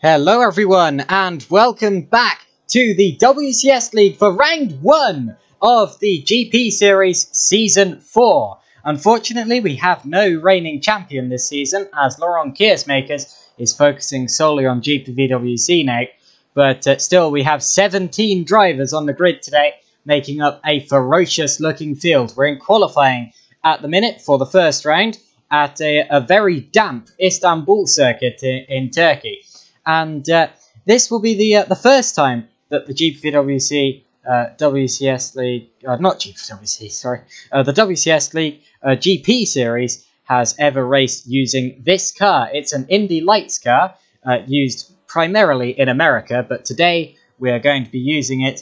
Hello everyone and welcome back to the WCS League for round 1 of the GP Series Season 4. Unfortunately, we have no reigning champion this season as Laurent Kiersmakers is focusing solely on GPVWC now. But still, we have 17 drivers on the grid today, making up a ferocious looking field. We're in qualifying at the minute for the first round at a very damp Istanbul circuit in Turkey. And this will be the first time that the GPVWC WCS League, not GPWC, sorry, the WCS League GP Series has ever raced using this car. It's an Indy Lights car used primarily in America, but today we are going to be using it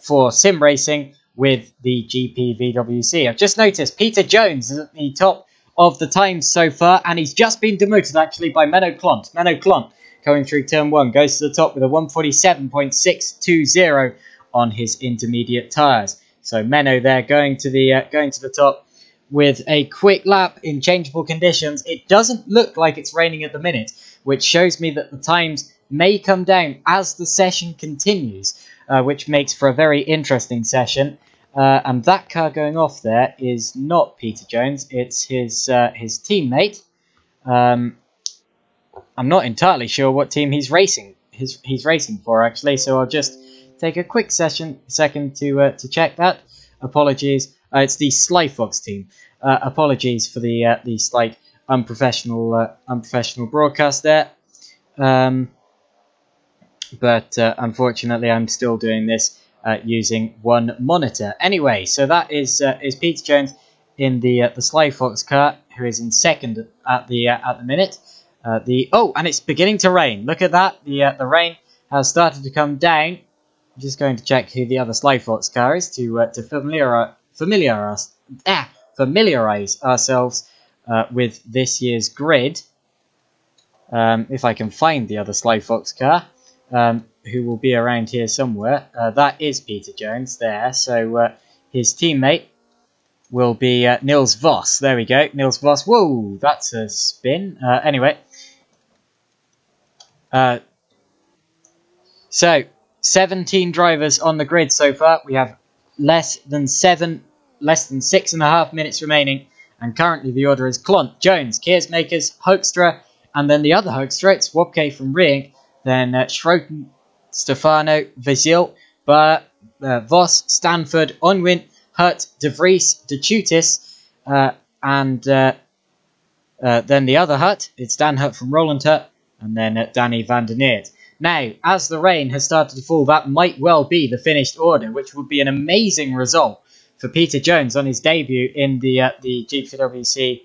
for sim racing with the GPVWC. I've just noticed Peter Jones is at the top of the times so far, and he's just been demoted actually by Menno Klont. Menno Klont, going through turn 1, goes to the top with a 147.620 on his intermediate tyres. So Menno there going to the top with a quick lap in changeable conditions. It doesn't look like it's raining at the minute, which shows me that the times may come down as the session continues, which makes for a very interesting session. And that car going off there is not Peter Jones, it's his teammate. I'm not entirely sure what team he's racing. He's racing for actually, so I'll just take a quick second to check that. Apologies, it's the Sly Fox team. Apologies for the slight unprofessional broadcast there. But unfortunately, I'm still doing this using one monitor. Anyway, so that is Peter Jones in the Sly Fox car, who is in second at the minute. And it's beginning to rain. Look at that. The rain has started to come down. I'm just going to check who the other Sly Fox car is to familiarize ourselves with this year's grid. If I can find the other Sly Fox car, who will be around here somewhere. That is Peter Jones there. So his teammate will be Niels Vos. There we go, Niels Vos. Whoa, that's a spin. Anyway. So 17 drivers on the grid so far. We have less than 6.5 minutes remaining, and currently the order is Klont, Jones, Kiersmakers, Hoekstra, and then the other Hoekstra, it's Wopke from Ring, then Schroten, Stefano, Vasil, Vos, Stanford, Onwin, Hut, De Vries, De Tutis, and then the other Hut, it's Dan Hut from Roland Hut, and then Danny van der Neert. Now, as the rain has started to fall, that might well be the finished order, which would be an amazing result for Peter Jones on his debut in the GPWC,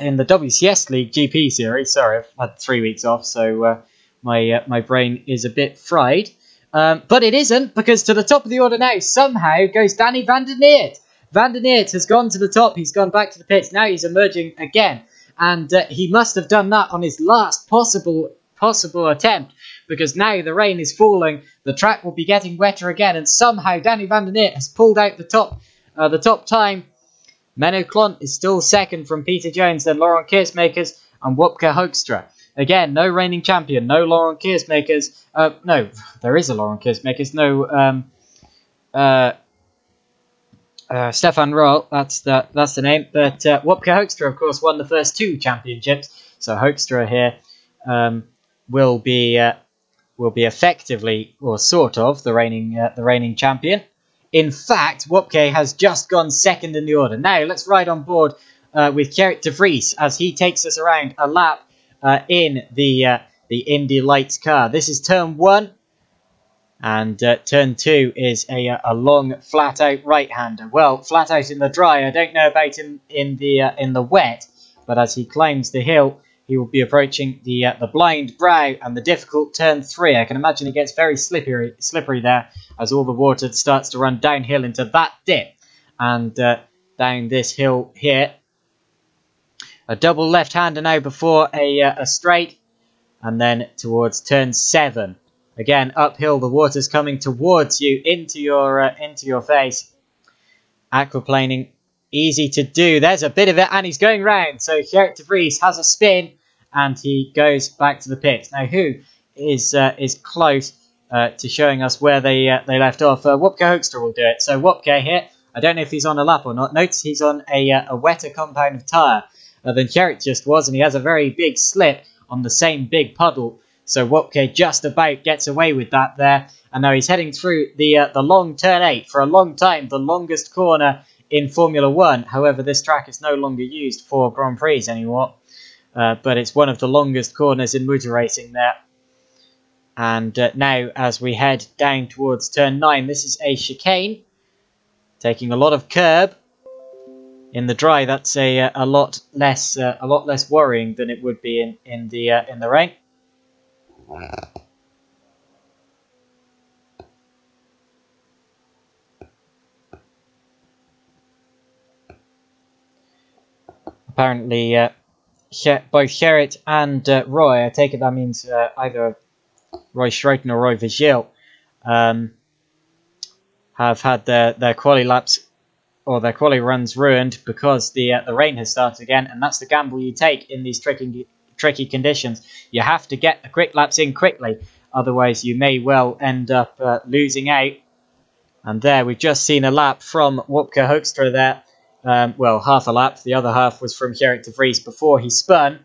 in the WCS League GP Series. Sorry, I've had 3 weeks off, so my brain is a bit fried. But it isn't, because to the top of the order now somehow goes Danny van der Neert. Van der Neert has gone to the top. He's gone back to the pits. Now he's emerging again. And he must have done that on his last possible attempt, because now the rain is falling, the track will be getting wetter again, and somehow Danny van der Neert has pulled out the top time. Menno Klont is still second from Peter Jones, then Laurent Kiersmakers and Wopke Hoekstra. Again, no reigning champion, no Laurent Kiersmakers. No, there is a Laurent Kiersmakers. No, Stefan Roll, that's the name. But Wopke Hoekstra, of course, won the first 2 championships. So Hoekstra here will be effectively, or sort of, the reigning champion. In fact, Wopke has just gone second in the order. Now let's ride on board with Gerrit de Vries as he takes us around a lap in the Indy Lights car. This is turn 1. And turn 2 is a long, flat-out right-hander. Well, flat-out in the dry. I don't know about in the wet, but as he climbs the hill, he will be approaching the blind brow and the difficult turn 3. I can imagine it gets very slippery there as all the water starts to run downhill into that dip and down this hill here. A double left-hander now before a straight, and then towards turn 7. Again, uphill, the water's coming towards you, into your face. Aquaplaning, easy to do. There's a bit of it, and he's going round. So Gerrit de Vries has a spin, and he goes back to the pits. Now, who is close to showing us where they left off. Wopke Hoekstra will do it. So Wopke here, I don't know if he's on a lap or not. Notice he's on a wetter compound of tyre than Sherritt just was, and he has a very big slip on the same big puddle. So Wopke just about gets away with that there, and now he's heading through the long turn 8, for a long time the longest corner in Formula 1. However, this track is no longer used for Grand Prix anymore, but it's one of the longest corners in motor racing there. And now as we head down towards turn 9, this is a chicane, taking a lot of curb. In the dry, that's a lot less worrying than it would be in the rain. Apparently, both Sherritt and Roy, I take it that means either Roy Schroten or Roy Vigil, have had their quali laps or their quali runs ruined because the rain has started again, and that's the gamble you take in these tricky conditions. You have to get the quick laps in quickly, otherwise you may well end up losing out. And there we've just seen a lap from Wopke Hoekstra there. Well, half a lap. The other half was from Gerrit de Vries before he spun.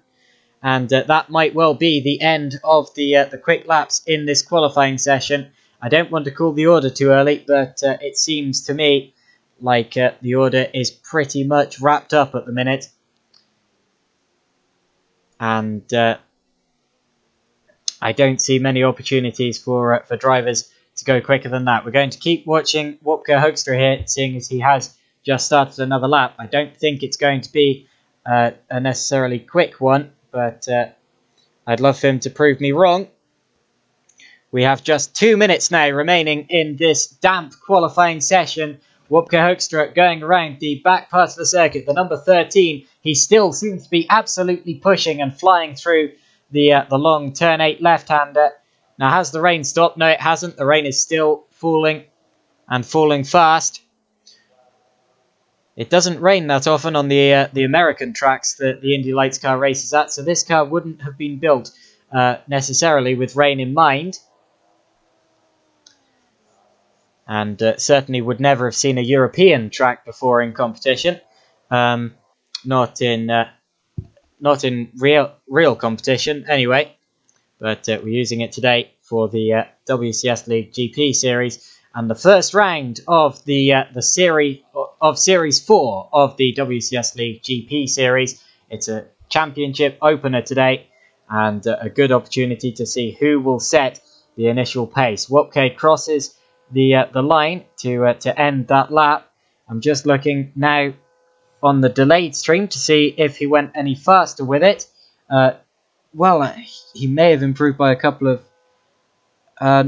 And that might well be the end of the quick laps in this qualifying session. I don't want to call the order too early, but it seems to me like the order is pretty much wrapped up at the minute. And I don't see many opportunities for drivers to go quicker than that. We're going to keep watching Wopke Hoekstra here, seeing as he has just started another lap. I don't think it's going to be a necessarily quick one, but I'd love for him to prove me wrong. We have just 2 minutes now remaining in this damp qualifying session. Wopke Hoekstra going around the back part of the circuit, the number 13. He still seems to be absolutely pushing and flying through the long turn 8 left-hander. Now, has the rain stopped? No, it hasn't. The rain is still falling, and falling fast. It doesn't rain that often on the American tracks that the Indy Lights car races at, so this car wouldn't have been built necessarily with rain in mind. And certainly would never have seen a European track before in competition. Not in real competition anyway. But we're using it today for the WCSLeague GP series. And the first round of the Series 4 of the WCSLeague GP series. It's a championship opener today, and a good opportunity to see who will set the initial pace. Wopke crosses the line to end that lap. I'm just looking now on the delayed stream to see if he went any faster with it. Well, he may have improved by a couple of...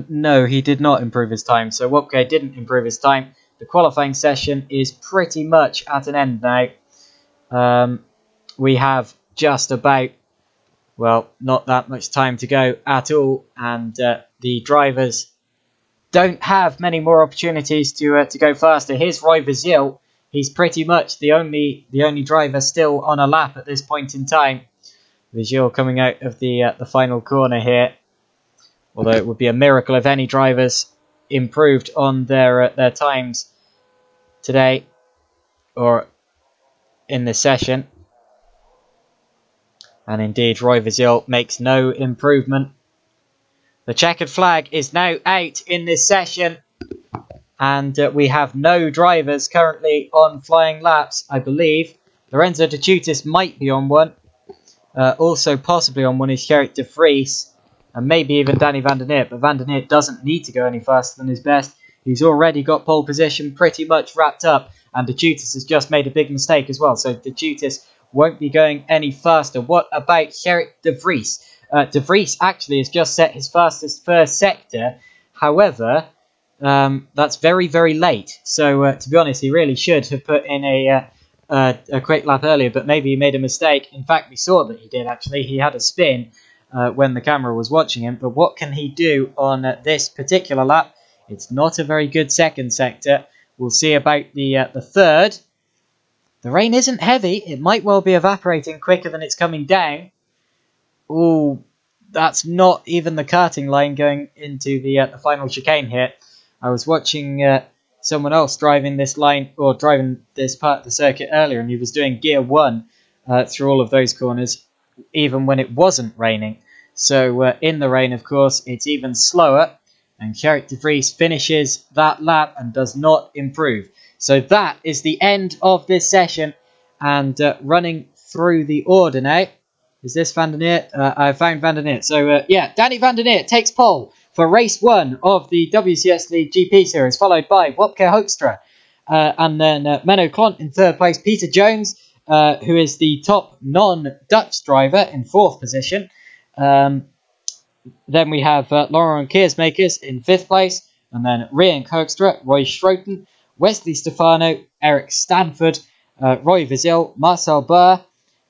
no, he did not improve his time. So Wopke didn't improve his time. The qualifying session is pretty much at an end now. We have just about, well, not that much time to go at all. And the drivers don't have many more opportunities to go faster. Here's Roy Vigil. He's pretty much the only driver still on a lap at this point in time. Vigil coming out of the final corner here. Although it would be a miracle if any drivers improved on their times today or in this session. And indeed, Roy Vigil makes no improvement. The checkered flag is now out in this session, and we have no drivers currently on flying laps, I believe. Lorenzo De Tutis might be on one. Also possibly on one is Gerrit de Vries, and maybe even Danny van der Neer. But van der Neer doesn't need to go any faster than his best. He's already got pole position pretty much wrapped up, and De Tutis has just made a big mistake as well. So De Tutis won't be going any faster. What about Gerrit de Vries? De Vries actually has just set his fastest first sector. However, that's very, very late. So to be honest, he really should have put in a quick lap earlier, but maybe he made a mistake. In fact, we saw that he did actually. He had a spin when the camera was watching him. But what can he do on this particular lap? It's not a very good second sector. We'll see about the third. The rain isn't heavy. It might well be evaporating quicker than it's coming down. Ooh, that's not even the karting line going into the final chicane here. I was watching someone else driving this line, or driving this part of the circuit earlier, and he was doing gear 1 through all of those corners, even when it wasn't raining. So in the rain, of course, it's even slower, and Gerrit de Vries finishes that lap and does not improve. So that is the end of this session, and running through the order now. Is this Van der Neer? I found Van der Neer. So yeah, Danny Van der Neer takes pole for race 1 of the WCSLeague GP series, followed by Wopke Hoekstra. And then Menno Klont in 3rd place. Peter Jones, who is the top non-Dutch driver, in 4th position. Then we have Laurent Keersmakers in 5th place. And then Rienk Hoekstra, Roy Schroten, Wesley Stefano, Eric Stanford, Roy Vizil, Marcel Burr,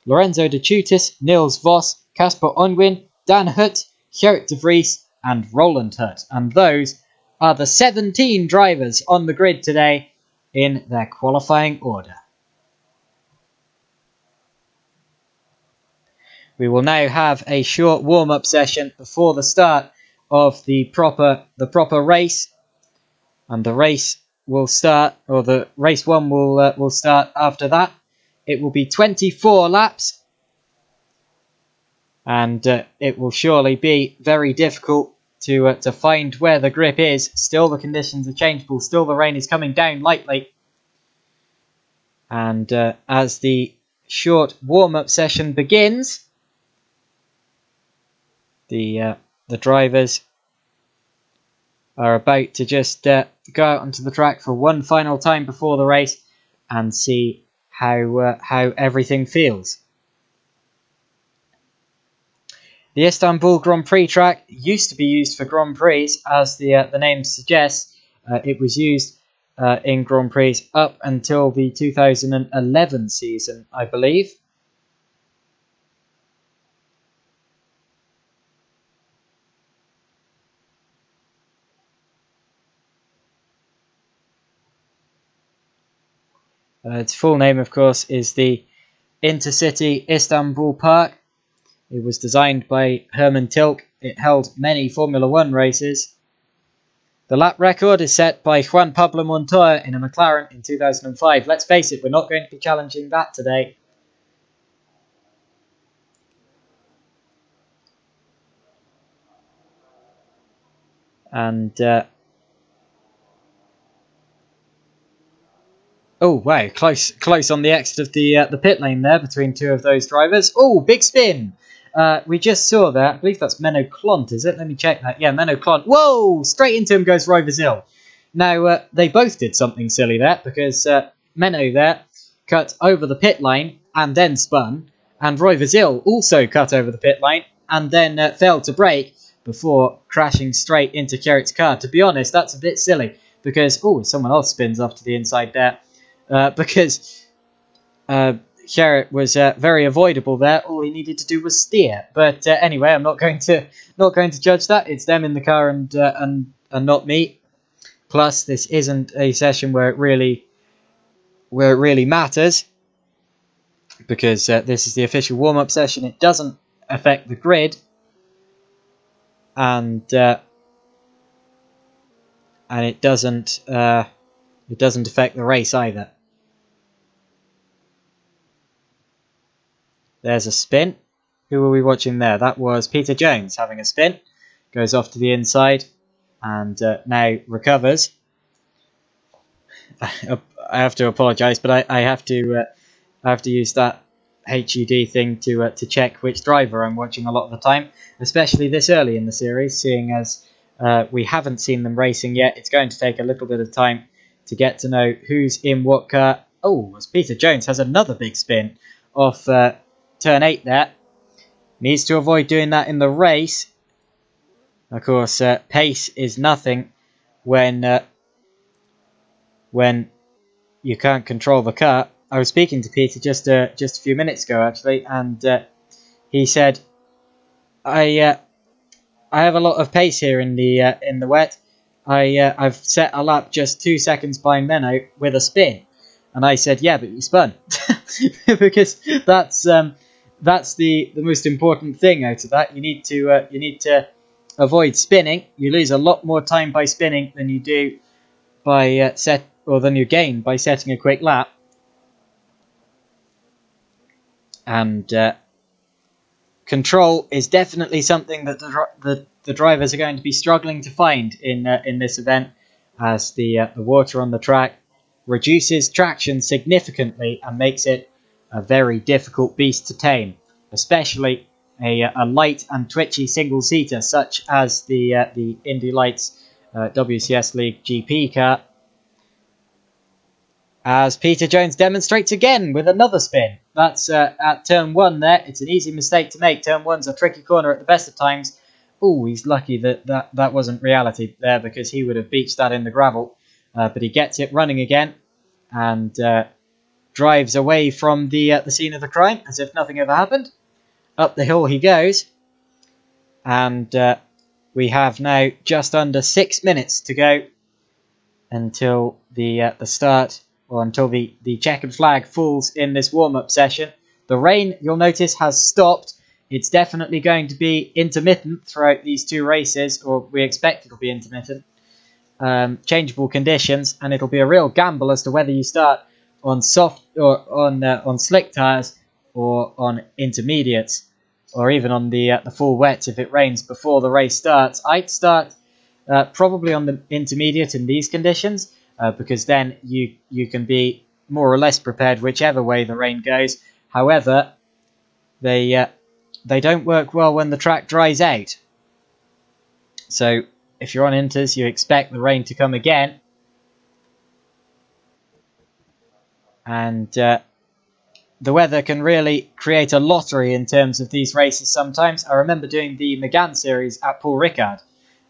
Lorenzo de Chutis, Niels Vos, Casper Onwin, Dan Hutt, Gerrit de Vries, and Roland Hutt. And those are the 17 drivers on the grid today in their qualifying order. We will now have a short warm-up session before the start of the proper race, and the race will start, or the race 1 will start after that. It will be 24 laps, and it will surely be very difficult to find where the grip is. Still, the conditions are changeable. Still, the rain is coming down lightly. And as the short warm-up session begins, the drivers are about to just go out onto the track for one final time before the race and see how everything feels. The Istanbul Grand Prix track used to be used for Grand Prix, as the name suggests. It was used in Grand Prix up until the 2011 season, I believe. Its full name, of course, is the Intercity Istanbul Park. It was designed by Herman Tilke. It held many Formula 1 races. The lap record is set by Juan Pablo Montoya in a McLaren in 2005. Let's face it, we're not going to be challenging that today. And oh wow, close on the exit of the pit lane there between two of those drivers. Oh, big spin! We just saw that. I believe that's Menno Klont, is it? Let me check that. Yeah, Menno Klont. Whoa! Straight into him goes Roy Vizil. Now, they both did something silly there, because Menno there cut over the pit line and then spun, and Roy Vizil also cut over the pit line and then failed to brake before crashing straight into Gerrit's car. To be honest, that's a bit silly, because, oh, someone else spins off to the inside there, because Gerrit was very avoidable there. All he needed to do was steer. But anyway, I'm not going to judge that. It's them in the car and not me. Plus, this isn't a session where it really matters, because this is the official warm-up session. It doesn't affect the grid, and it doesn't affect the race either. There's a spin. Who were we watching there? That was Peter Jones having a spin. Goes off to the inside and now recovers. I have to apologise, but I have to use that HUD thing to check which driver I'm watching a lot of the time, especially this early in the series, seeing as we haven't seen them racing yet. It's going to take a little bit of time to get to know who's in what car. Oh, as Peter Jones has another big spin off turn 8 there. Needs to avoid doing that in the race. Of course, pace is nothing when you can't control the car. I was speaking to Peter just a few minutes ago, actually, and he said, "I have a lot of pace here in the wet. I've set a lap just 2 seconds behind Menno with a spin." And I said, "Yeah, but you spun," because that's the most important thing out of that. You need to avoid spinning. You lose a lot more time by spinning than you do by than you gain by setting a quick lap. And control is definitely something that the drivers are going to be struggling to find in this event, as the water on the track reduces traction significantly and makes it a very difficult beast to tame, especially a light and twitchy single-seater such as the Indy Lights WCSLeague GP car. As Peter Jones demonstrates again with another spin. That's at turn 1 there. It's an easy mistake to make. Turn 1's a tricky corner at the best of times. Oh, he's lucky that wasn't reality there, because he would have beached that in the gravel. But he gets it running again and drives away from the scene of the crime as if nothing ever happened. Up the hill he goes. And we have now just under 6 minutes to go until the start, or until the checkered flag falls in this warm-up session. The rain, you'll notice, has stopped. It's definitely going to be intermittent throughout these two races, or we expect it'll be intermittent. Changeable conditions, and it'll be a real gamble as to whether you start on soft or on slick tyres, or on intermediates, or even on the full wets if it rains before the race starts. I'd start probably on the intermediate in these conditions, because then you can be more or less prepared whichever way the rain goes. However, they don't work well when the track dries out. So if you're on inters, you expect the rain to come again. And the weather can really create a lottery in terms of these races sometimes. I remember doing the McGann series at Paul Ricard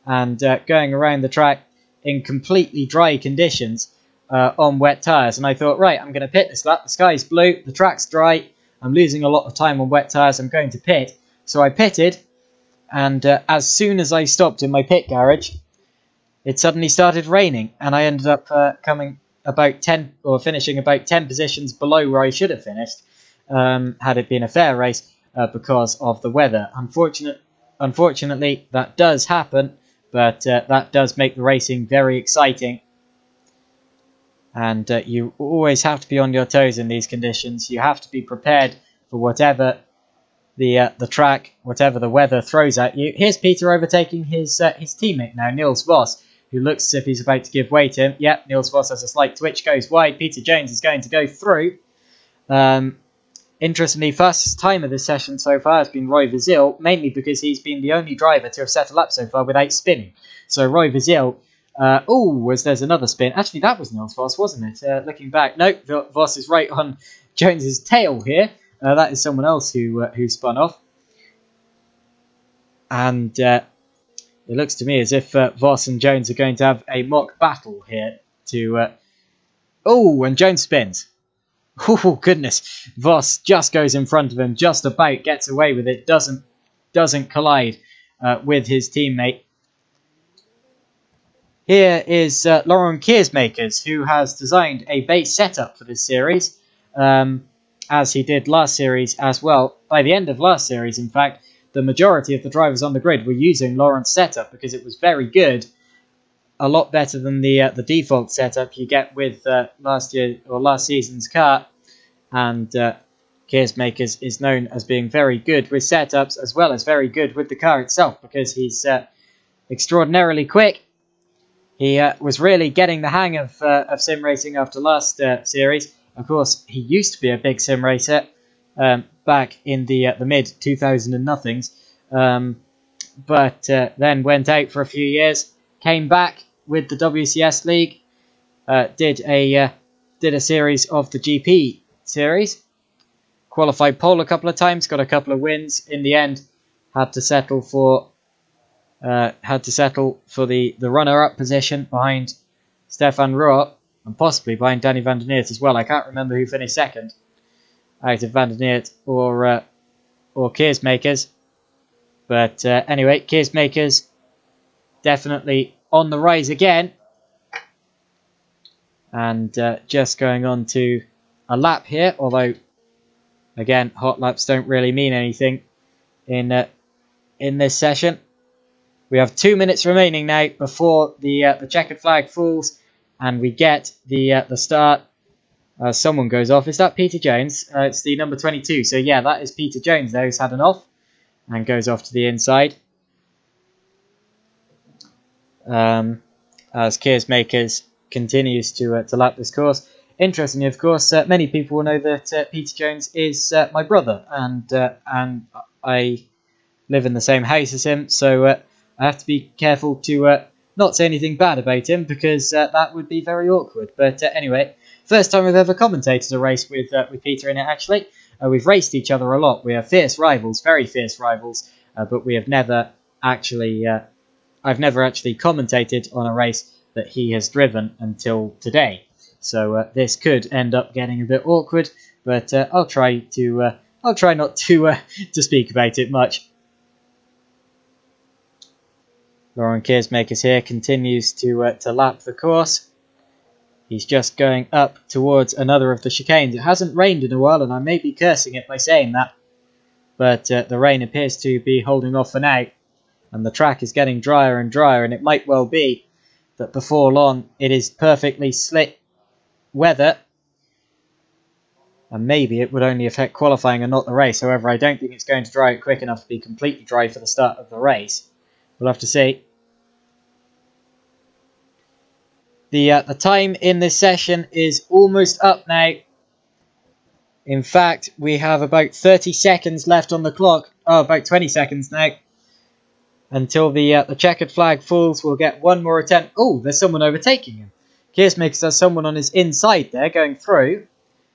and going around the track in completely dry conditions on wet tyres. And I thought, right, I'm going to pit this lap. The sky's blue, the track's dry, I'm losing a lot of time on wet tyres, I'm going to pit. So I pitted, and as soon as I stopped in my pit garage, it suddenly started raining, and I ended up coming about 10, or finishing about 10 positions below where I should have finished, had it been a fair race, because of the weather. Unfortunately, that does happen, but that does make the racing very exciting. And you always have to be on your toes in these conditions. You have to be prepared for whatever the track, whatever the weather throws at you. Here's Peter overtaking his teammate now, Niels Voss, who looks as if he's about to give way to him. Yep, Niels Voss has a slight twitch, goes wide. Peter Jones is going to go through. Interestingly, fastest time of this session so far has been Roy Vizil, mainly because he's been the only driver to have set a lap so far without spinning. So Roy Vizil, there's another spin. Actually, that was Niels Voss, wasn't it? Looking back, no, Voss is right on Jones's tail here. That is someone else who spun off. And it looks to me as if Voss and Jones are going to have a mock battle here. And Jones spins. Oh, goodness. Voss just goes in front of him, just about gets away with it, doesn't collide with his teammate. Here is Laurent Kiersmakers, who has designed a base setup for this series, as he did last series as well. By the end of last series, in fact, the majority of the drivers on the grid were using Laurent's setup because it was very good, a lot better than the default setup you get with last season's car. And Kiersmakers is known as being very good with setups as well as very good with the car itself, because he's extraordinarily quick. He was really getting the hang of sim racing after last series. Of course, he used to be a big sim racer back in the mid 2000 and nothings, but then went out for a few years, came back with the WCS League, did a series of the GP series, qualified pole a couple of times, got a couple of wins. In the end, had to settle for the runner-up position behind Stefan Rohr, and possibly behind Danny van der Neert as well. I can't remember who finished second out of van der Neert or Kiersmakers. But anyway, Kiersmakers definitely on the rise again. And just going on to a lap here, although Again, hot laps don't really mean anything in this session. We have 2 minutes remaining now before the checkered flag falls, and we get the start. Someone goes off. Is that Peter Jones? It's the number 22. So yeah, that is Peter Jones there who's had an off and goes off to the inside. As Kears Makers continues to lap this course. Interestingly, of course, many people will know that Peter Jones is my brother, and I live in the same house as him, so I have to be careful to not say anything bad about him, because that would be very awkward. But anyway, first time I've ever commentated a race with Peter in it, actually. We've raced each other a lot. We are fierce rivals, very fierce rivals, but we have never actually... I've never actually commentated on a race that he has driven until today. So this could end up getting a bit awkward, but I'll try not to speak about it much. Lauren Kearsmakers here continues to lap the course. He's just going up towards another of the chicanes. It hasn't rained in a while, and I may be cursing it by saying that, but the rain appears to be holding off for now, and the track is getting drier and drier, and it might well be that before long it is perfectly slick weather, and maybe it would only affect qualifying and not the race. However, I don't think it's going to dry out quick enough to be completely dry for the start of the race. We'll have to see. The time in this session is almost up now. In fact, we have about 30 seconds left on the clock. Oh, about 20 seconds now. Until the checkered flag falls, we'll get one more attempt. Oh, there's someone overtaking him. Kearsmakers has someone on his inside there going through.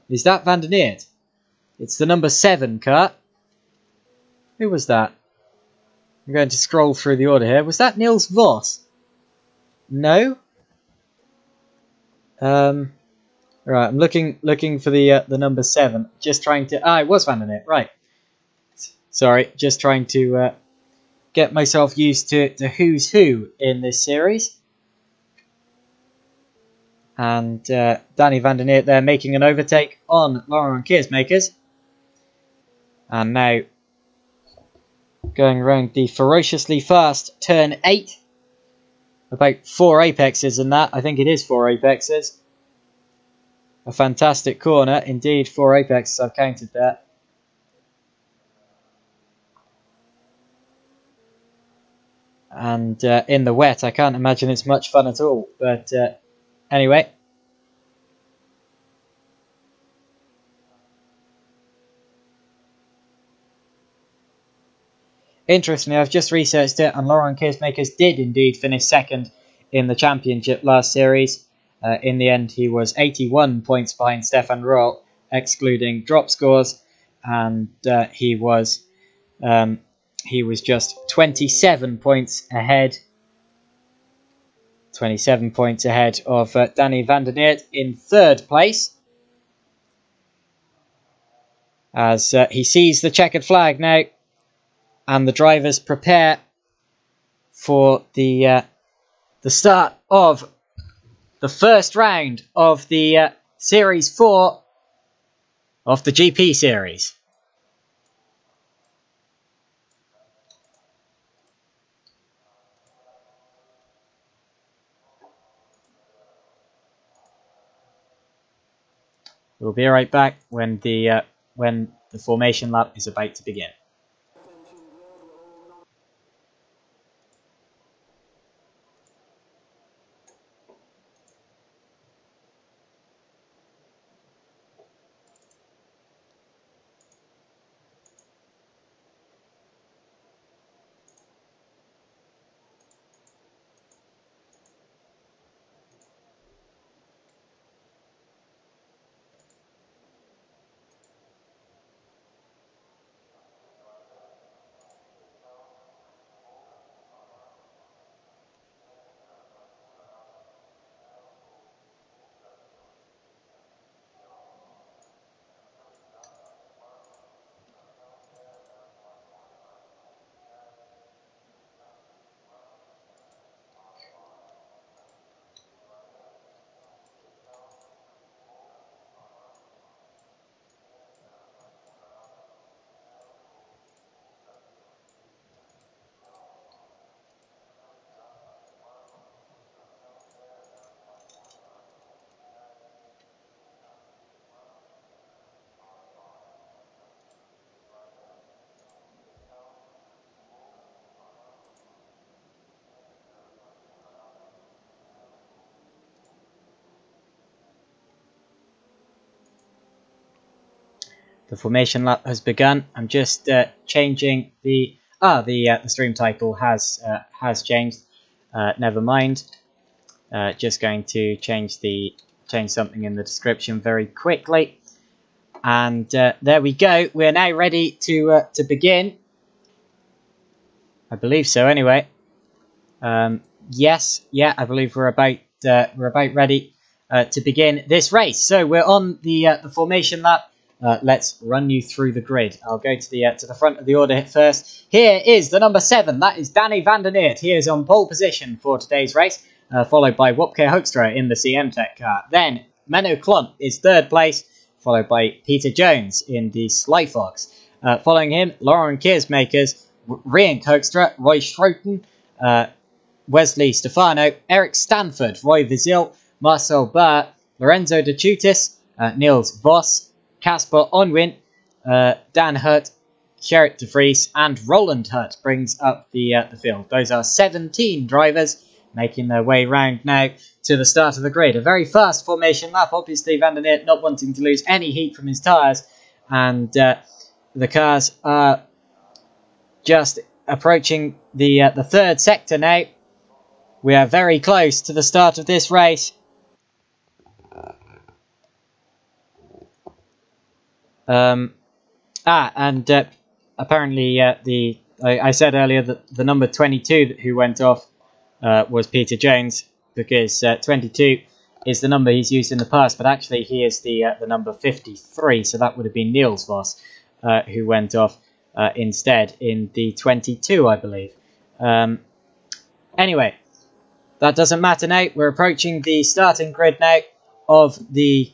Is that Van der Neert? It's the number 7 car. Who was that? I'm going to scroll through the order here. Was that Niels Vos? No? Right, I'm looking for the number 7. Just trying to... Ah, it was Van der Neert. Right. Sorry, just trying to get myself used to who's who in this series. And Danny Van der Neert there making an overtake on Lauren Kearsmakers. And now going around the ferociously fast turn 8. About 4 apexes in that. I think it is 4 apexes. A fantastic corner. Indeed, 4 apexes I've counted there. And in the wet, I can't imagine it's much fun at all. But anyway. Interestingly, I've just researched it, and Lauren Kearsmakers did indeed finish second in the championship last series. In the end, he was 81 points behind Stefan Roll, excluding drop scores, and he was just 27 points ahead. 27 points ahead of Danny Van der Neert in third place. As he sees the checkered flag now, and the drivers prepare for the start of the first round of the Series 4 of the GP Series. We'll be right back when the formation lap is about to begin. The formation lap has begun. I'm just changing the stream title has changed. Never mind. Just going to change something in the description very quickly. And there we go. We're now ready to begin. I believe so. Anyway, yes, yeah, I believe we're about ready to begin this race. So we're on the formation lap. Let's run you through the grid. I'll go to the front of the order first. Here is the number 7. That is Danny van der Neert. He is on pole position for today's race, followed by Wopke Hoekstra in the CM Tech car. Then Menno Klont is 3rd place, followed by Peter Jones in the Sly Fox. Following him, Laurent Keersmakers, Rienk Hoekstra, Roy Schroten, Wesley Stefano, Eric Stanford, Roy Vizil, Marcel Barr, Lorenzo De Chutis, Niels Vos, Casper Onwin, Dan Hurt, Gerrit de Vries, and Roland Hurt brings up the field. Those are 17 drivers making their way round now to the start of the grid. A very fast formation lap. Obviously, Van der Neert not wanting to lose any heat from his tyres, and the cars are just approaching the 3rd sector now. We are very close to the start of this race. Apparently I said earlier that the number 22 who went off was Peter Jones, because 22 is the number he's used in the past, but actually he is the number 53, so that would have been Niels Vos who went off instead in the 22, I believe. Anyway, that doesn't matter now. We're approaching the starting grid now of the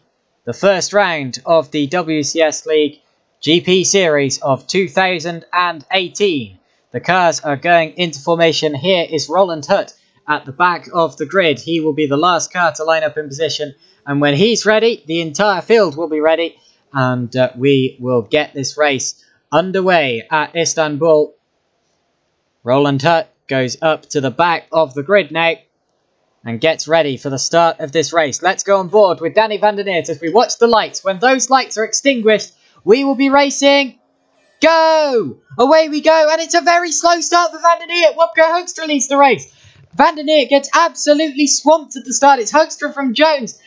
first round of the WCS League GP Series of 2018. The cars are going into formation. Here is Roland Hurt at the back of the grid. He will be the last car to line up in position. And when he's ready, the entire field will be ready. And we will get this race underway at Istanbul. Roland Hurt goes up to the back of the grid now and gets ready for the start of this race. Let's go on board with Danny van der Neert as we watch the lights. When those lights are extinguished, we will be racing. Go! Away we go, and it's a very slow start for van der Neert. Wopke Hoekstra leads the race. Van der Neert gets absolutely swamped at the start. It's Hoekstra from Jones.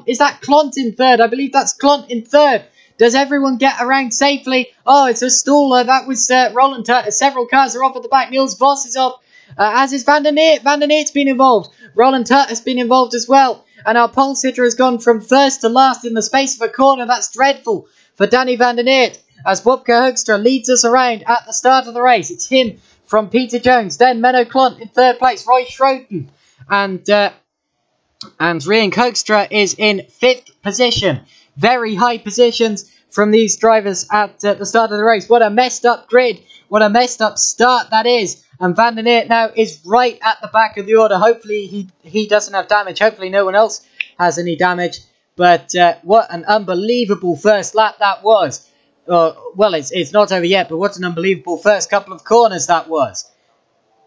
Is that Klont in 3rd? I believe that's Klont in 3rd. Does everyone get around safely? Oh, it's a staller. That was Roland Hurt. Several cars are off at the back. Niels Vos is off. As is Van der Neert. Van der Neert's been involved. Roland Hurt has been involved as well. And our pole sitter has gone from first to last in the space of a corner. That's dreadful for Danny van der Neert, as Wopke Hoekstra leads us around at the start of the race. It's him from Peter Jones. Then Menno Klont in 3rd place. Roy Schroten. And Rienk Hoekstra is in 5th position. Very high positions from these drivers at the start of the race. What a messed up grid. What a messed up start that is. And Van der Neert now is right at the back of the order. Hopefully he doesn't have damage. Hopefully no one else has any damage. But what an unbelievable first lap that was. Well, it's not over yet, but what an unbelievable first couple of corners that was.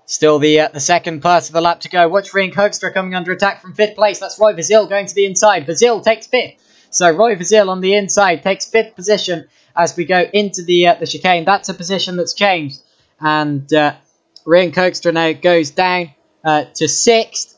Still the second part of the lap to go. Watch Rienk Hoekstra coming under attack from 5th place. That's Roy Vizil going to the inside. Vizil takes 5th. So Roy Vizil on the inside takes 5th position as we go into the chicane. That's a position that's changed. And Rienk Hoekstra now goes down to 6th.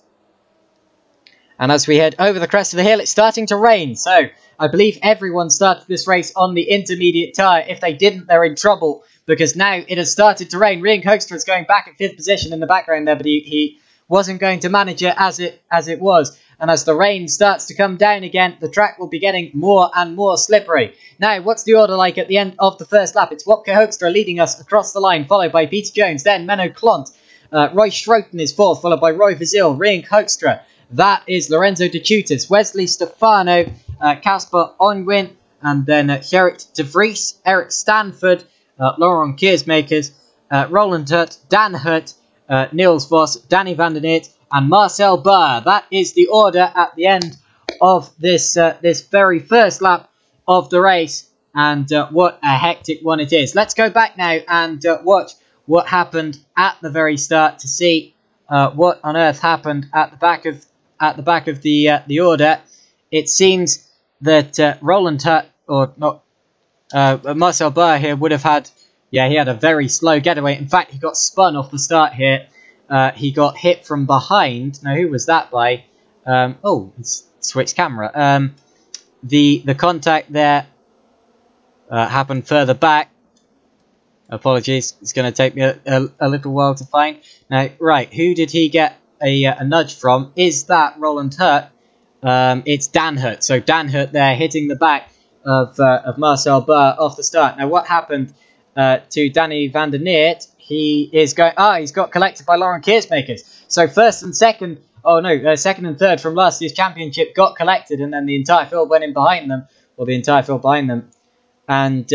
And as we head over the crest of the hill, it's starting to rain. So I believe everyone started this race on the intermediate tyre. If they didn't, they're in trouble, because now it has started to rain. Rienk Hoekstra is going back at 5th position in the background there, but he wasn't going to manage it as it was. And as the rain starts to come down again, the track will be getting more and more slippery. Now, what's the order like at the end of the first lap? It's Wopke Hoekstra leading us across the line, followed by Peter Jones, then Menno Klont. Roy Schroten is 4th, followed by Roy Vizil, Rienk Hoekstra. That is Lorenzo De Chutis, Wesley Stefano, Casper Onwin, and then Gerrit de Vries, Eric Stanford, Laurent Keersmakers, Roland Hurt, Dan Hurt, Niels Vos, Danny van der Neert, and Marcel Barr. That is the order at the end of this very first lap of the race. And what a hectic one it is. Let's go back now and watch what happened at the very start to see what on earth happened at the back of the order. It seems that Roland Hurt, or not Marcel Burr here would have had, yeah, he had a very slow getaway. In fact, he got spun off the start here. He got hit from behind. Now, who was that by? Oh, it's switched camera. The contact there happened further back. Apologies, it's going to take me a little while to find. Now, right, who did he get a nudge from? Is that Roland Hurt? It's Dan Hurt. So Dan Hurt there hitting the back of Marcel Burr off the start. Now, what happened to Danny van der Neert? He is going. He's got collected by Lauren Keersmakers. So first and second. Oh no, second and third from last year's championship got collected, and then the entire field went in behind them, or the entire field behind them, and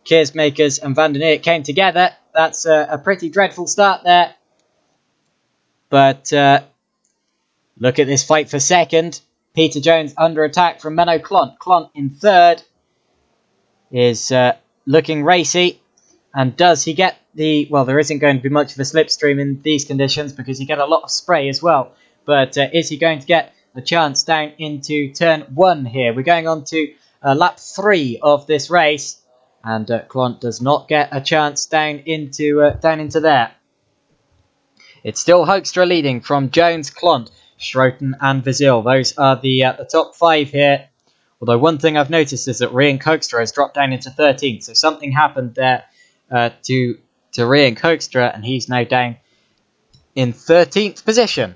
Keersmakers and van der Neert came together. That's a pretty dreadful start there. But look at this fight for second. Peter Jones under attack from Menno Klont. Klont in third is looking racy. And does he get the... Well, there isn't going to be much of a slipstream in these conditions because you get a lot of spray as well. But is he going to get a chance down into turn 1 here? We're going on to lap 3 of this race. And Klont does not get a chance down into there. It's still Hoekstra leading from Jones, Klont, Schroten and Vizil. Those are the top 5 here. Although one thing I've noticed is that Rian Hoekstra has dropped down into 13th. So something happened there to Rian Hoekstra, and he's now down in 13th position.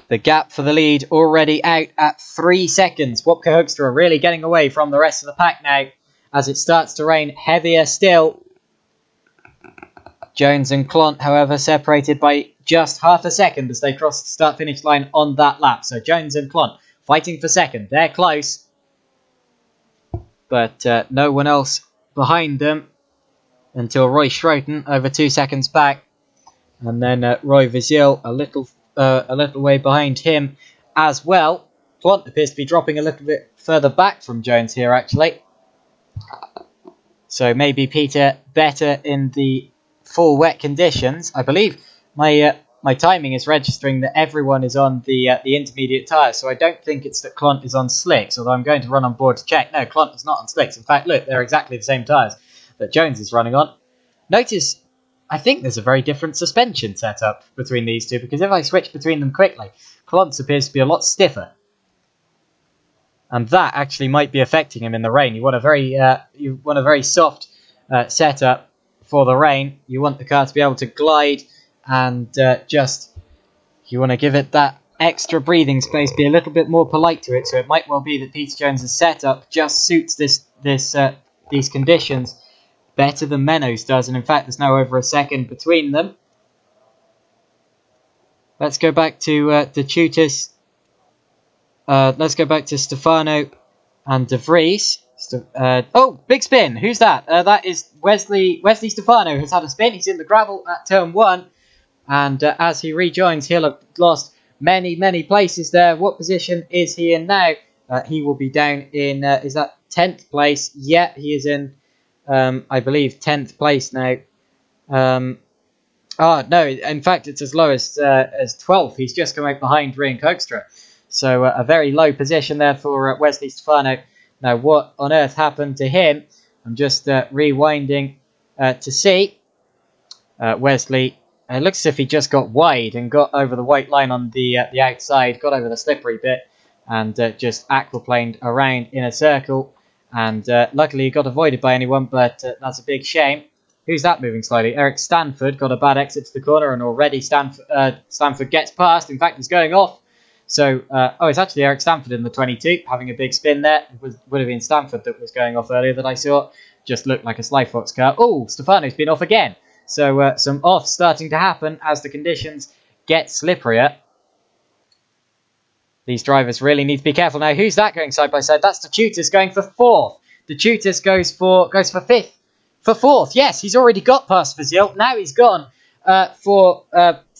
The gap for the lead already out at 3 seconds. Wopke Hoekstra really getting away from the rest of the pack now as it starts to rain heavier still. Jones and Klont, however, separated by just half a second as they cross the start-finish line on that lap. So Jones and Klont fighting for second. They're close. But no one else behind them until Roy Schroten over 2 seconds back. And then Roy Vizil a little way behind him as well. Klont appears to be dropping a little bit further back from Jones here, actually. So maybe Peter better in the full wet conditions. I believe my timing is registering that everyone is on the intermediate tyres, so I don't think it's that Klont is on slicks, although I'm going to run on board to check. No, Klont is not on slicks. In fact, look, they're exactly the same tyres that Jones is running on. Notice, I think there's a very different suspension setup between these two, because if I switch between them quickly, Klont's appears to be a lot stiffer. And that actually might be affecting him in the rain. You want a very soft setup for the rain. You want the car to be able to glide and you want to give it that extra breathing space, be a little bit more polite to it. So it might well be that Peter Jones' setup just suits these conditions better than Menno's does. And in fact, there's now over a second between them. Let's go back to Tutis. Let's go back to Stefano and De Vries. Oh, big spin. Who's that? That is Wesley Stefano has had a spin. He's in the gravel at turn 1. And as he rejoins, he'll have lost many places there. What position is he in now? He will be down in, is that 10th place? Yeah, he is in, I believe, 10th place now. Oh, no, in fact, it's as low as 12th. He's just come out behind Rian Hoekstra. So a very low position there for Wesley Stefano. Now, what on earth happened to him? I'm just rewinding to see. Wesley, it looks as if he just got wide and got over the white line on the outside, got over the slippery bit, and just aquaplaned around in a circle. And luckily he got avoided by anyone, but that's a big shame. Who's that moving slowly? Eric Stanford got a bad exit to the corner, and already Stanford gets past. In fact, he's going off. So, it's actually Eric Stanford in the 22, having a big spin there. It would have been Stanford that was going off earlier that I saw. Just looked like a Sly Fox car. Oh, Stefano's been off again. So, some off starting to happen as the conditions get slipperier. These drivers really need to be careful. Now, who's that going side by side? That's the Tutis going for 4th. The Tutis goes for 5th. For 4th, yes, he's already got past Vizil. Now he's gone for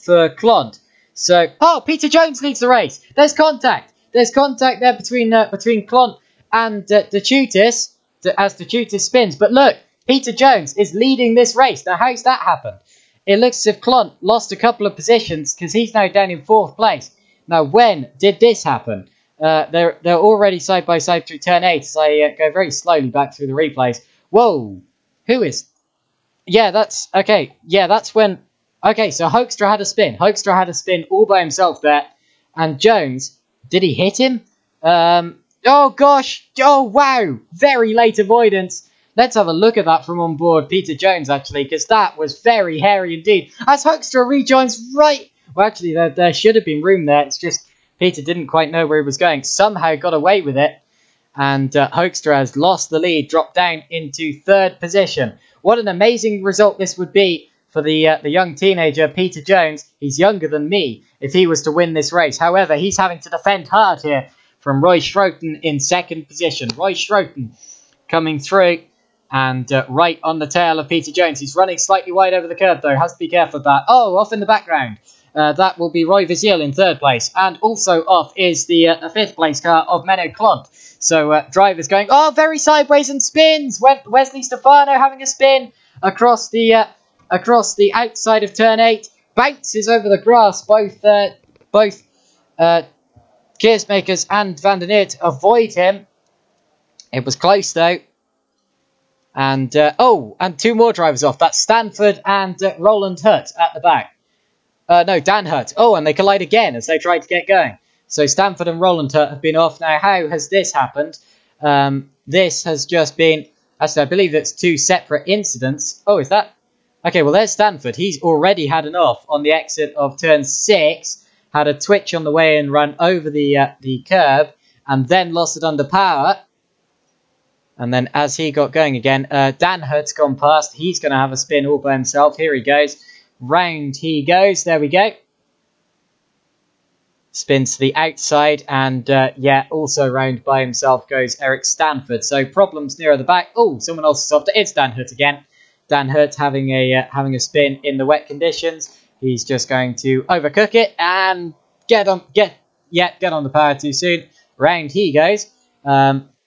Klont. So, Peter Jones leads the race. There's contact. There's contact there between Klont and the Tutis as the Tutis spins. But look, Peter Jones is leading this race. Now, how's that happened? It looks as if Klont lost a couple of positions because he's now down in 4th place. Now, when did this happen? They're already side by side through turn 8 as I go very slowly back through the replays. Whoa! Who is... Yeah, that's... Okay, yeah, that's when... Okay, so Hoekstra had a spin. Hoekstra had a spin all by himself there. And Jones, did he hit him? Oh, gosh! Oh, wow! Very late avoidance. Let's have a look at that from on board Peter Jones, actually, because that was very hairy indeed. As Hoekstra rejoins right... Well, actually, there should have been room there. It's just Peter didn't quite know where he was going. Somehow got away with it. And Hoekstra has lost the lead, dropped down into 3rd position. What an amazing result this would be for the young teenager, Peter Jones. He's younger than me if he was to win this race. However, he's having to defend hard here from Roy Schroten in 2nd position. Roy Schroten coming through and right on the tail of Peter Jones. He's running slightly wide over the curb, though. Has to be careful of that. Oh, off in the background. That will be Roy Vizil in 3rd place. And also off is the 5th place car of Menno Klont. So drivers going, oh, very sideways and spins. Wesley Stefano having a spin across the outside of turn 8. Bounces over the grass. Both Keersmakers and Van der Neert avoid him. It was close, though. And, and 2 more drivers off. That's Stanford and Roland Hutt at the back. No, Dan Hutt. Oh, and they collide again as they try to get going. So Stanford and Roland Hutt have been off. Now, how has this happened? This has just been... Actually, I believe it's 2 separate incidents. Oh, is that... Okay, well, there's Stanford. He's already had an off on the exit of turn 6. Had a twitch on the way and run over the curb. And then lost it under power. And then as he got going again, Dan Hutt's gone past. He's going to have a spin all by himself. Here he goes. Round he goes. There we go. Spins to the outside. And, yeah, also round by himself goes Eric Stanford. So problems nearer the back. Oh, someone else is off. It's Dan Hutt again. Dan Hutt having a spin in the wet conditions. He's just going to overcook it and get on the power too soon. Round he goes.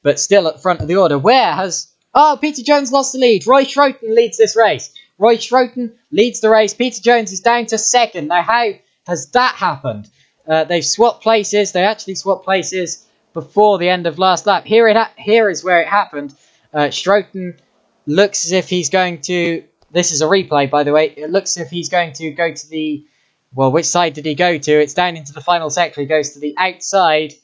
But still at front of the order. Where has... Oh, Peter Jones lost the lead. Roy Schroten leads this race. Roy Schroten leads the race. Peter Jones is down to 2nd. Now, how has that happened? They've swapped places. They actually swapped places before the end of last lap. Here is where it happened. Schroten looks as if he's going to... This is a replay, by the way. It looks as if he's going to go to the... Well, which side did he go to? It's down into the final sector. He goes to the outside.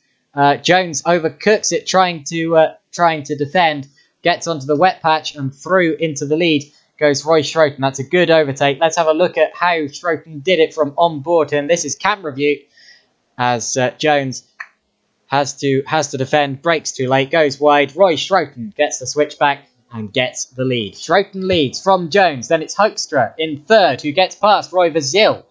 Jones overcooks it, trying to defend. Gets onto the wet patch and through into the lead goes Roy Schroten. That's a good overtake. Let's have a look at how Schroten did it from on board him. This is camera view as Jones has to defend. Brakes too late. Goes wide. Roy Schroten gets the switchback and gets the lead. Schroten leads from Jones. Then it's Hoekstra in 3rd, who gets past Roy Vizil.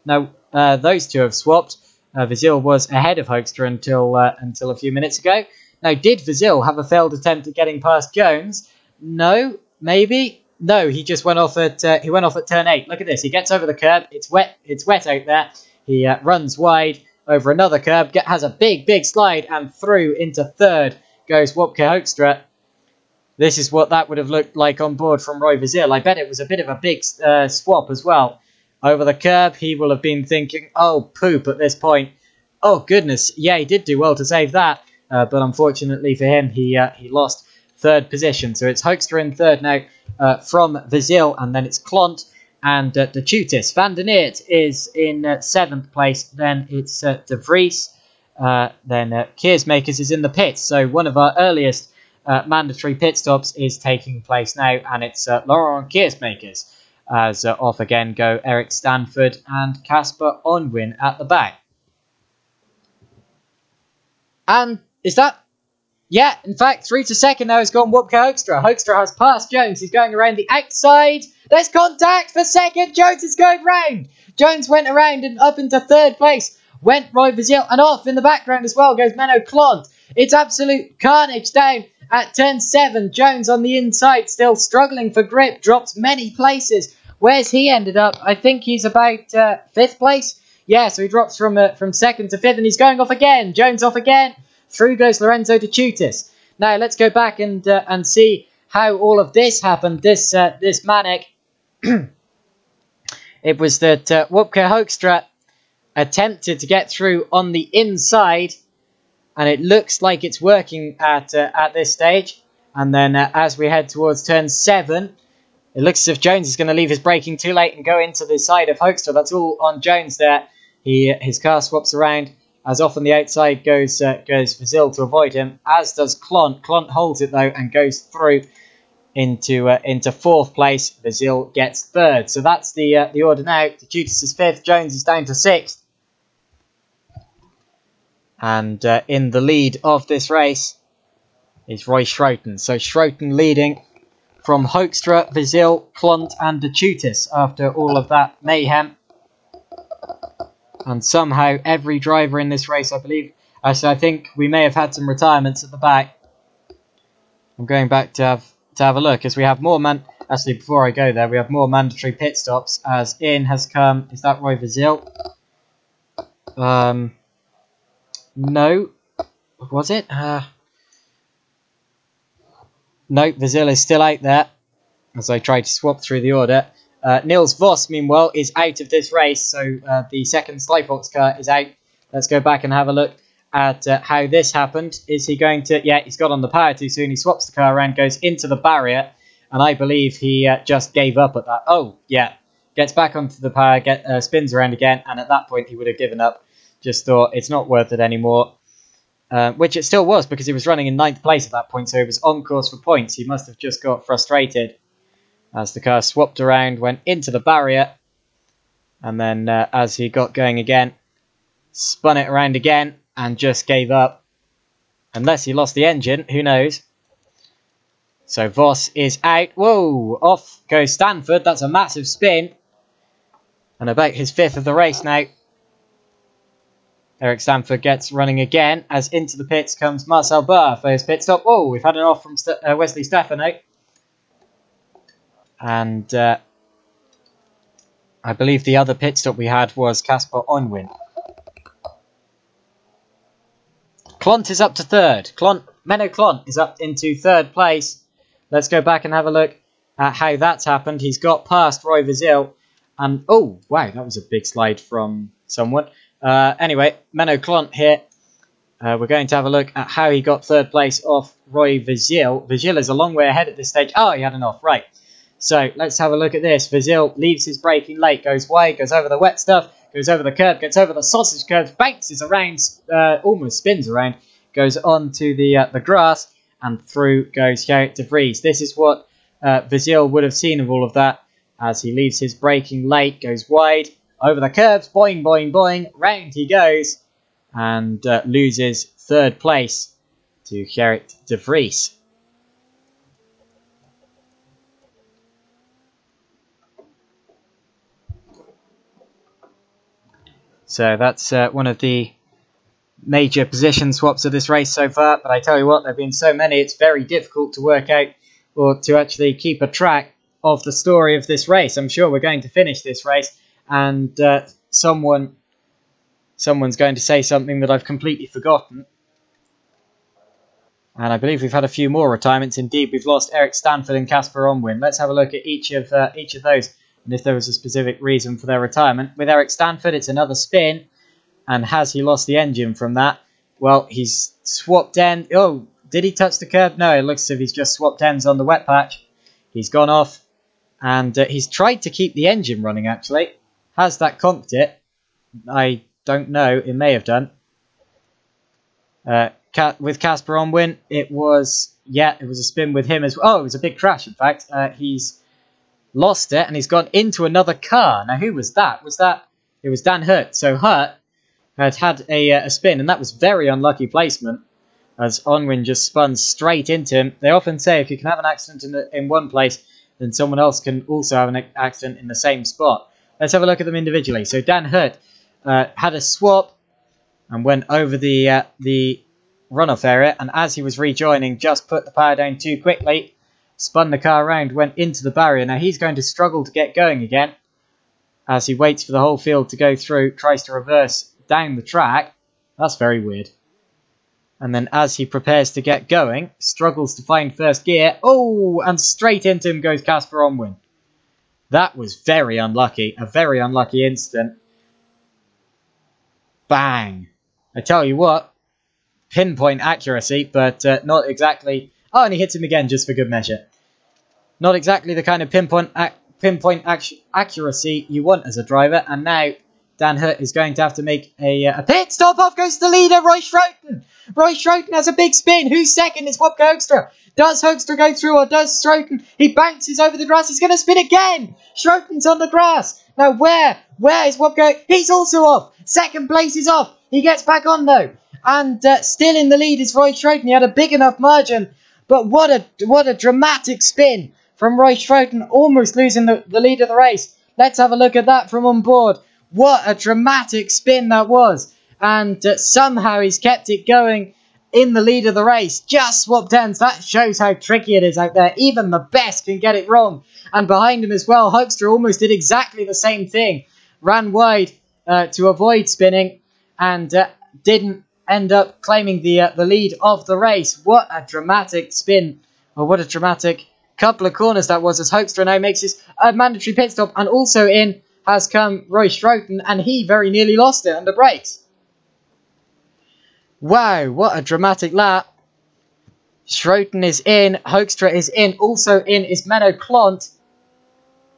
Now, those two have swapped. Vizil was ahead of Hoekstra until a few minutes ago. Now, did Vizil have a failed attempt at getting past Jones? No, maybe. No, he just went off at turn 8. Look at this. He gets over the curb. It's wet out there. He runs wide over another curb. Has a big slide and through into 3rd goes Wopke Hoekstra. This is what that would have looked like on board from Roy Vizil. I bet it was a bit of a big swap as well. Over the curb, he will have been thinking, oh, poop at this point. Oh, goodness. Yeah, he did do well to save that. But unfortunately for him, he lost 3rd position. So it's Hoekstra in 3rd now from Vizil. And then it's Klont and De Chutis. Van der Neert is in 7th place. Then it's De Vries. Then Keersmakers is in the pits. So one of our earliest mandatory pit stops is taking place now. And it's Laurent Keersmakers. As off again go Eric Stanford and Casper Onwin at the back. And is that... Yeah, in fact, 3 to 2nd now has gone Wopke Hoekstra. Hoekstra has passed Jones. He's going around the outside. There's contact for 2nd. Jones is going round. Jones went around and up into 3rd place. Went Roy Vizil and off in the background as well goes Menno Klont. It's absolute carnage down at turn 7. Jones on the inside still struggling for grip. Drops many places. Where's he ended up? I think he's about 5th place. Yeah, so he drops from 2nd to 5th and he's going off again. Jones off again. Through goes Lorenzo De Chutis. Now let's go back and see how all of this happened. This manic. It was that Wopke Hoekstra attempted to get through on the inside, and it looks like it's working at this stage. And then as we head towards turn 7, it looks as if Jones is going to leave his braking too late and go into the side of Hoekstra. That's all on Jones there. His car swaps around. As off on the outside goes Vasil to avoid him, as does Klont. Klont holds it though and goes through into 4th place. Vasil gets 3rd. So that's the order now. Tutis is 5th. Jones is down to 6th. And in the lead of this race is Roy Schroten. So Schroten leading from Hoekstra, Vasil, Klont and De Tutis after all of that mayhem. And somehow every driver in this race, I believe, actually I think we may have had some retirements at the back. I'm going back to have a look as we have more actually before I go there, we have more mandatory pit stops as in has come. Is that Roy Vasil? No. Was it? No, Vasil is still out there as I try to swap through the order. Niels Voss, meanwhile, is out of this race, so the second Slyfox car is out. Let's go back and have a look at how this happened. Is he going to... Yeah, he's got on the power too soon. He swaps the car around, goes into the barrier, and I believe he just gave up at that. Oh, yeah. Gets back onto the power, spins around again, and at that point he would have given up. Just thought, it's not worth it anymore. Which it still was, because he was running in 9th place at that point, so he was on course for points. He must have just got frustrated as the car swapped around, went into the barrier, and then as he got going again, spun it around again and just gave up. Unless he lost the engine, who knows. So Voss is out. Whoa, off goes Stanford. That's a massive spin. And about his 5th of the race now. Eric Stanford gets running again as into the pits comes Marcel Barr for his pit stop. Whoa, we've had an off from Wesley Stefano. And I believe the other pit stop we had was Casper Onwin. Klont is up to 3rd. Menno Klont is up into 3rd place. Let's go back and have a look at how that's happened. He's got past Roy Vasil. And, oh, wow, that was a big slide from someone. Anyway, Menno Klont here. We're going to have a look at how he got 3rd place off Roy Vasil. Vasil is a long way ahead at this stage. Oh, he had an off, right. So, let's have a look at this. Vasil leaves his braking late, goes wide, goes over the wet stuff, goes over the curb, gets over the sausage curb, bounces around, almost spins around, goes onto the grass, and through goes Gerrit de Vries. This is what Vasil would have seen of all of that, as he leaves his braking late, goes wide, over the curbs, boing, boing, boing, round he goes, and loses 3rd place to Gerrit de Vries. So that's one of the major position swaps of this race so far. But I tell you what, there have been so many, it's very difficult to work out or to actually keep a track of the story of this race. I'm sure we're going to finish this race and someone's going to say something that I've completely forgotten. And I believe we've had a few more retirements. Indeed, we've lost Eric Stanford and Casper Onwin. Let's have a look at each of those. And if there was a specific reason for their retirement. With Eric Stanford, it's another spin. And has he lost the engine from that? Well, he's swapped end. Oh, did he touch the curb? No, it looks as if he's just swapped ends on the wet patch. He's gone off. And he's tried to keep the engine running, actually. Has that conked it? I don't know. It may have done. With Casper Onwin, it was a spin with him as well. Oh, it was a big crash, in fact. He's lost it, and he's gone into another car. Now, who was that? It was Dan Hurt. So Hurt had a spin, and that was very unlucky placement, as Onwin just spun straight into him. They often say if you can have an accident in one place, then someone else can also have an accident in the same spot. Let's have a look at them individually. So Dan Hurt had a swap and went over the runoff area, and as he was rejoining, just put the power down too quickly, spun the car around, went into the barrier. Now he's going to struggle to get going again as he waits for the whole field to go through, tries to reverse down the track. That's very weird. And then as he prepares to get going, struggles to find first gear. Oh, and straight into him goes Casper Onwin. That was very unlucky, a very unlucky incident. Bang! I tell you what, pinpoint accuracy, but not exactly... Oh, and he hits him again just for good measure. Not exactly the kind of pinpoint accuracy you want as a driver. And now Dan Hurt is going to have to make a pit stop. Off goes the leader, Roy Schroten. Roy Schroten has a big spin. Who's second? It's Wopke Hoekstra. Does Hoekstra go through or does Schroten? He bounces over the grass. He's going to spin again. Schroten's on the grass. Now where? Where is Wopke? He's also off. Second place is off. He gets back on though. And still in the lead is Roy Schroten. He had a big enough margin. But what a dramatic spin from Roy Schroten, almost losing the lead of the race. Let's have a look at that from on board. What a dramatic spin that was. And somehow he's kept it going in the lead of the race. Just swapped ends. That shows how tricky it is out there. Even the best can get it wrong. And behind him as well, Hoekstra almost did exactly the same thing. Ran wide to avoid spinning and didn't end up claiming the lead of the race. What a dramatic spin. Or what a dramatic couple of corners that was, as Hoekstra now makes his mandatory pit stop. And also in has come Roy Schroten, and he very nearly lost it under brakes. Wow, what a dramatic lap. Schroten is in, Hoekstra is in, also in is Menno Klont.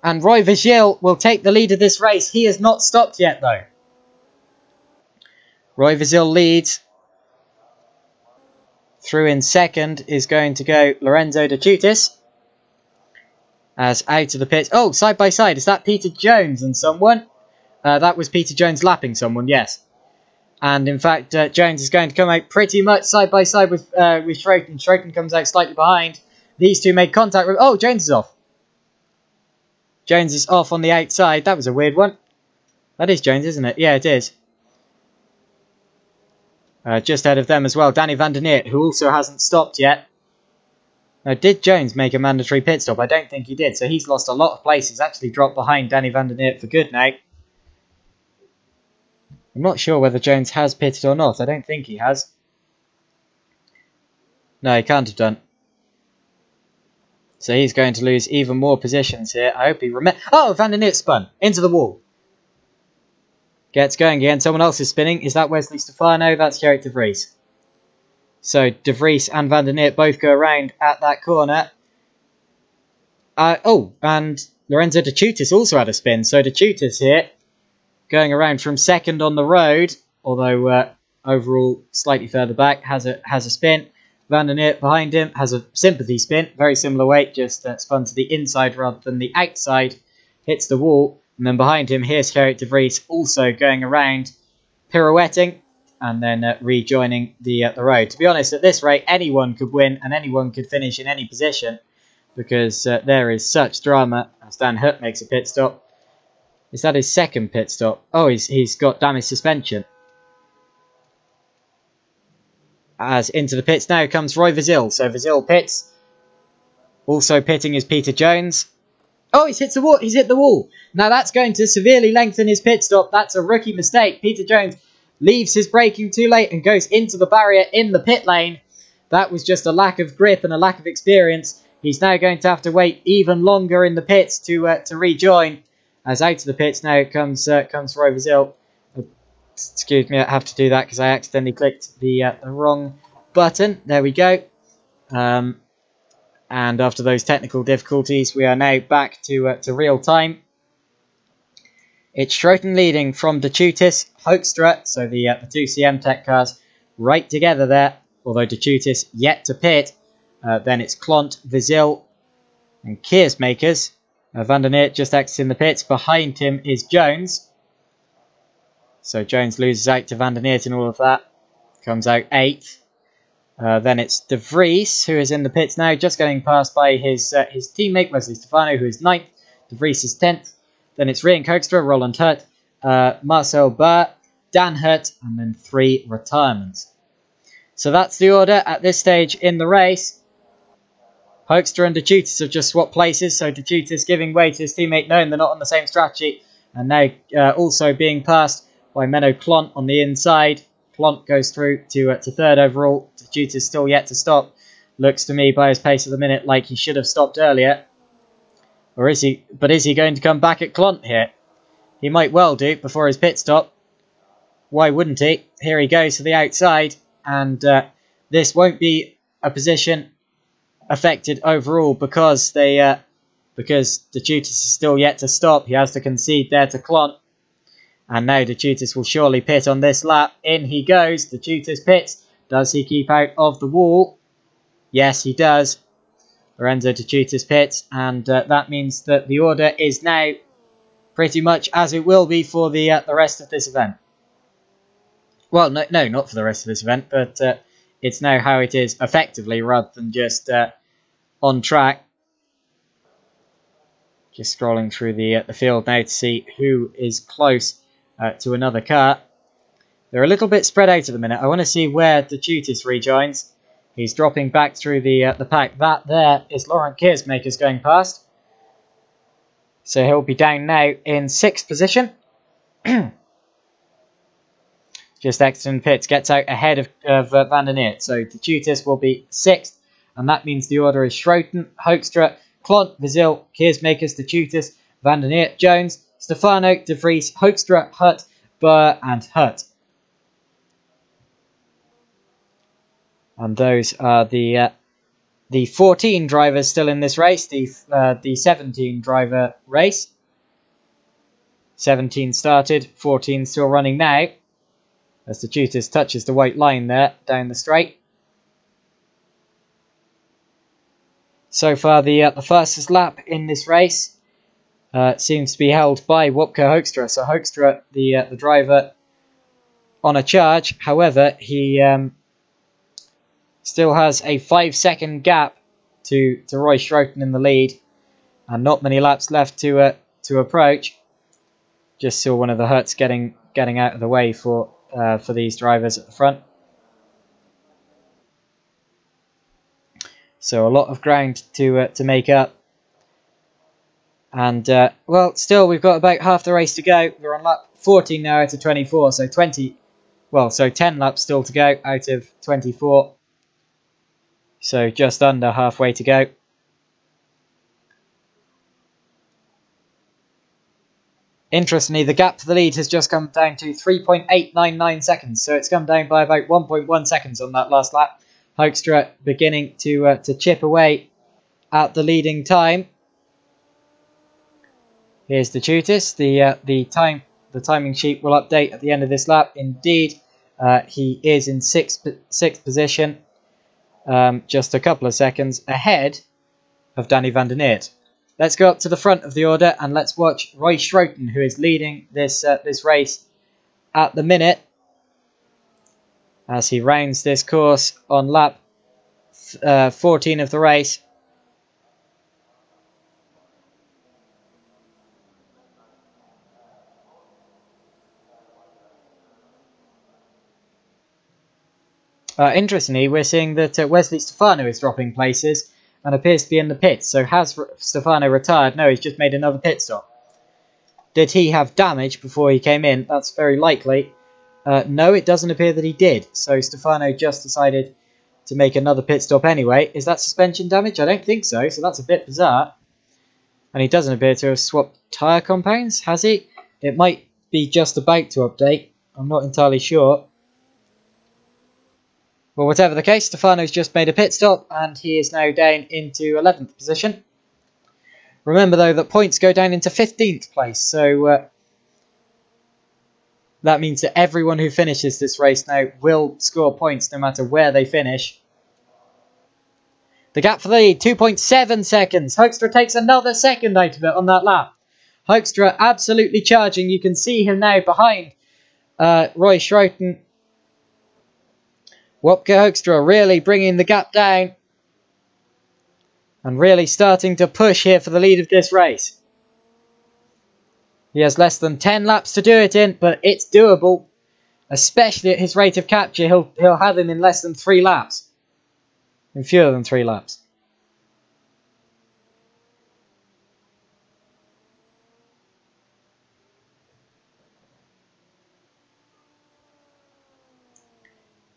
And Roy Vigil will take the lead of this race. He has not stopped yet though. Roy Vigil leads. Through in second is going to go Lorenzo De Chutis. As out of the pits. Oh, side by side. Is that Peter Jones and someone? That was Peter Jones lapping someone, yes. And in fact, Jones is going to come out pretty much side by side with Schroten. Schroten comes out slightly behind. These two make contact. Oh, Jones is off. Jones is off on the outside. That was a weird one. That is Jones, isn't it? Yeah, it is. Just ahead of them as well, Danny van der Neert, who also hasn't stopped yet. Now, did Jones make a mandatory pit stop? I don't think he did, so he's lost a lot of places. Actually dropped behind Danny van der Neert for good now. I'm not sure whether Jones has pitted or not. I don't think he has. No, he can't have done. So he's going to lose even more positions here. I hope he remembers. Oh, van der Neert spun into the wall. Gets going again. Someone else is spinning. Is that Wesley Stefano? That's Gerrit de Vries. So De Vries and van der Neert both go around at that corner. Oh, and Lorenzo De Chutis also had a spin. So De Chutis here, going around from second on the road, although overall slightly further back, has a spin. Van der Neert behind him has a sympathy spin, very similar weight, just spun to the inside rather than the outside, hits the wall. And then behind him, here's Gerrit de Vries also going around, pirouetting, and then rejoining the road. To be honest, at this rate, anyone could win and anyone could finish in any position because there is such drama as Dan Hurt makes a pit stop. Is that his second pit stop? Oh, he's got damaged suspension. As into the pits now comes Roy Vigil. So Vigil pits. Also pitting is Peter Jones. Oh, he's hit the wall. He's hit the wall. Now that's going to severely lengthen his pit stop. That's a rookie mistake. Peter Jones leaves his braking too late and goes into the barrier in the pit lane. That was just a lack of grip and a lack of experience. He's now going to have to wait even longer in the pits to rejoin. As out of the pits now comes Roy Vigil. Excuse me, I have to do that because I accidentally clicked the wrong button. There we go. And after those technical difficulties, we are now back to real time. It's Schroten leading from De Chutis, Hoekstra, so the two CM Tech cars right together there, although De Chutis yet to pit. Then it's Klont, Vigil, and Keersmakers. Van der Neert just exiting the pits. Behind him is Jones. So Jones loses out to van der Neert in all of that. Comes out 8th. Then it's De Vries, who is in the pits now, just getting passed by his teammate, Wesley Stefano, who is 9th. De Vries is 10th. Then it's Rian Hoekstra, Roland Hurt, Marcel Burr, Dan Hurt, and then 3 retirements. So that's the order at this stage in the race. Hoekstra and De Chutis have just swapped places, so De Chutis giving way to his teammate, knowing they're not on the same strategy, and now also being passed by Menno Klont on the inside. Klont goes through to 3rd overall. De Chutis still yet to stop. Looks to me by his pace at the minute like he should have stopped earlier. Or is he? But is he going to come back at Klont here? He might well do before his pit stop. Why wouldn't he? Here he goes to the outside, and this won't be a position affected overall because because De Tutis is still yet to stop. He has to concede there to Clont. And now De Tutis will surely pit on this lap. In he goes. De Tutis pits. Does he keep out of the wall? Yes, he does. Lorenzo De Tutis pits, and that means that the order is now pretty much as it will be for the rest of this event. Well, no, not for the rest of this event, but it's now how it is effectively rather than just on track. Just scrolling through the field now to see who is close to another car. They're a little bit spread out at the minute. I want to see where De Tutis rejoins. He's dropping back through the pack. That there is Laurent Keersmakers going past. So he'll be down now in 6th position. Just exiting pits, gets out ahead of Van der Neert. So De Tutis will be 6th. And that means the order is Schroten, Hoekstra, Clont, Vizil, Keersmakers, De Tutis, Van der Neert, Jones, Stefano, De Vries, Hoekstra, Hutt, Burr and Hutt. And those are the 14 drivers still in this race, the 17 driver race. 17 started, 14 still running now. As De Tutis touches the white line there down the straight. So far, the fastest lap in this race seems to be held by Wopke Hoekstra. So Hoekstra, the driver, on a charge. However, he still has a 5-second gap to Roy Schroten in the lead, and not many laps left to approach. Just saw one of the Hutts getting out of the way for these drivers at the front. So a lot of ground to make up. And, well, still we've got about half the race to go. We're on lap 14 now out of 24, so 10 laps still to go out of 24. So just under halfway to go. Interestingly, the gap for the lead has just come down to 3.899 seconds. So it's come down by about 1.1 seconds on that last lap. Hoekstra beginning to chip away at the leading time. Here's De Tutis. The timing sheet will update at the end of this lap. Indeed, he is in sixth position, just a couple of seconds ahead of Danny Van der Neert. Let's go up to the front of the order and let's watch Roy Schroten, who is leading this race at the minute, as he rounds this course on lap 14 of the race. Interestingly, we're seeing that Wesley Stefano is dropping places and appears to be in the pits. So has Stefano retired? No, he's just made another pit stop. Did he have damage before he came in? That's very likely. No, it doesn't appear that he did. So Stefano just decided to make another pit stop anyway. Is that suspension damage? I don't think so. So that's a bit bizarre. And he doesn't appear to have swapped tyre compounds, has he? It might be just about to update. I'm not entirely sure. Well, whatever the case, Stefano's just made a pit stop and he is now down into 11th position. Remember, though, that points go down into 15th place. So that means that everyone who finishes this race now will score points no matter where they finish. The gap for the lead, 2.7 seconds. Hoekstra takes another second out of it on that lap. Hoekstra absolutely charging. You can see him now behind Roy Schroten. Wopke Hoekstra really bringing the gap down and really starting to push here for the lead of this race. He has less than 10 laps to do it in, but it's doable, especially at his rate of capture. He'll have him in less than 3 laps, in fewer than 3 laps.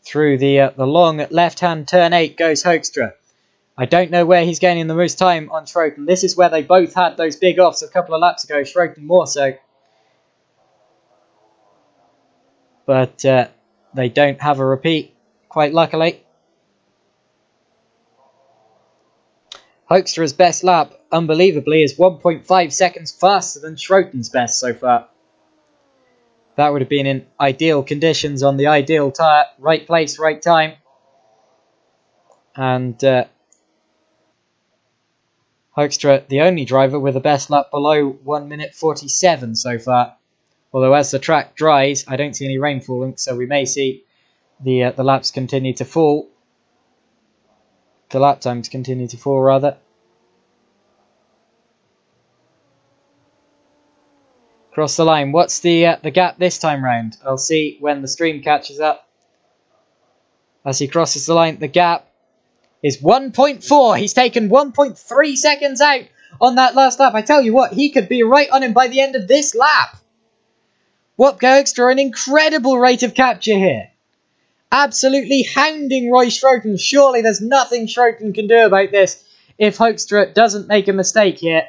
Through the long left-hand turn 8 goes Hoekstra. I don't know where he's gaining the most time on Schroten. This is where they both had those big offs a couple of laps ago. Schroten more so. but they don't have a repeat, quite luckily. Hoekstra's best lap, unbelievably, is 1.5 seconds faster than Schroten's best so far. That would have been in ideal conditions on the ideal tyre. Right place, right time. And Hoekstra, the only driver with a best lap below 1 minute 47 so far. Although as the track dries, I don't see any rain falling, so we may see the laps continue to fall. The lap times continue to fall, rather. Cross the line. What's the gap this time round? I'll see when the stream catches up. As he crosses the line, the gap is 1.4. He's taken 1.3 seconds out on that last lap. I tell you what, he could be right on him by the end of this lap. Wopke Hoekstra, an incredible rate of capture here. Absolutely hounding Roy Schroten. Surely there's nothing Schroten can do about this if Hoekstra doesn't make a mistake here.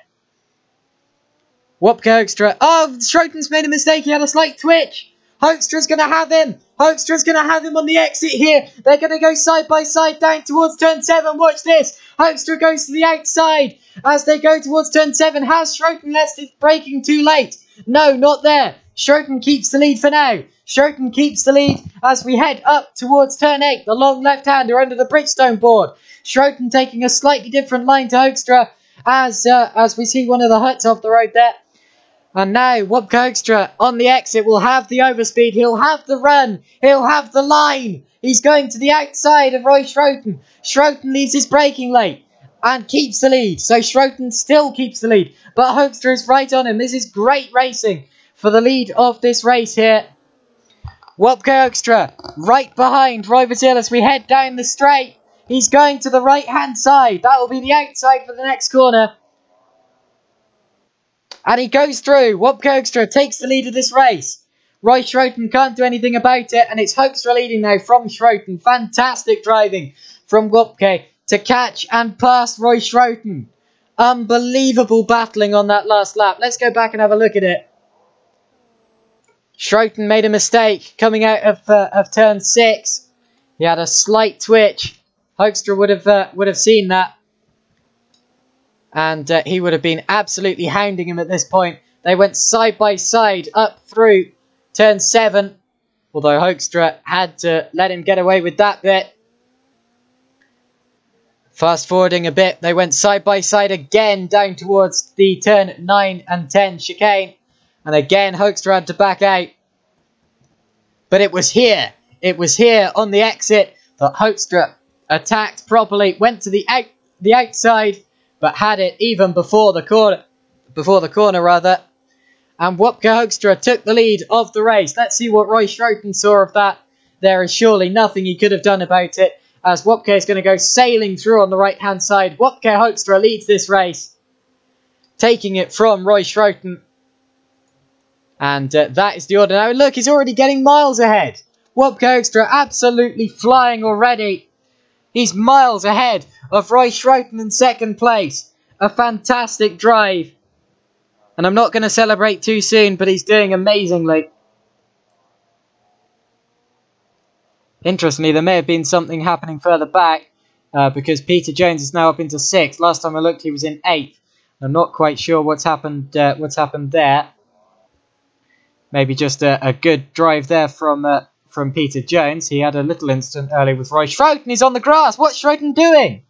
Wopke Hoekstra. Oh, Schroten's made a mistake. He had a slight twitch. Hoekstra's going to have him. Hoekstra's going to have him on the exit here. They're going to go side by side down towards turn 7. Watch this. Hoekstra goes to the outside as they go towards turn 7. Has Schroten left his braking too late? No, not there. Schroten keeps the lead for now. Schroten keeps the lead as we head up towards turn 8. The long left-hander under the Bridgestone board. Schroten taking a slightly different line to Hoekstra as we see one of the huts off the road there. And now, Wopke Hoekstra on the exit will have the overspeed. He'll have the run. He'll have the line. He's going to the outside of Roy Schroten. Schroten leaves his braking late and keeps the lead. So Schroten still keeps the lead. But Hoekstra is right on him. This is great racing for the lead of this race here. Wopke Hoekstra right behind Roy Vasil as we head down the straight. He's going to the right-hand side. That will be the outside for the next corner. And he goes through. Wopke Hoekstra takes the lead of this race. Roy Schroten can't do anything about it. And it's Hoekstra leading now from Schroten. Fantastic driving from Wopke to catch and pass Roy Schroten. Unbelievable battling on that last lap. Let's go back and have a look at it. Schroten made a mistake coming out of turn 6. He had a slight twitch. Hoekstra would have seen that. And he would have been absolutely hounding him at this point. They went side by side up through turn 7. Although Hoekstra had to let him get away with that bit. Fast forwarding a bit, they went side by side again down towards the turn 9 and 10 chicane. And again Hoekstra had to back out. But it was here on the exit that Hoekstra attacked properly. Went to the outside. But had it even before the corner rather. And Wopke Hoekstra took the lead of the race. Let's see what Roy Schroten saw of that. There is surely nothing he could have done about it, as Wopke is going to go sailing through on the right-hand side. Wopke Hoekstra leads this race, taking it from Roy Schroten. And that is the order. Now look, he's already getting miles ahead. Wopke Hoekstra absolutely flying already. He's miles ahead of Roy Schroten in second place. A fantastic drive. And I'm not going to celebrate too soon, but he's doing amazingly. Interestingly, there may have been something happening further back, because Peter Jones is now up into 6th. Last time I looked, he was in 8th. I'm not quite sure what's happened there. Maybe just a good drive there from Peter Jones. He had a little incident earlier with Roy Schroten. He's on the grass. What's Schroten doing?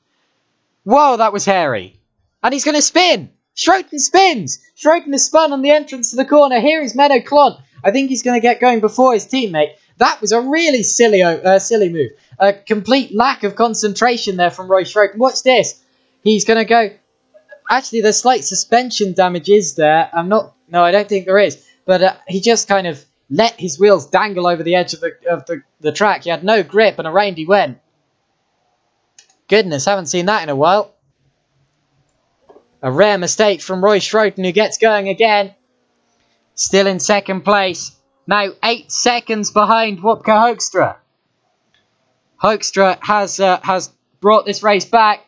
Whoa, that was hairy. And he's going to spin. Schroten spins. Schroten has spun on the entrance to the corner. Here is Menno Klont. I think he's going to get going before his teammate. That was a really silly move. A complete lack of concentration there from Roy Schroten. Watch this. He's going to go... Actually, there's slight suspension damages there. No, I don't think there is. But he just kind of let his wheels dangle over the edge of the track. He had no grip and around he went. Goodness, haven't seen that in a while. A rare mistake from Roy Schroten, who gets going again. Still in second place. Now 8 seconds behind Wopke Hoekstra. Hoekstra has brought this race back.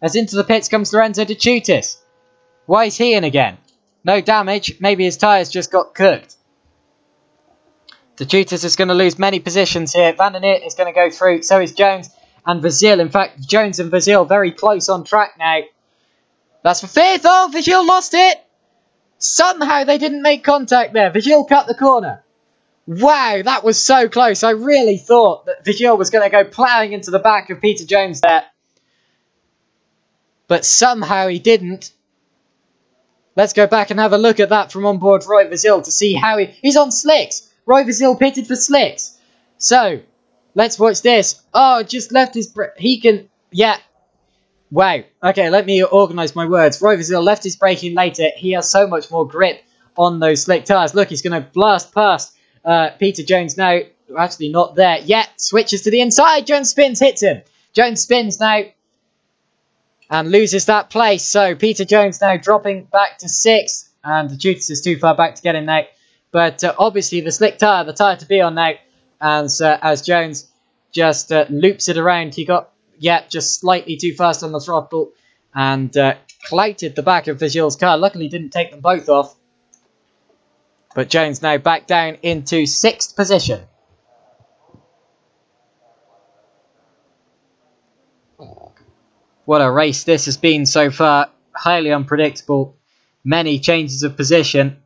As into the pits comes Lorenzo De Chutis. Why is he in again? No damage. Maybe his tyres just got cooked. De Chutis is going to lose many positions here. Van der Neert is going to go through. So is Jones and Vasil. In fact, Jones and Vasil very close on track now. That's for 5th. Oh, Vasil lost it. Somehow they didn't make contact there. Vasil cut the corner. Wow, that was so close. I really thought that Vasil was going to go ploughing into the back of Peter Jones there. But somehow he didn't. Let's go back and have a look at that from on board Roy Vasil to see how he's on slicks. Roy Vasil pitted for slicks. So, let's watch this. Oh, just left his... He can... Yeah. Wow. Okay, let me organise my words. Roy Vasil left his braking later. He has so much more grip on those slick tyres. Look, he's going to blast past Peter Jones now. Actually, not there yet. Switches to the inside. Jones spins, hits him. Jones spins now and loses that place. So, Peter Jones now dropping back to 6th. And the Chutis is too far back to get him now. But obviously, the slick tyre, the tyre to be on now. And as Jones just loops it around, he got, just slightly too fast on the throttle. And clouted the back of Vasil's car. Luckily, didn't take them both off. But Jones now back down into 6th position. What a race this has been so far. Highly unpredictable. Many changes of position.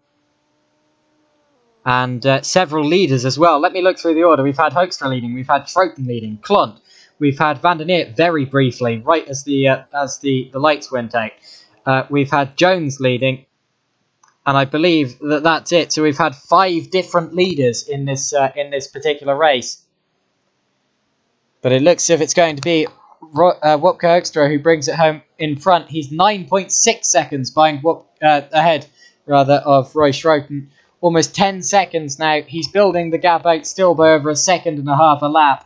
And several leaders as well. Let me look through the order. We've had Hoekstra leading. We've had Schroten leading. Klont. We've had Van der Neert very briefly, right as the lights went out. We've had Jones leading. And I believe that that's it. So we've had 5 different leaders in this particular race. But it looks as if it's going to be Wopke Hoekstra who brings it home in front. He's 9.6 seconds behind ahead of Roy Schroten. Almost 10 seconds now. He's building the gap out still by over 1.5 seconds a lap.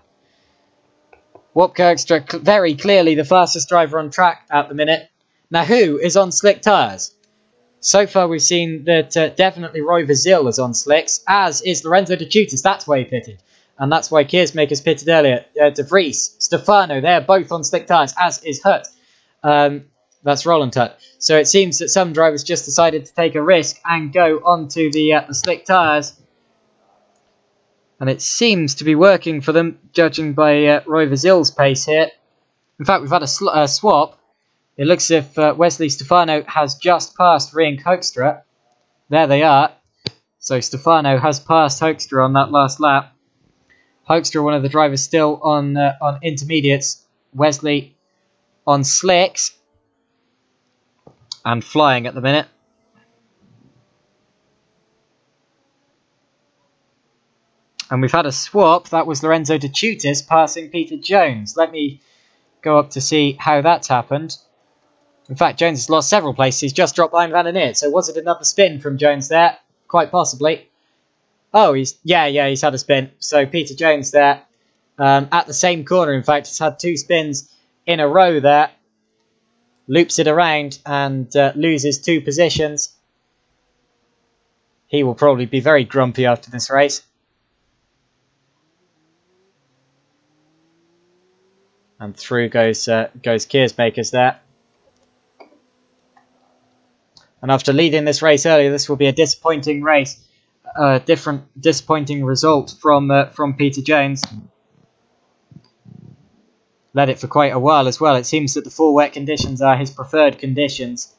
Wopke Hoekstra very clearly the fastest driver on track at the minute. Now who is on slick tyres? So far we've seen that definitely Roy Vasil is on slicks, as is Lorenzo De Chutis. That's why he pitted. And that's why Keersmaker's pitted earlier. De Vries, Stefano, they're both on slick tyres, as is Hutt. That's Roland Hutt. So it seems that some drivers just decided to take a risk and go onto the slick tyres. And it seems to be working for them, judging by Roy Vasil's pace here. In fact, we've had a swap. It looks as if Wesley Stefano has just passed Rienk Hoekstra. There they are. So Stefano has passed Hoekstra on that last lap. Hoekstra, one of the drivers, still on intermediates. Wesley on slicks. And flying at the minute. And we've had a swap. That was Lorenzo De Chutis passing Peter Jones. Let me go up to see how that's happened. In fact, Jones has lost several places. He's just dropped behind Van der Neert. So was it another spin from Jones there? Quite possibly. Oh, he's had a spin. So Peter Jones there at the same corner. In fact, he's had 2 spins in a row there. Loops it around and loses 2 positions. He will probably be very grumpy after this race. And through goes Keersmakers there. And after leading this race earlier, this will be a disappointing race. Disappointing result from Peter Jones. Led it for quite a while as well. It seems that the full wet conditions are his preferred conditions.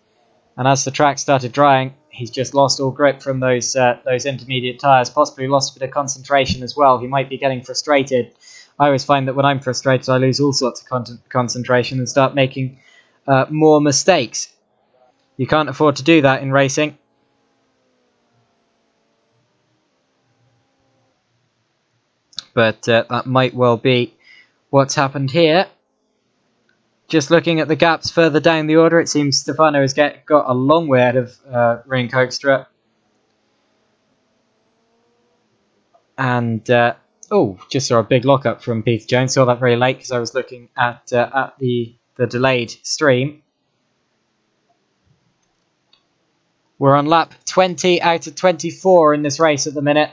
And as the track started drying, he's just lost all grip from those intermediate tyres. Possibly lost a bit of concentration as well. He might be getting frustrated. I always find that when I'm frustrated, I lose all sorts of concentration and start making more mistakes. You can't afford to do that in racing. But that might well be what's happened here. Just looking at the gaps further down the order, it seems Stefano has got a long way ahead of Rienk Hoekstra. And, just saw a big lockup from Peter Jones. Saw that very late because I was looking at the delayed stream. We're on lap 20 out of 24 in this race at the minute.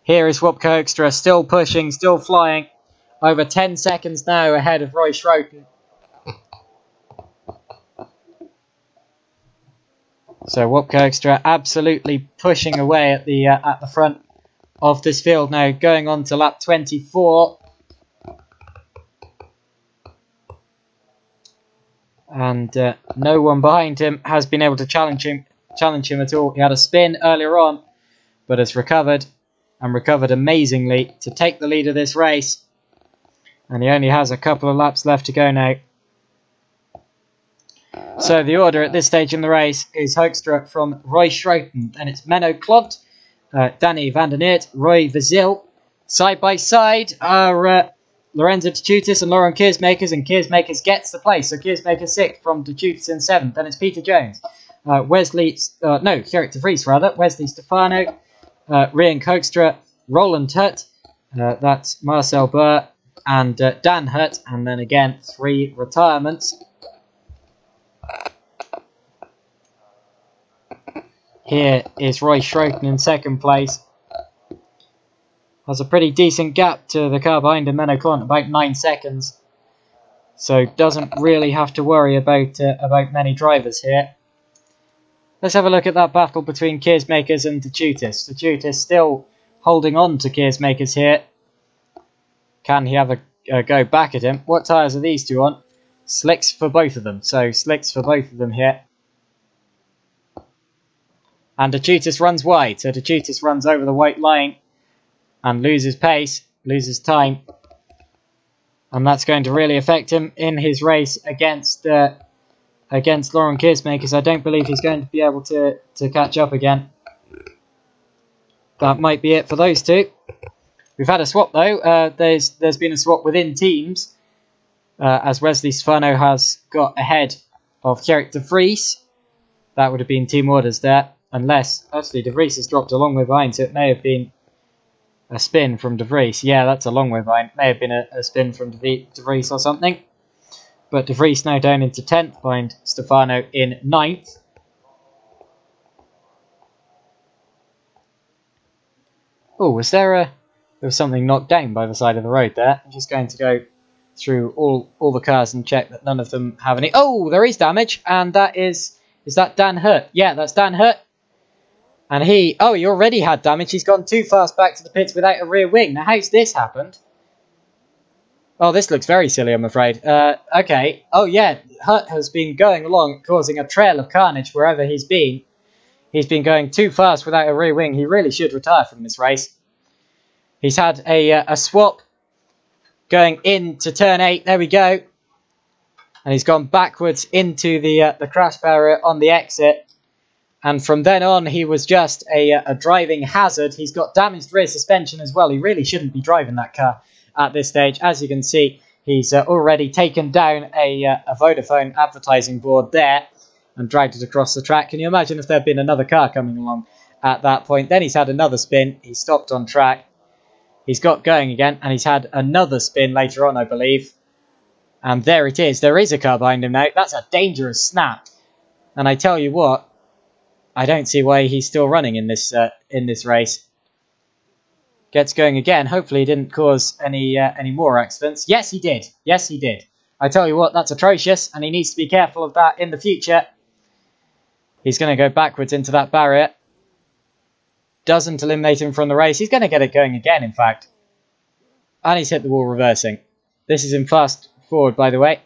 Here is Wopke Hoekstra, still pushing, still flying. Over 10 seconds now ahead of Roy Schroten. So Wopke Hoekstra absolutely pushing away at the front of this field now, going on to lap 24. And no one behind him has been able to challenge him at all. He had a spin earlier on, but has recovered, and recovered amazingly to take the lead of this race. And he only has a couple of laps left to go now. So the order at this stage in the race is Hoekstra from Roy Schroten. Then it's Menno Klont, Danny van der Neert, Roy Vizil. Side by side are Lorenzo De Chutis and Laurent Keersmakers, and Keersmakers gets the place. So Keersmakers 6th from De Chutis in 7th. Then it's Peter Jones. Gerrit de Vries rather. Wesley Stefano, Rian Hoekstra, Roland Hutt, that's Marcel Burr, and Dan Hutt. And then again, 3 retirements. Here is Roy Schroten in 2nd place. Has a pretty decent gap to the car behind him, Menno Klont, about 9 seconds. So doesn't really have to worry about many drivers here. Let's have a look at that battle between Keersmakers and De Chutis. De Chutis still holding on to Keersmakers here. Can he have a go back at him? What tyres are these two on? Slicks for both of them. So slicks for both of them here. And De Chutis runs wide. So De Chutis runs over the white line and loses pace, loses time. And that's going to really affect him in his race against Laurent Keersmakers. I don't believe he's going to be able to catch up again. That might be it for those two. We've had a swap though. There's been a swap within teams. As Wesley Stefano has got ahead of Gerrit de Vries. That would have been team orders there. Unless, actually, De Vries has dropped a long way behind, so it may have been a spin from De Vries. Yeah, that's a long way behind. May have been a spin from De Vries or something. But De Vries now down into 10th behind Stefano in 9th. Oh, there was something knocked down by the side of the road there. I'm just going to go through all the cars and check that none of them have any. Oh, there is damage, and that is that Dan Hutt? Yeah, that's Dan Hutt. And he already had damage. He's gone too fast back to the pits without a rear wing. Now, how's this happened? Oh, this looks very silly, I'm afraid. Okay. Oh, yeah. Hutt has been going along, causing a trail of carnage wherever he's been. He's been going too fast without a rear wing. He really should retire from this race. He's had a swap going into turn 8. There we go. And he's gone backwards into the crash barrier on the exit. And from then on, he was just a driving hazard. He's got damaged rear suspension as well. He really shouldn't be driving that car at this stage. As you can see, he's already taken down a Vodafone advertising board there and dragged it across the track. Can you imagine if there had been another car coming along at that point? Then he's had another spin. He stopped on track. He's got going again, and he's had another spin later on, I believe. And there it is. There is a car behind him now. That's a dangerous snap. And I tell you what, I don't see why he's still running in this race. Gets going again. Hopefully he didn't cause any more accidents. Yes, he did. Yes, he did. I tell you what, that's atrocious, and he needs to be careful of that in the future. He's going to go backwards into that barrier. Doesn't eliminate him from the race. He's going to get it going again, in fact. And he's hit the wall reversing. This is in fast forward, by the way.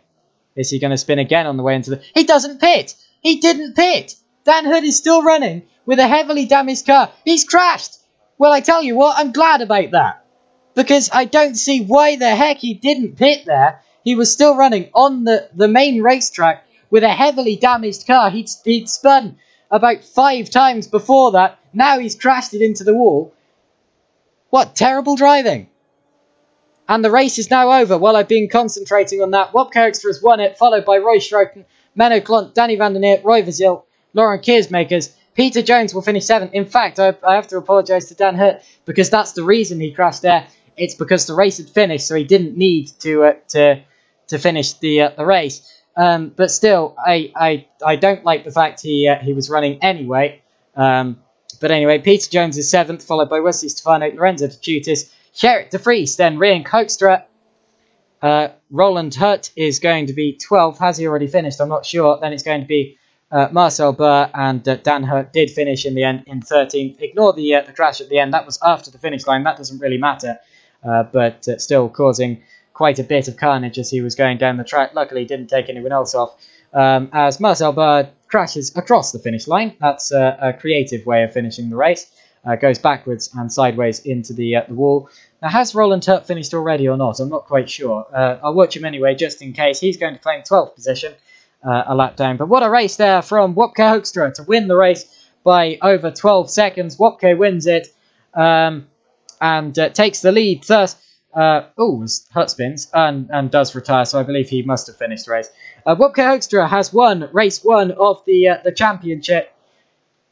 Is he going to spin again on the way into the... He doesn't pit! He didn't pit! Dan Hutt is still running with a heavily damaged car. He's crashed! Well, I tell you what, I'm glad about that. Because I don't see why the heck he didn't pit there. He was still running on the main racetrack with a heavily damaged car. He'd spun about 5 times before that. Now he's crashed it into the wall. What terrible driving. And the race is now over while I've been concentrating on that. Wopke Hoekstra has won it, followed by Roy Schroten, Menno Klont, Danny van der Neert, Roy Vizil, Laurent Keersmakers. Peter Jones will finish 7th. In fact, I have to apologise to Dan Hutt because that's the reason he crashed there. It's because the race had finished, so he didn't need to finish the race. But still, I don't like the fact he was running anyway. But anyway, Peter Jones is 7th, followed by Wesley Stefano, Lorenzo De Chutis, Gerrit de Vries, then Rian Hoekstra. Roland Hutt is going to be 12th. Has he already finished? I'm not sure. Then it's going to be Marcel Burr and Dan Hurt did finish in the end in 13th. Ignore the crash at the end. That was after the finish line. That doesn't really matter. But still causing quite a bit of carnage as he was going down the track. Luckily, he didn't take anyone else off. As Marcel Burr crashes across the finish line. That's a creative way of finishing the race. Goes backwards and sideways into the wall. Now, has Roland Hurt finished already or not? I'm not quite sure. I'll watch him anyway, just in case. He's going to claim 12th position, a lap down. But what a race there from Wopke Hoekstra to win the race by over 12 seconds. Wopke wins it and takes the lead. Thus, Hurt spins and does retire, so I believe he must have finished the race. Wopke Hoekstra has won race 1 of the championship,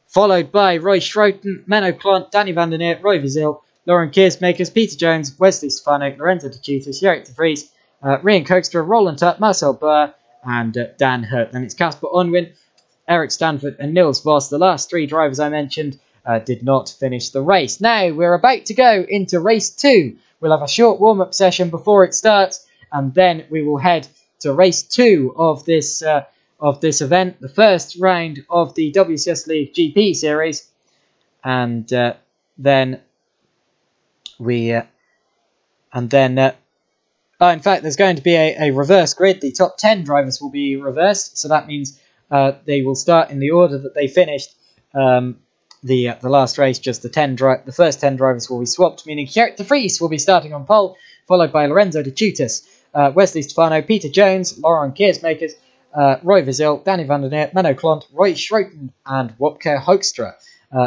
followed by Roy Schroten, Menno Klont, Danny van der Neer, Roy Vizil, Lauren Keersmakers, Peter Jones, Wesley Stefanik, Lorenzo De Chutis, Erik de Vries, Rian Hoekstra, Roland Hurt, Marcel Burr, and Dan Hurt. Then it's Casper Unwin, Eric Stanford, and Niels Voss. The last 3 drivers I mentioned did not finish the race. Now we're about to go into race 2. We'll have a short warm-up session before it starts, and then we will head to race 2 of this event, the first round of the WCSLeague GP series, and then in fact, there's going to be a reverse grid. The top 10 drivers will be reversed, so that means they will start in the order that they finished the last race. Just the first 10 drivers will be swapped, meaning Erik de Vries will be starting on pole, followed by Lorenzo De Chutis, Wesley Stefano, Peter Jones, Lauren Keersmakers, Roy Vizil, Danny van der Neer, Menno Klont, Roy Schroten, and Wopke Hoekstra.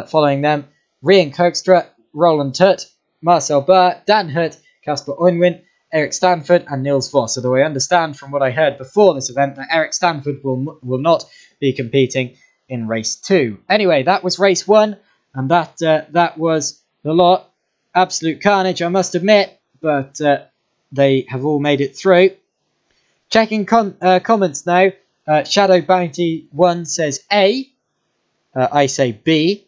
Following them, Rian Hoekstra, Roland Hurt, Marcel Burr, Dan Hurt, Casper Unwin, Eric Stanford, and Niels Voss. Although I understand from what I heard before this event that Eric Stanford will not be competing in race 2. Anyway, that was race 1, and that was the lot. Absolute carnage, I must admit, but they have all made it through. Checking comments now. Shadow Bounty 1 says A. I say B.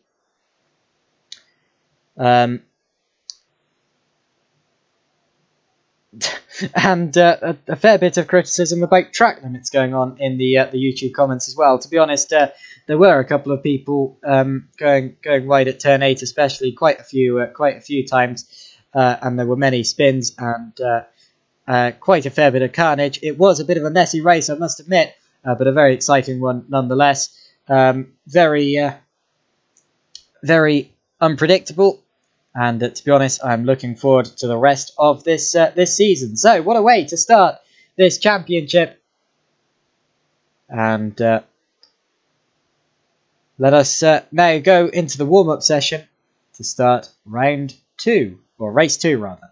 And a fair bit of criticism about track limits going on in the YouTube comments as well. To be honest, there were a couple of people going wide at turn 8, especially quite a few times, and there were many spins and quite a fair bit of carnage. It was a bit of a messy race, I must admit, but a very exciting one nonetheless. Very unpredictable. And to be honest, I'm looking forward to the rest of this season. So, what a way to start this championship. And let us now go into the warm-up session to start round 2, or race 2 rather.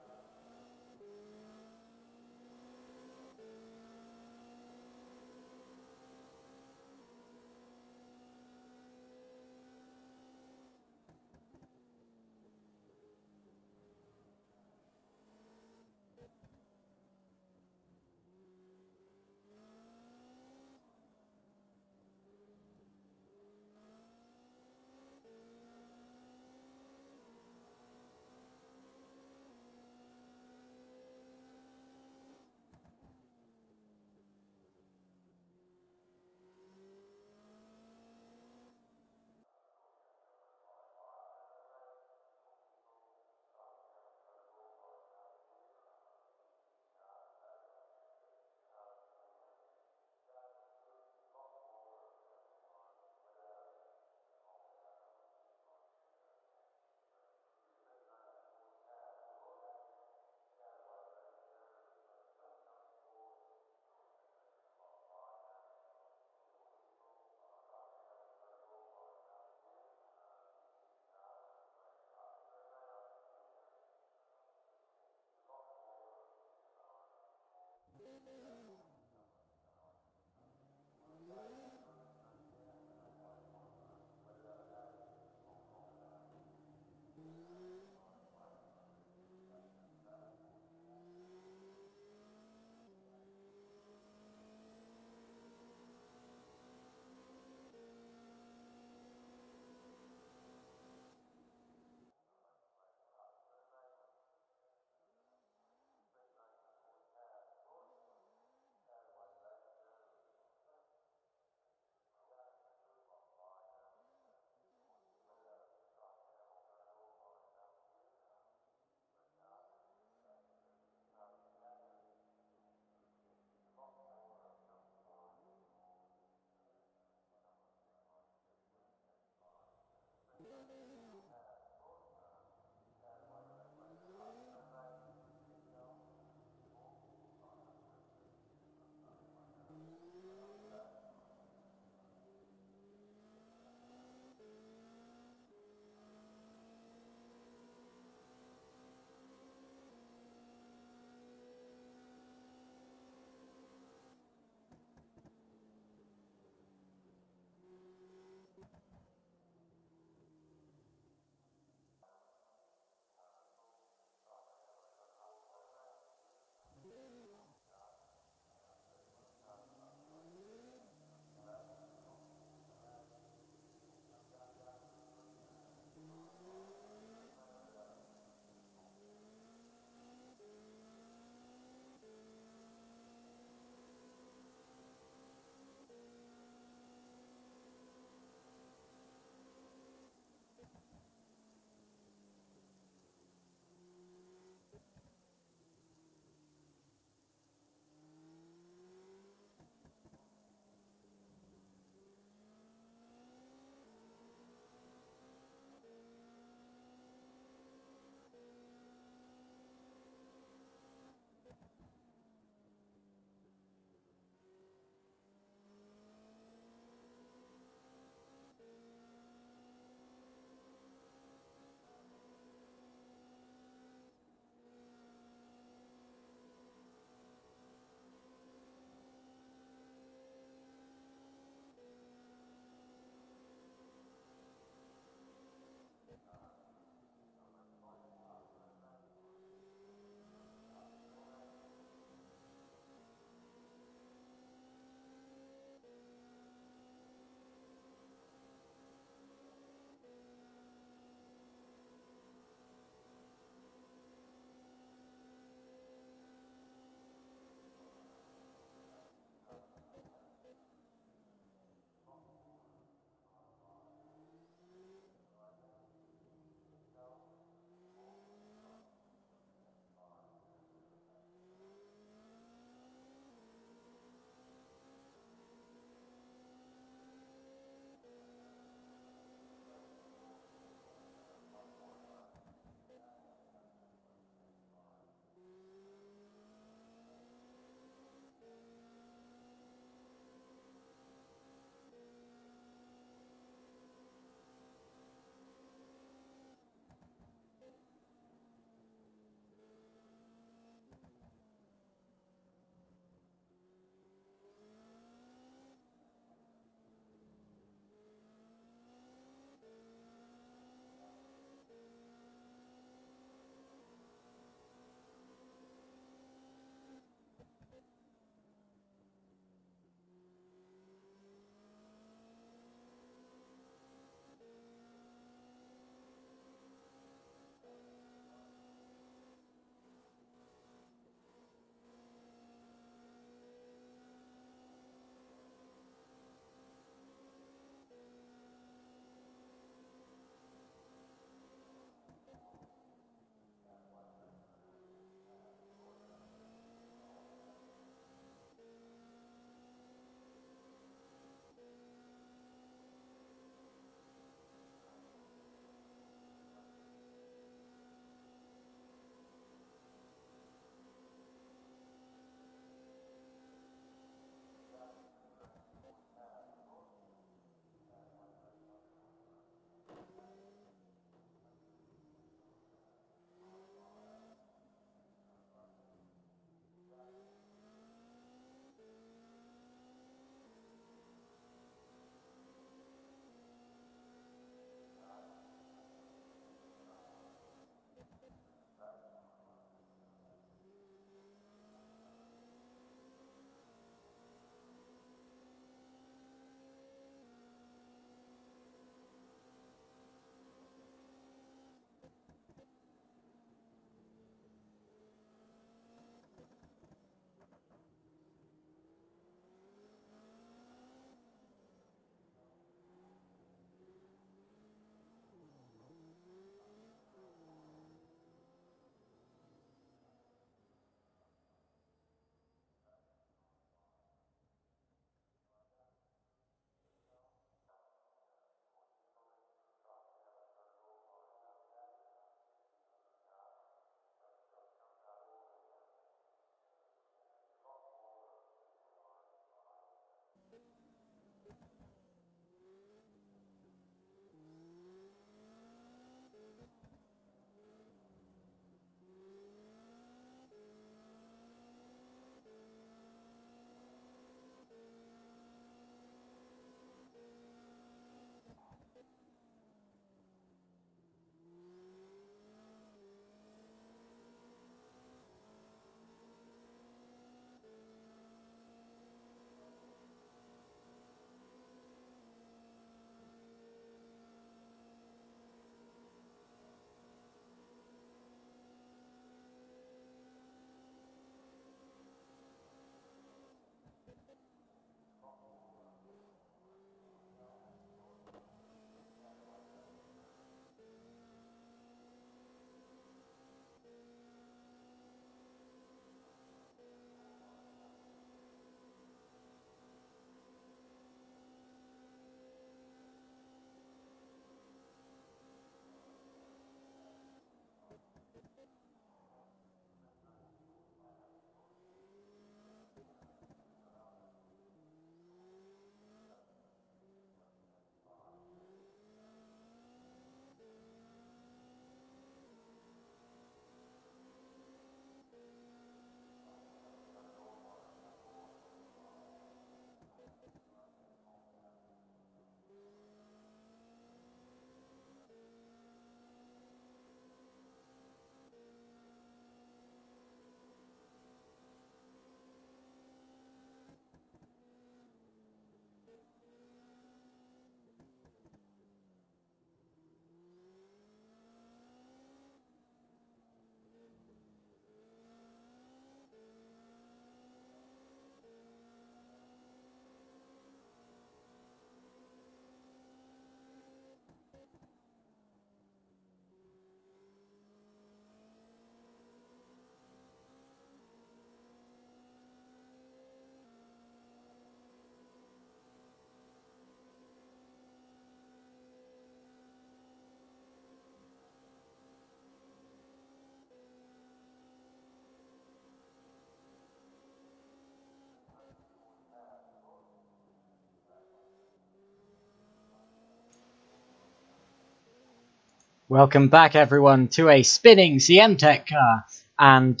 Welcome back, everyone, to a spinning CM Tech car. And,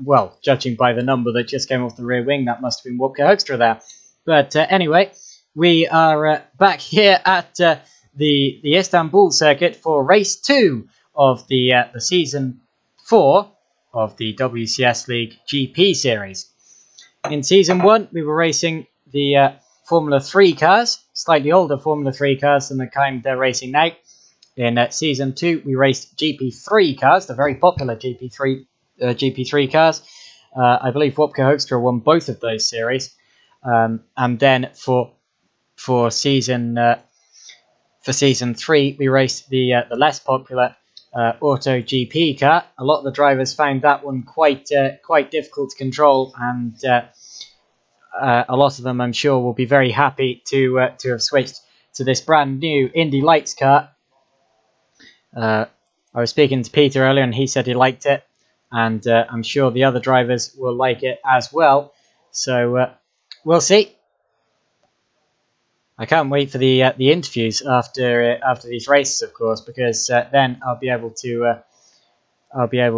well, judging by the number that just came off the rear wing, that must have been Wopke Hoekstra there. But anyway, we are back here at the Istanbul circuit for race 2 of the season 4 of the WCSLeague GP series. In season 1, we were racing the Formula 3 cars, slightly older Formula 3 cars than the kind they're racing now. In season 2, we raced GP3 cars, the very popular GP3 cars. I believe Wopke Hoekstra won both of those series. And then for season 3, we raced the less popular Auto GP car. A lot of the drivers found that one quite difficult to control, and a lot of them, I'm sure, will be very happy to have switched to this brand new Indy Lights car. I was speaking to Peter earlier and he said he liked it, and I'm sure the other drivers will like it as well. So we'll see. I can't wait for the interviews after these races, of course, because then I'll be able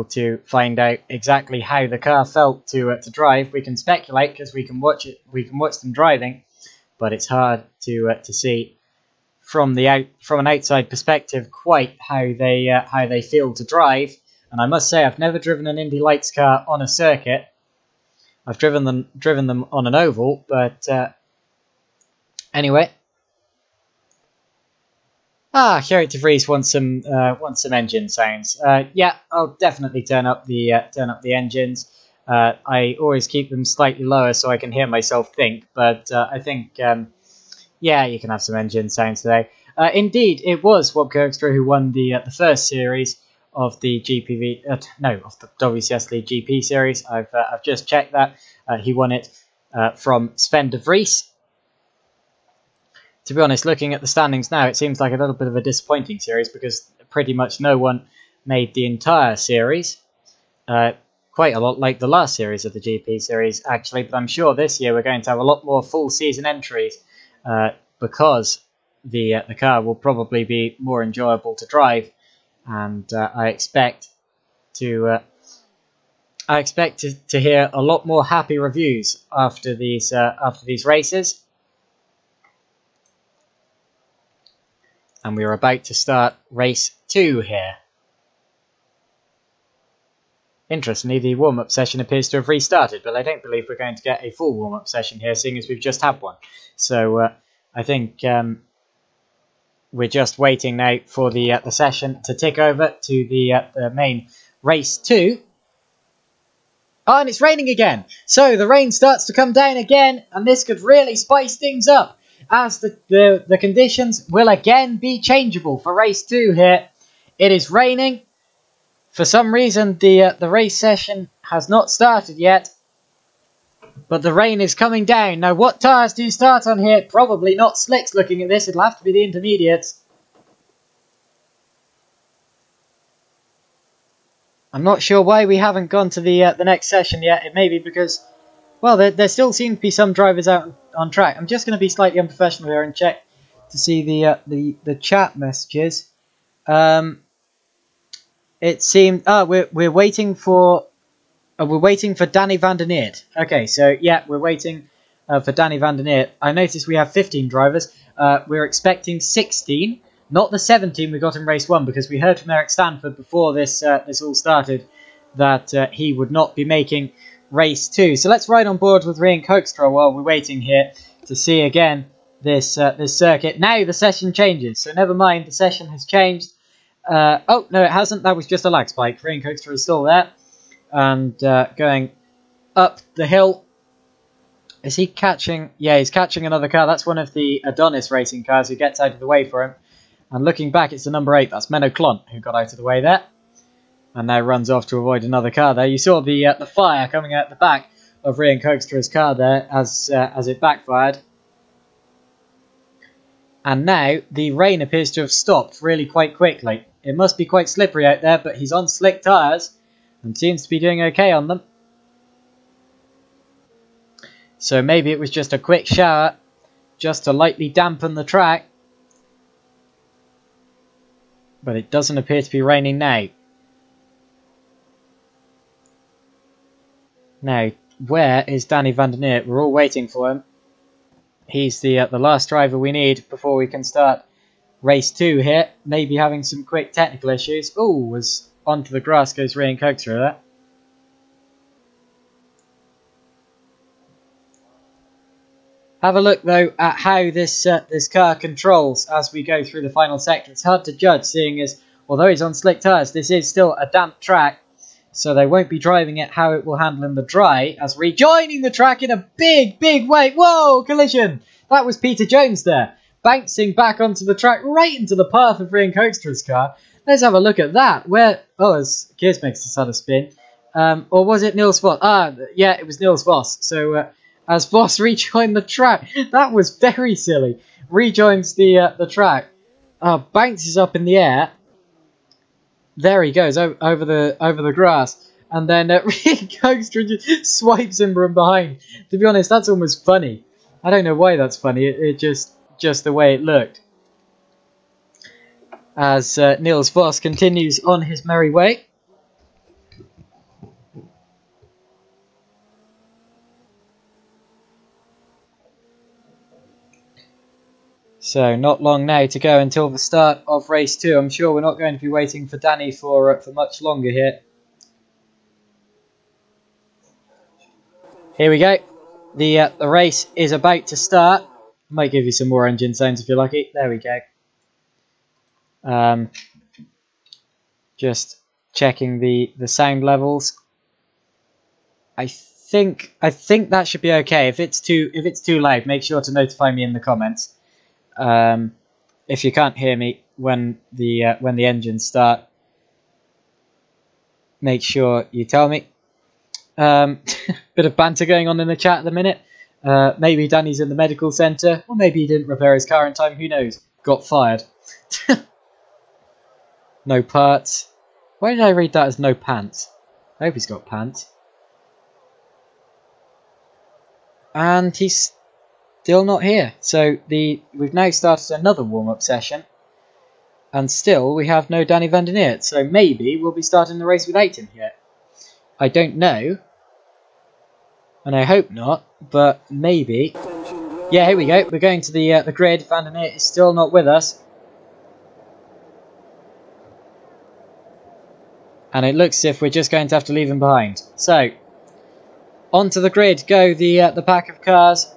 to find out exactly how the car felt to drive. We can speculate because we can watch them driving, but it's hard to see from an outside perspective quite how they feel to drive. And I must say, I've never driven an Indy Lights car on a circuit. I've driven them on an oval, but anyway. Gerrit de Vries wants some engine sounds. Yeah, I'll definitely turn up the engines. I always keep them slightly lower so I can hear myself think, but I think yeah, you can have some engine sounds today. Indeed, it was Wopke Hoekstra who won the first series of the of the WCSLeague GP series. I've just checked that. He won it from Sven de Vries. To be honest, looking at the standings now, it seems like a little bit of a disappointing series because pretty much no one made the entire series. Quite a lot like the last series of the GP series, actually. But I'm sure this year we're going to have a lot more full season entries because the car will probably be more enjoyable to drive, and I expect to hear a lot more happy reviews after these races. And we are about to start race 2 here. Interestingly, the warm-up session appears to have restarted, but I don't believe we're going to get a full warm-up session here, seeing as we've just had one. So I think we're just waiting now for the session to tick over to the main race 2. Oh, and it's raining again. So the rain starts to come down again, and this could really spice things up, as the conditions will again be changeable for race 2 here. It is raining. For some reason, the race session has not started yet, but the rain is coming down. Now, what tyres do you start on here? Probably not slicks looking at this. It'll have to be the intermediates. I'm not sure why we haven't gone to the next session yet. It may be because, well, there still seem to be some drivers out on track. I'm just going to be slightly unprofessional here and check to see the chat messages. It seemed we're waiting for Danny van der Neert. Okay, so yeah, we're waiting for Danny van der Neert. I noticed we have 15 drivers. We're expecting 16, not the 17 we got in race 1, because we heard from Eric Stanford before this all started that he would not be making race 2. So let's ride on board with Wopke Hoekstra while we're waiting here to see again this circuit. Now the session changes, so never mind, the session has changed. Oh, no, it hasn't. That was just a lag spike. Wopke Hoekstra is still there. And going up the hill. Is he catching? Yeah, he's catching another car. That's one of the Adonis racing cars who gets out of the way for him. And looking back, it's the number 8. That's Menno Klont who got out of the way there. And now runs off to avoid another car there. You saw the fire coming out the back of Wopke Hoekstra's car there as it backfired. And now the rain appears to have stopped really quite quickly. It must be quite slippery out there, but he's on slick tyres and seems to be doing okay on them. So maybe it was just a quick shower just to lightly dampen the track. But it doesn't appear to be raining now. Now, where is Danny van der Neer? We're all waiting for him. He's the last driver we need before we can start race 2 here. Maybe having some quick technical issues. Oh, was onto the grass goes Ryan Kogstra there. Have a look though at how this car controls as we go through the final sector. It's hard to judge, seeing as although he's on slick tyres, this is still a damp track, so they won't be driving it how it will handle in the dry. As rejoining the track in a big way. Whoa, collision! That was Peter Jones there, bouncing back onto the track right into the path of Ryan Koegstra's car. Let's have a look at that. Where? Oh, as Gears makes us had a spin, or was it Niels Voss? Ah, yeah, it was Niels Voss. So. As Voss rejoined the track. That was very silly. Rejoins the track. Bounces up in the air. There he goes over the grass. And then Ryan Koegstra just swipes him from behind. To be honest, that's almost funny. I don't know why that's funny. It just the way it looked. As Niels Voss continues on his merry way. So not long now to go until the start of race 2. I'm sure we're not going to be waiting for Danny for much longer here. Here we go. The race is about to start. Might give you some more engine sounds if you're lucky. There we go. Just checking the sound levels. I think that should be okay. If it's too loud, make sure to notify me in the comments. If you can't hear me when the engines start, make sure you tell me. Bit of banter going on in the chat at the minute. Maybe Danny's in the medical centre, or maybe he didn't repair his car in time. Who knows? Got fired. No parts. Why did I read that as no pants? I hope he's got pants. And he's still not here. So we've now started another warm-up session. And still we have no Danny van der Neer. So maybe we'll be starting the race without him here. I don't know. And I hope not. But maybe. Yeah, here we go. We're going to the grid. Van der Neer is still not with us. And it looks as if we're just going to have to leave him behind. So, onto the grid go the pack of cars.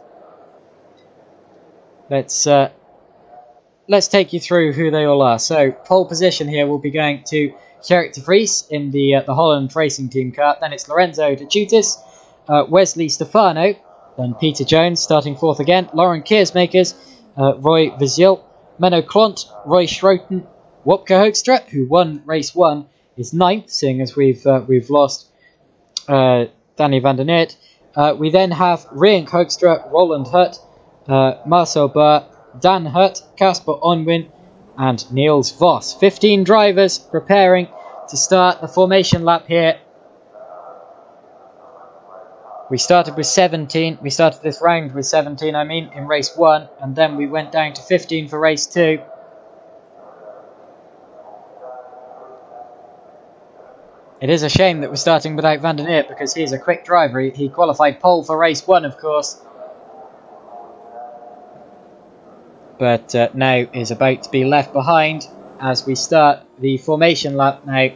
Let's take you through who they all are. So, pole position here will be going to Gerrit de Vries in the Holland Racing Team car. Then it's Lorenzo de Chutis, Wesley Stefano, then Peter Jones starting 4th again. Lauren Keersmakers, Roy Vizil, Menno Klont, Roy Schroten, Wopke Hoekstra, who won race 1, is 9th, seeing as we've lost Danny van der Neer. We then have Ryan Koegstra, Roland Hutt, Marcel Burr, Dan Hutt, Casper Onwin, and Niels Voss. 15 drivers preparing to start the formation lap here. We started with 17. We started this round with 17, in race 1, and then we went down to 15 for race 2. It is a shame that we're starting without van der Neer because he's a quick driver. He qualified pole for race 1, of course. But now is about to be left behind as we start the formation lap now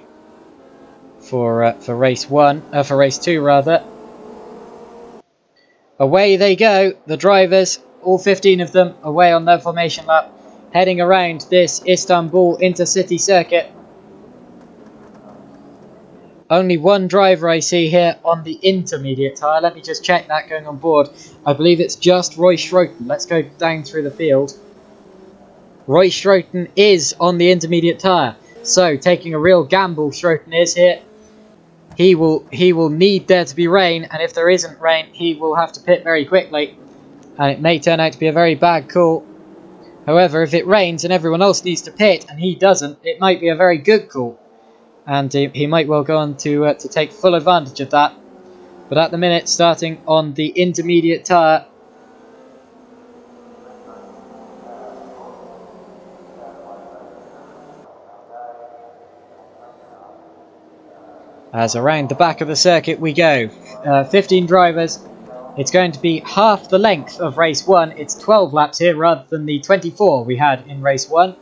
for race 1, for race 2 rather. Away they go, the drivers, all 15 of them, away on their formation lap, heading around this Istanbul intercity circuit. Only one driver I see here on the intermediate tyre. Let me just check that going on board. I believe it's just Roy Schroten. Let's go down through the field. Roy Schroten is on the intermediate tyre. So, taking a real gamble, Schroten is here. He will need there to be rain, and if there isn't rain, he will have to pit very quickly. And it may turn out to be a very bad call. However, if it rains and everyone else needs to pit, and he doesn't, it might be a very good call. And he might well go on to take full advantage of that. But at the minute, starting on the intermediate tyre. As around the back of the circuit we go. 15 drivers. It's going to be half the length of race 1. It's 12 laps here rather than the 24 we had in race 1.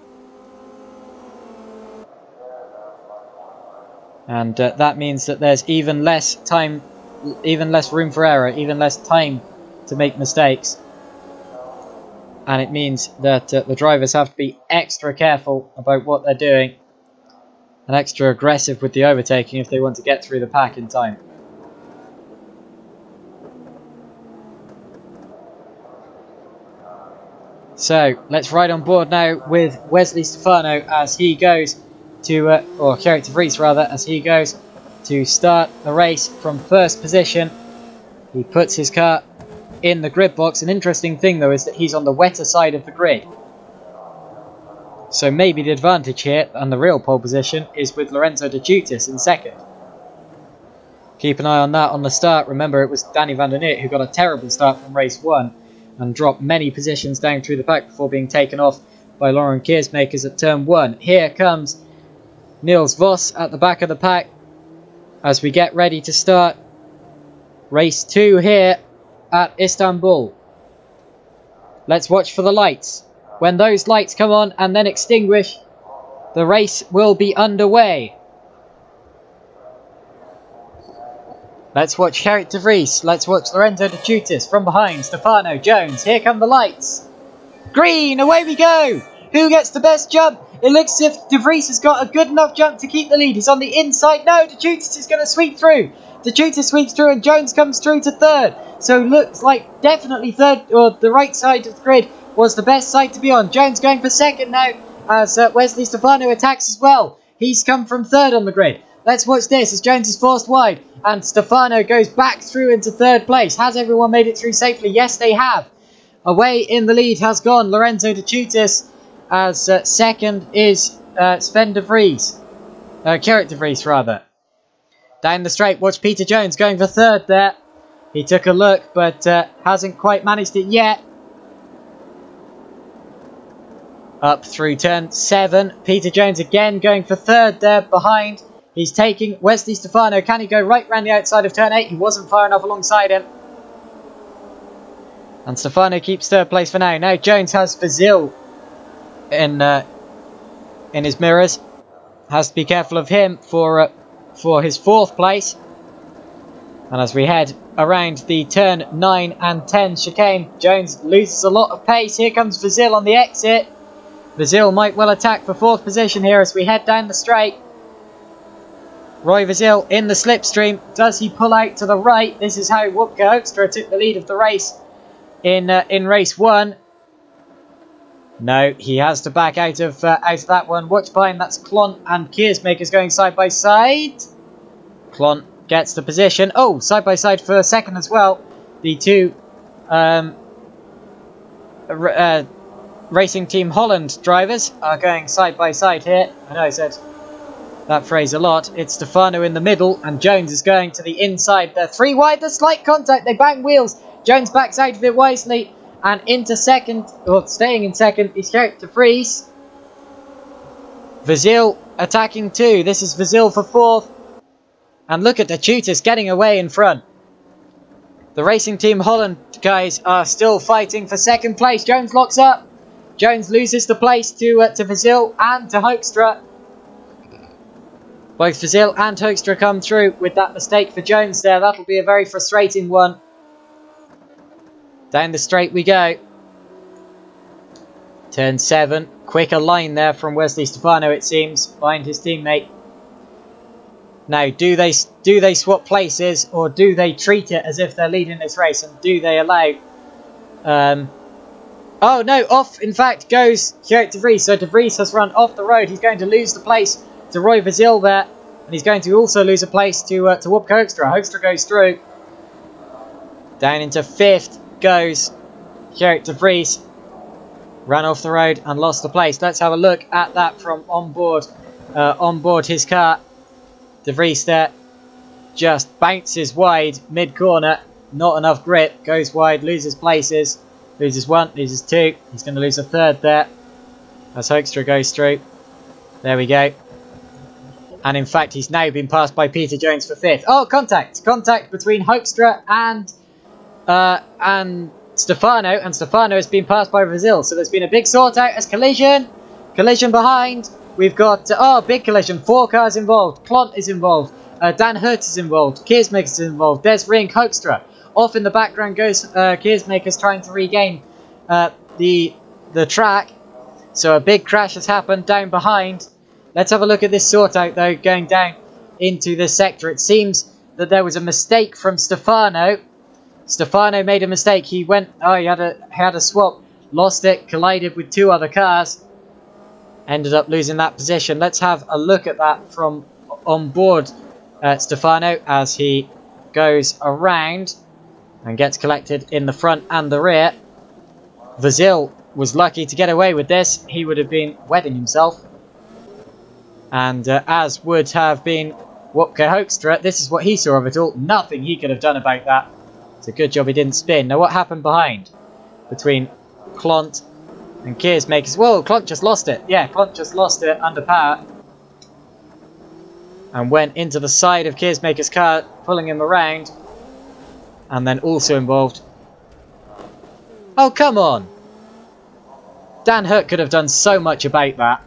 And that means that there's even less time, even less room for error, even less time to make mistakes. And it means that the drivers have to be extra careful about what they're doing and extra aggressive with the overtaking if they want to get through the pack in time. So let's ride on board now with Wesley Stefano as he goes to, or Gerrit de Vries rather, as he goes to start the race from first position. He puts his car in the grid box. An interesting thing though is that he's on the wetter side of the grid. So maybe the advantage here, and the real pole position, is with Lorenzo De Giutis in second. Keep an eye on that on the start. Remember, it was Danny van der Neert who got a terrible start from race 1 and dropped many positions down through the pack before being taken off by Laurens Keersmakers at turn 1. Here comes Niels Vos at the back of the pack as we get ready to start race 2 here at Istanbul. Let's watch for the lights. When those lights come on and then extinguish, the race will be underway. Let's watch Gerrit de Vries. Let's watch Lorenzo De Giutis from behind. Stefano, Jones. Here come the lights. Green, away we go. Who gets the best jump? It looks as if De Vries has got a good enough jump to keep the lead. He's on the inside. No, De Giutis is going to sweep through. De Giutis sweeps through and Jones comes through to third. So looks like definitely third, or the right side of the grid was the best side to be on. Jones going for second now as Wesley Stefano attacks as well. He's come from third on the grid. Let's watch this as Jones is forced wide and Stefano goes back through into third place. Has everyone made it through safely? Yes, they have. Away in the lead has gone Lorenzo De Giutis as second is Sven de Vries. Gerrit de Vries rather. Down the straight, watch Peter Jones going for third there. He took a look but hasn't quite managed it yet. Up through turn 7. Peter Jones again going for third there behind. He's taking Wesley Stefano. Can he go right round the outside of turn 8? He wasn't far enough alongside him. And Stefano keeps third place for now. Now Jones has Vasil in his mirrors. Has to be careful of him for his fourth place. And as we head around the turn 9 and 10 chicane, Jones loses a lot of pace. Here comes Vasil on the exit. Vasil might well attack for fourth position here as we head down the straight. Roy Vasil in the slipstream. Does he pull out to the right? This is how Wopke Hoekstra took the lead of the race in race 1. No, he has to back out of that one. Watch behind, that's Klont and Keersmakers going side by side. Klont gets the position. Oh, side by side for a second as well. The two Racing Team Holland drivers are going side by side here. I know I said that phrase a lot. It's Stefano in the middle and Jones is going to the inside. They're three wide, there's slight contact, they bang wheels. Jones backs out of it wisely and into second, or staying in second, is Gerrit de Vries. Vasil attacking too. This is Vasil for fourth. And look at De Giutis getting away in front. The Racing Team Holland guys are still fighting for second place. Jones locks up. Jones loses the place to Vasil and to Hoekstra. Both Vasil and Hoekstra come through with that mistake for Jones there. That'll be a very frustrating one. Down the straight we go. Turn 7. Quicker line there from Wesley Stefano, it seems, behind his teammate. Now, do they swap places, or do they treat it as if they're leading this race, and do they allow... Oh, no, off, in fact, goes Gerrit de Vries. So de Vries has run off the road. He's going to lose the place to Roy Vasil there, and he's going to also lose a place to Wopke Hoekstra. Hoekstra goes through. Down into 5th goes Gerrit de Vries. Ran off the road and lost the place. Let's have a look at that from on board his car. De Vries there just bounces wide mid-corner. Not enough grip. Goes wide, loses places. Loses 1, loses 2. He's going to lose a 3rd there as Hoekstra goes through. There we go. And in fact, he's now been passed by Peter Jones for 5th. Oh, contact! Contact between Hoekstra and Stefano. And Stefano has been passed by Brazil. So there's been a big sort out as collision. Collision behind. We've got, big collision. 4 cars involved. Klont is involved. Dan Hurt is involved. Keersmakers is involved. There's Rink Hoekstra. Off in the background goes Keersmakers trying to regain the track. So a big crash has happened down behind. Let's have a look at this sort out though, going down into this sector. It seems that there was a mistake from Stefano. Stefano made a mistake. He went, he had a swap, lost it, collided with 2 other cars. Ended up losing that position. Let's have a look at that from on board Stefano as he goes around and gets collected in the front and the rear. Vasil was lucky to get away with this. He would have been wetting himself. And as would have been Wopke Hoekstra, this is what he saw of it all. Nothing he could have done about that. It's a good job he didn't spin. Now what happened behind? Between Klont and Keersmakers. Whoa, Klont just lost it. Yeah, Klont just lost it under power. And went into the side of Keersmakers' car, pulling him around. And then also involved. Oh, come on. Dan Hurt could have done so much about that.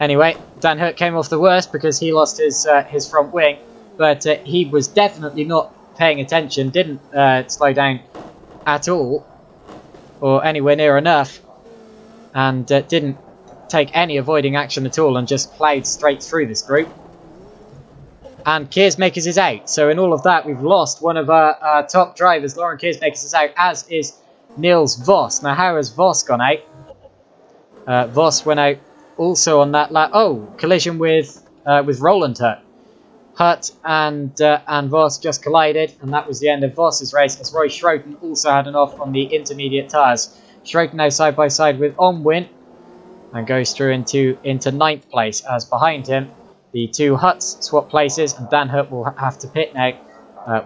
Anyway, Dan Hurt came off the worst because he lost his front wing. But he was definitely not paying attention. Didn't slow down at all. Or anywhere near enough. And didn't take any avoiding action at all. And just ploughed straight through this group. And Keersmakers is out. So in all of that, we've lost one of our top drivers. Lauren Keersmakers is out, as is Niels Vos. Now, how has Vos gone out? Vos went out also on that lap. Oh, collision with Roland Hurt. Hurt and Vos just collided, and that was the end of Vos's race, as Roy Schroten also had an off on the intermediate tyres. Schroten now side by side with Onwin, and goes through into 9th place, as behind him the 2 Hutts swap places, and Dan Hurt will have to pit now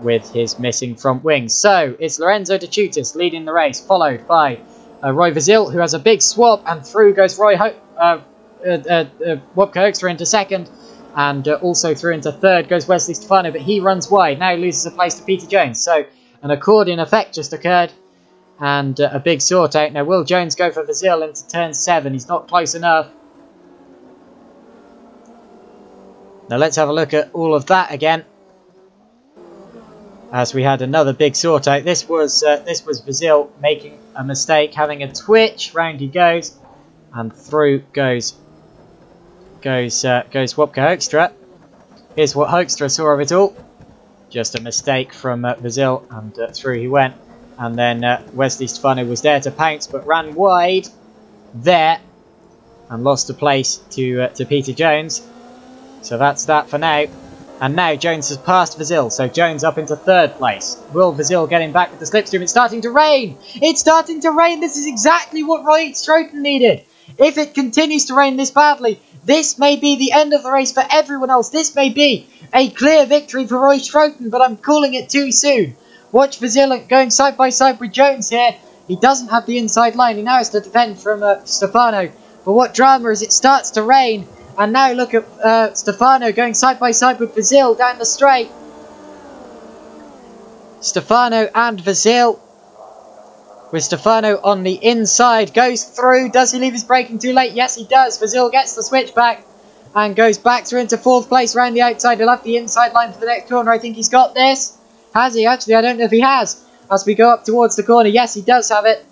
with his missing front wing. So it's Lorenzo De Chutis leading the race, followed by Roy Vasil, who has a big swap, and through goes Wopke Hoekstra into 2nd, and also through into 3rd goes Wesley Stefano, but he runs wide, now loses a place to Peter Jones. So an accordion effect just occurred, and a big sort out. Now will Jones go for Vasil into turn 7? He's not close enough. Now let's have a look at all of that again, as we had another big sort out. This was Vasil making a mistake, having a twitch. Round he goes, and through goes Wopke Hoekstra. Here's what Hoekstra saw of it all. Just a mistake from Vasil, and through he went. And then Wesley Stefano was there to pounce, but ran wide there and lost a place to Peter Jones. So that's that for now. And now Jones has passed Vasil, so Jones up into 3rd place. Will Vasil get him back with the slipstream? It's starting to rain! It's starting to rain! This is exactly what Roy Schroten needed! If it continues to rain this badly, this may be the end of the race for everyone else. This may be a clear victory for Roy Schroten, but I'm calling it too soon. Watch Vasil going side by side with Jones here. He doesn't have the inside line. He now has to defend from Stefano. But what drama as it starts to rain. And now look at Stefano going side by side with Vasil down the straight. Stefano and Vasil. With Stefano on the inside. Goes through. Does he leave his braking too late? Yes, he does. Vasil gets the switch back. And goes back through into 4th place around the outside. He'll have the inside line for the next corner. I think he's got this. Has he? Actually, I don't know if he has. As we go up towards the corner. Yes, he does have it.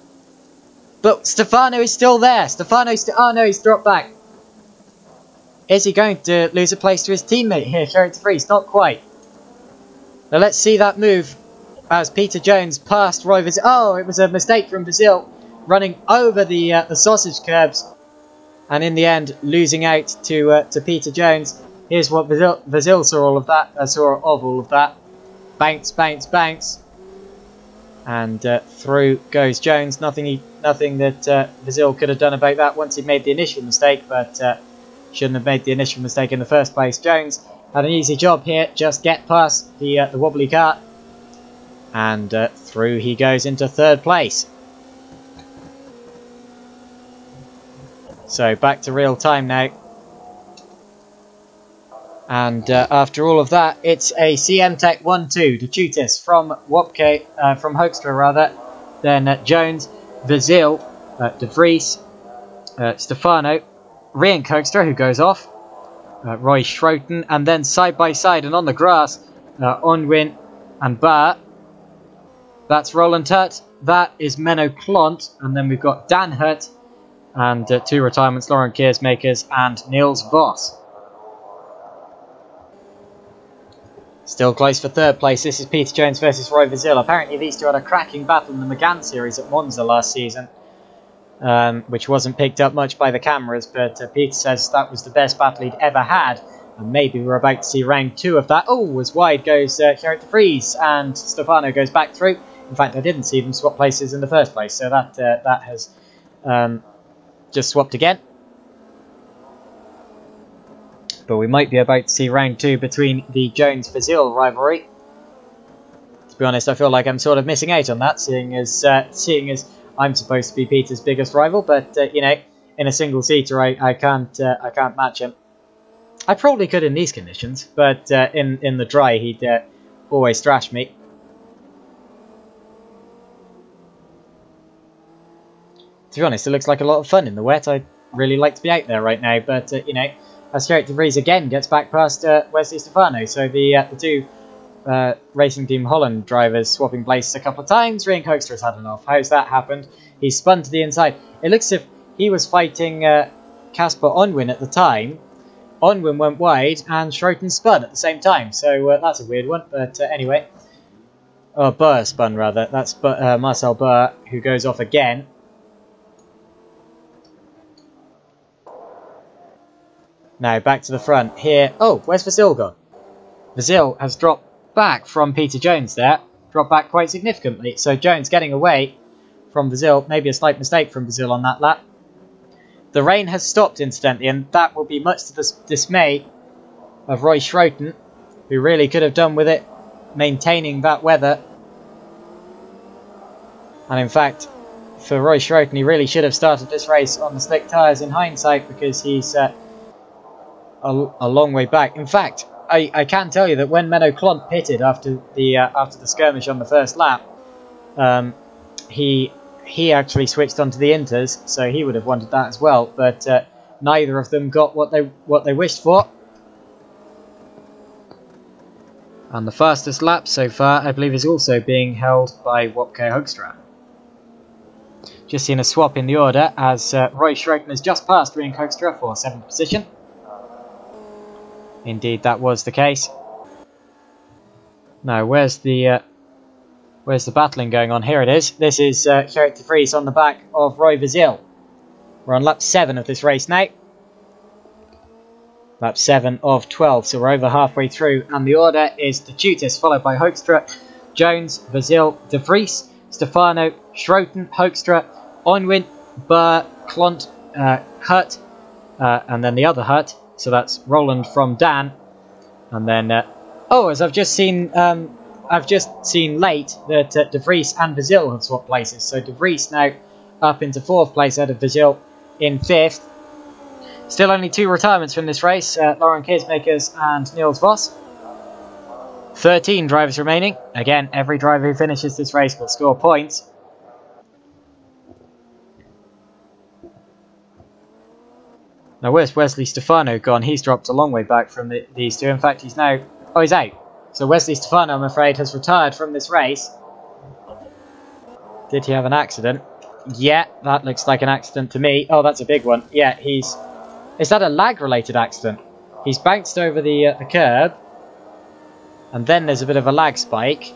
But Stefano is still there. Oh no, he's dropped back. Is he going to lose a place to his teammate here, Sherrod Vries? Not quite. Now let's see that move as Peter Jones passed Roy Vasil. Oh, it was a mistake from Vasil running over the sausage curbs, and in the end losing out to Peter Jones. Here's what Vasil saw of all of that. Bounce, bounce, bounce, and through goes Jones. Nothing that Vasil could have done about that once he made the initial mistake, but. Shouldn't have made the initial mistake in the first place. Jones had an easy job here. Just get past the wobbly cart. And through he goes into 3rd place. So back to real time now. And after all of that, it's a CM Tech 1-2 to Tutis from Wopke, from Hoekstra rather. Then Jones, Vizil, De Vries, Stefano, Rian Hoekstra, who goes off, Roy Schroten, and then side by side and on the grass, Onwin and Bar. That's Roland Hurt. That is Menno Klont, and then we've got Dan Hurt and 2 retirements, Lauren Keersmakers and Niels Vos. Still close for 3rd place. This is Peter Jones versus Roy Vizil. Apparently these two had a cracking battle in the McGann series at Monza last season, which wasn't picked up much by the cameras, but Peter says that was the best battle he'd ever had, and maybe we're about to see round 2 of that. Oh, as wide goes Gerrit de Vries, and Stefano goes back through. In fact, I didn't see them swap places in the first place, so that has just swapped again. But we might be about to see round 2 between the Jones-Vizil rivalry. To be honest, I feel like I'm sort of missing out on that, seeing as I'm supposed to be Peter's biggest rival. But you know, in a single seater, I can't match him. I probably could in these conditions, but in the dry, he'd always thrash me. To be honest, it looks like a lot of fun in the wet. I'd really like to be out there right now, but you know. As Gerrit de Vries again gets back past Wesley Stefano. So the 2 Racing Team Holland drivers swapping places a couple of times. Rian Hoekstra has had enough. How's that happened? He's spun to the inside. It looks as if he was fighting Casper Onwin at the time. Onwin went wide and Schroten spun at the same time. So that's a weird one. But anyway. Oh, Burr spun rather. That's Marcel Burr who goes off again. Now back to the front here. Oh, where's Vizil gone? Vizil has dropped back from Peter Jones there. Dropped back quite significantly. So Jones getting away from Vizil. Maybe a slight mistake from Vizil on that lap. The rain has stopped incidentally, and that will be much to the dismay of Roy Schroten, who really could have done with it maintaining that weather. And in fact, for Roy Schroten, he really should have started this race on the slick tyres in hindsight, because he's a long way back. In fact, I can tell you that when Menno Klont pitted after the skirmish on the first lap, he actually switched onto the Inters, so he would have wanted that as well. But neither of them got what they wished for. And the fastest lap so far, I believe, is also being held by Wopke Hoekstra. Just seen a swap in the order as Roy Schroten has just passed Rian Hoekstra for 7th position. Indeed, that was the case. Now, where's the battling going on? Here it is. This is Gerrit de Vries on the back of Roy Vizil. We're on lap 7 of this race now. Lap 7 of 12, so we're over halfway through. And the order is De Tutis, followed by Hoekstra, Jones, Vizil, De Vries, Stefano, Schroten, Hoekstra, Onwin, Burr, Klont, Hurt, and then the other Hurt. So that's Roland from Dan, and then oh, as I've just seen late that De Vries and Vizil have swapped places. So De Vries now up into 4th place out of Vizil in 5th. Still only 2 retirements from this race: Lauren Keersmakers and Niels Vos. 13 drivers remaining. Again, every driver who finishes this race will score points. Now, where's Wesley Stefano gone? He's dropped a long way back from these two. In fact, he's now... Oh, he's out. So Wesley Stefano, I'm afraid, has retired from this race. Did he have an accident? Yeah, that looks like an accident to me. Oh, that's a big one. Yeah, he's... Is that a lag-related accident? He's bounced over the curb. And then there's a bit of a lag spike.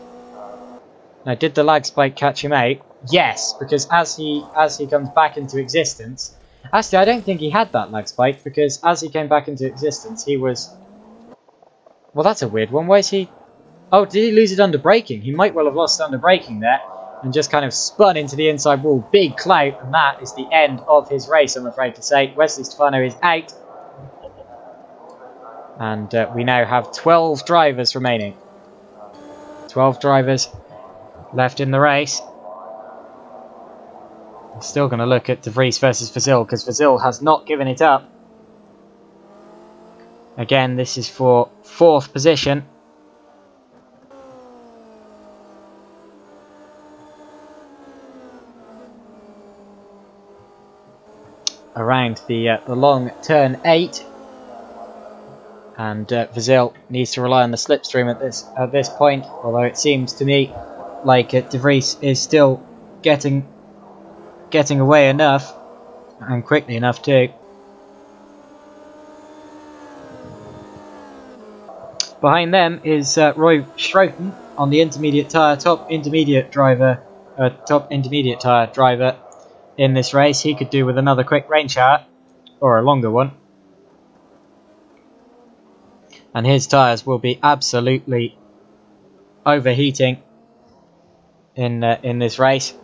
Now, did the lag spike catch him out? Yes, because as he comes back into existence... Actually, I don't think he had that lag spike, because as he came back into existence, he was... Well, that's a weird one. Why is he... Oh, did he lose it under braking? He might well have lost it under braking there, and just kind of spun into the inside wall. Big clout, and that is the end of his race, I'm afraid to say. Wesley Stefano is out. And we now have 12 drivers remaining. 12 drivers left in the race. I'm still going to look at De Vries versus Vizil, because Vizil has not given it up. Again, this is for 4th position. Around the long turn 8. And Vasil needs to rely on the slipstream at this point, although it seems to me like De Vries is still getting away enough, and quickly enough too. Behind them is Roy Schroten on the intermediate tyre, top intermediate tyre driver in this race. He could do with another quick rain shower, or a longer one. And his tyres will be absolutely overheating in this race.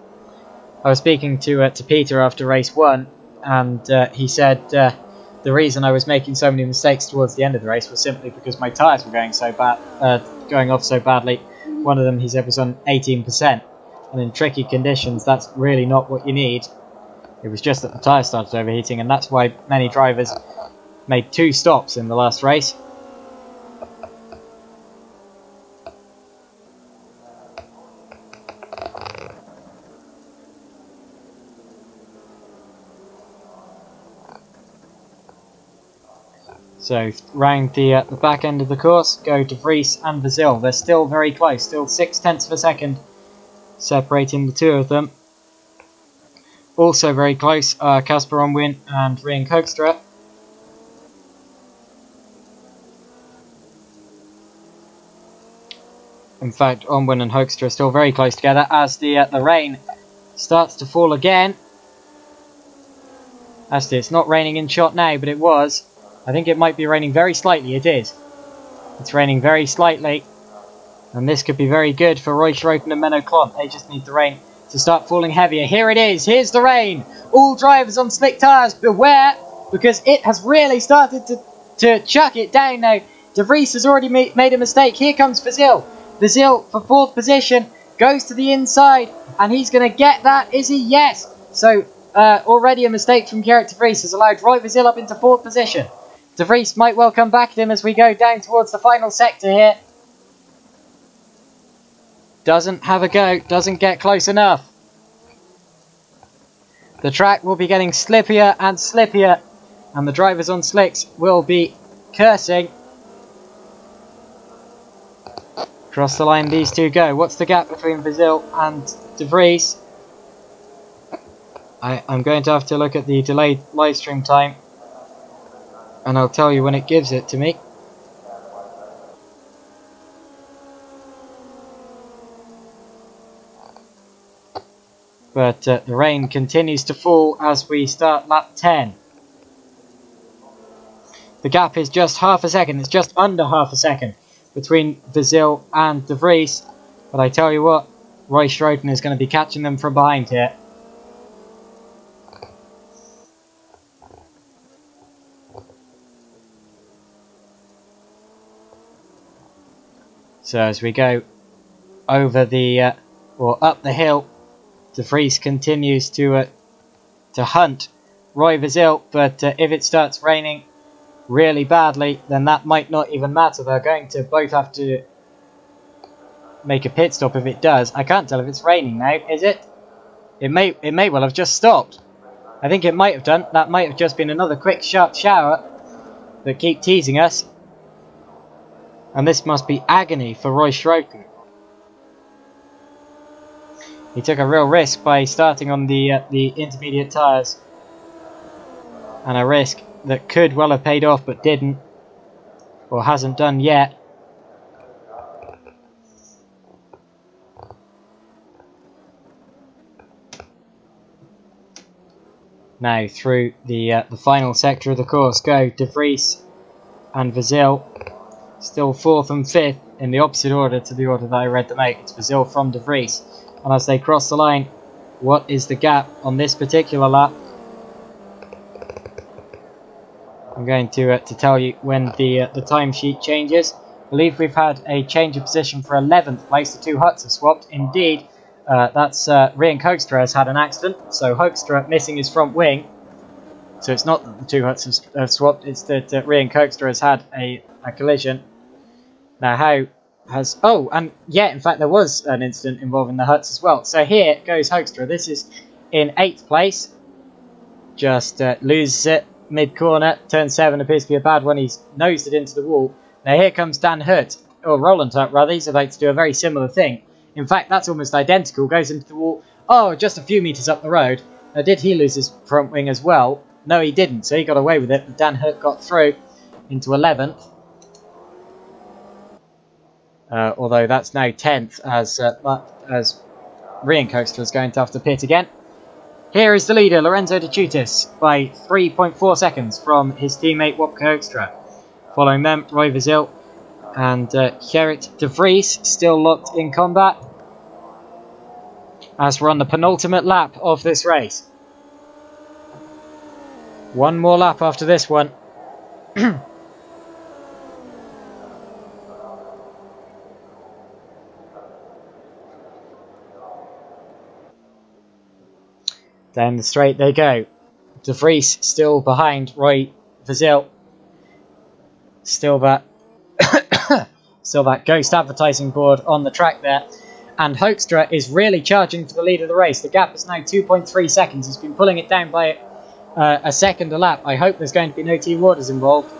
I was speaking to Peter after race 1, and he said the reason I was making so many mistakes towards the end of the race was simply because my tyres were going off so badly. One of them, he said, was on 18%, and in tricky conditions, that's really not what you need. It was just that the tyres started overheating, and that's why many drivers made 2 stops in the last race. So round the back end of the course go De Vries and Vasil. They're still very close, still 0.6 of a second separating the two of them. Also very close are Casper Onwin and Rian Hoekstra. In fact, Onwin and Hoekstra are still very close together as the rain starts to fall again. Actually, it's not raining in shot now, but it was. I think it might be raining very slightly. It is. It's raining very slightly. And this could be very good for Roy Schroten and Menno Klont. They just need the rain to start falling heavier. Here it is. Here's the rain. All drivers on slick tyres, beware, because it has really started to chuck it down now. De Vries has already made a mistake. Here comes Vasil. Vasil for 4th position. Goes to the inside. And he's going to get that. Is he? Yes. So already a mistake from Gerrit De Vries has allowed Roy Vasil up into 4th position. De Vries might well come back at him as we go down towards the final sector here. Doesn't have a go, doesn't get close enough. The track will be getting slippier and slippier, and the drivers on slicks will be cursing. Across the line these two go. What's the gap between Vasil and De Vries? I'm going to have to look at the delayed live stream time, and I'll tell you when it gives it to me. But the rain continues to fall as we start lap 10. The gap is just half a second. It's just under half a second between Vasil and De Vries. But I tell you what, Roy Schroten is going to be catching them from behind here. So as we go over the or up the hill, De Vries continues to hunt Roy Vasil, but if it starts raining really badly, then that might not even matter. They're going to both have to make a pit stop if it does. I can't tell if it's raining now, is it? It may well have just stopped. I think it might have done. That might have just been another quick sharp shower that keep teasing us. And this must be agony for Roy Schroten. He took a real risk by starting on the intermediate tyres. And a risk that could well have paid off but didn't. Or hasn't done yet. Now through the final sector of the course go De Vries and Vasil. Still 4th and 5th in the opposite order to the order that I read them out. It's Vasil from De Vries. And as they cross the line, what is the gap on this particular lap? I'm going to tell you when the timesheet changes. I believe we've had a change of position for 11th place. The two huts have swapped. Indeed, that's Rian Hoekstra has had an accident. So Hoekstra missing his front wing. So it's not that the two huts have swapped, it's that Rhea and Cokester has had a collision. Now how has... Oh, and yeah, in fact there was an incident involving the huts as well. So here goes Hoekstra. This is in 8th place. Just loses it mid-corner. Turn 7 appears to be a bad one. He's nosed it into the wall. Now here comes Dan Hutt, or Roland Hutt rather. He's about to do a very similar thing. In fact, that's almost identical. Goes into the wall. Oh, just a few metres up the road. Now did he lose his front wing as well? No, he didn't. So he got away with it. But Dan Hutt got through into 11th. Although that's now 10th as Rhea Cokester is going to have to pit again. Here is the leader, Lorenzo De Chutis, by 3.4 seconds from his teammate Wopke Hoekstra. Following them, Roy Vizil and Gerrit de Vries still locked in combat as we're on the penultimate lap of this race. One more lap after this one. Down the straight they go. De Vries still behind Roy Vizil. Still that ghost advertising board on the track there. And Hoekstra is really charging for the lead of the race. The gap is now 2.3 seconds. He's been pulling it down by a second a lap. I hope there's going to be no team orders involved.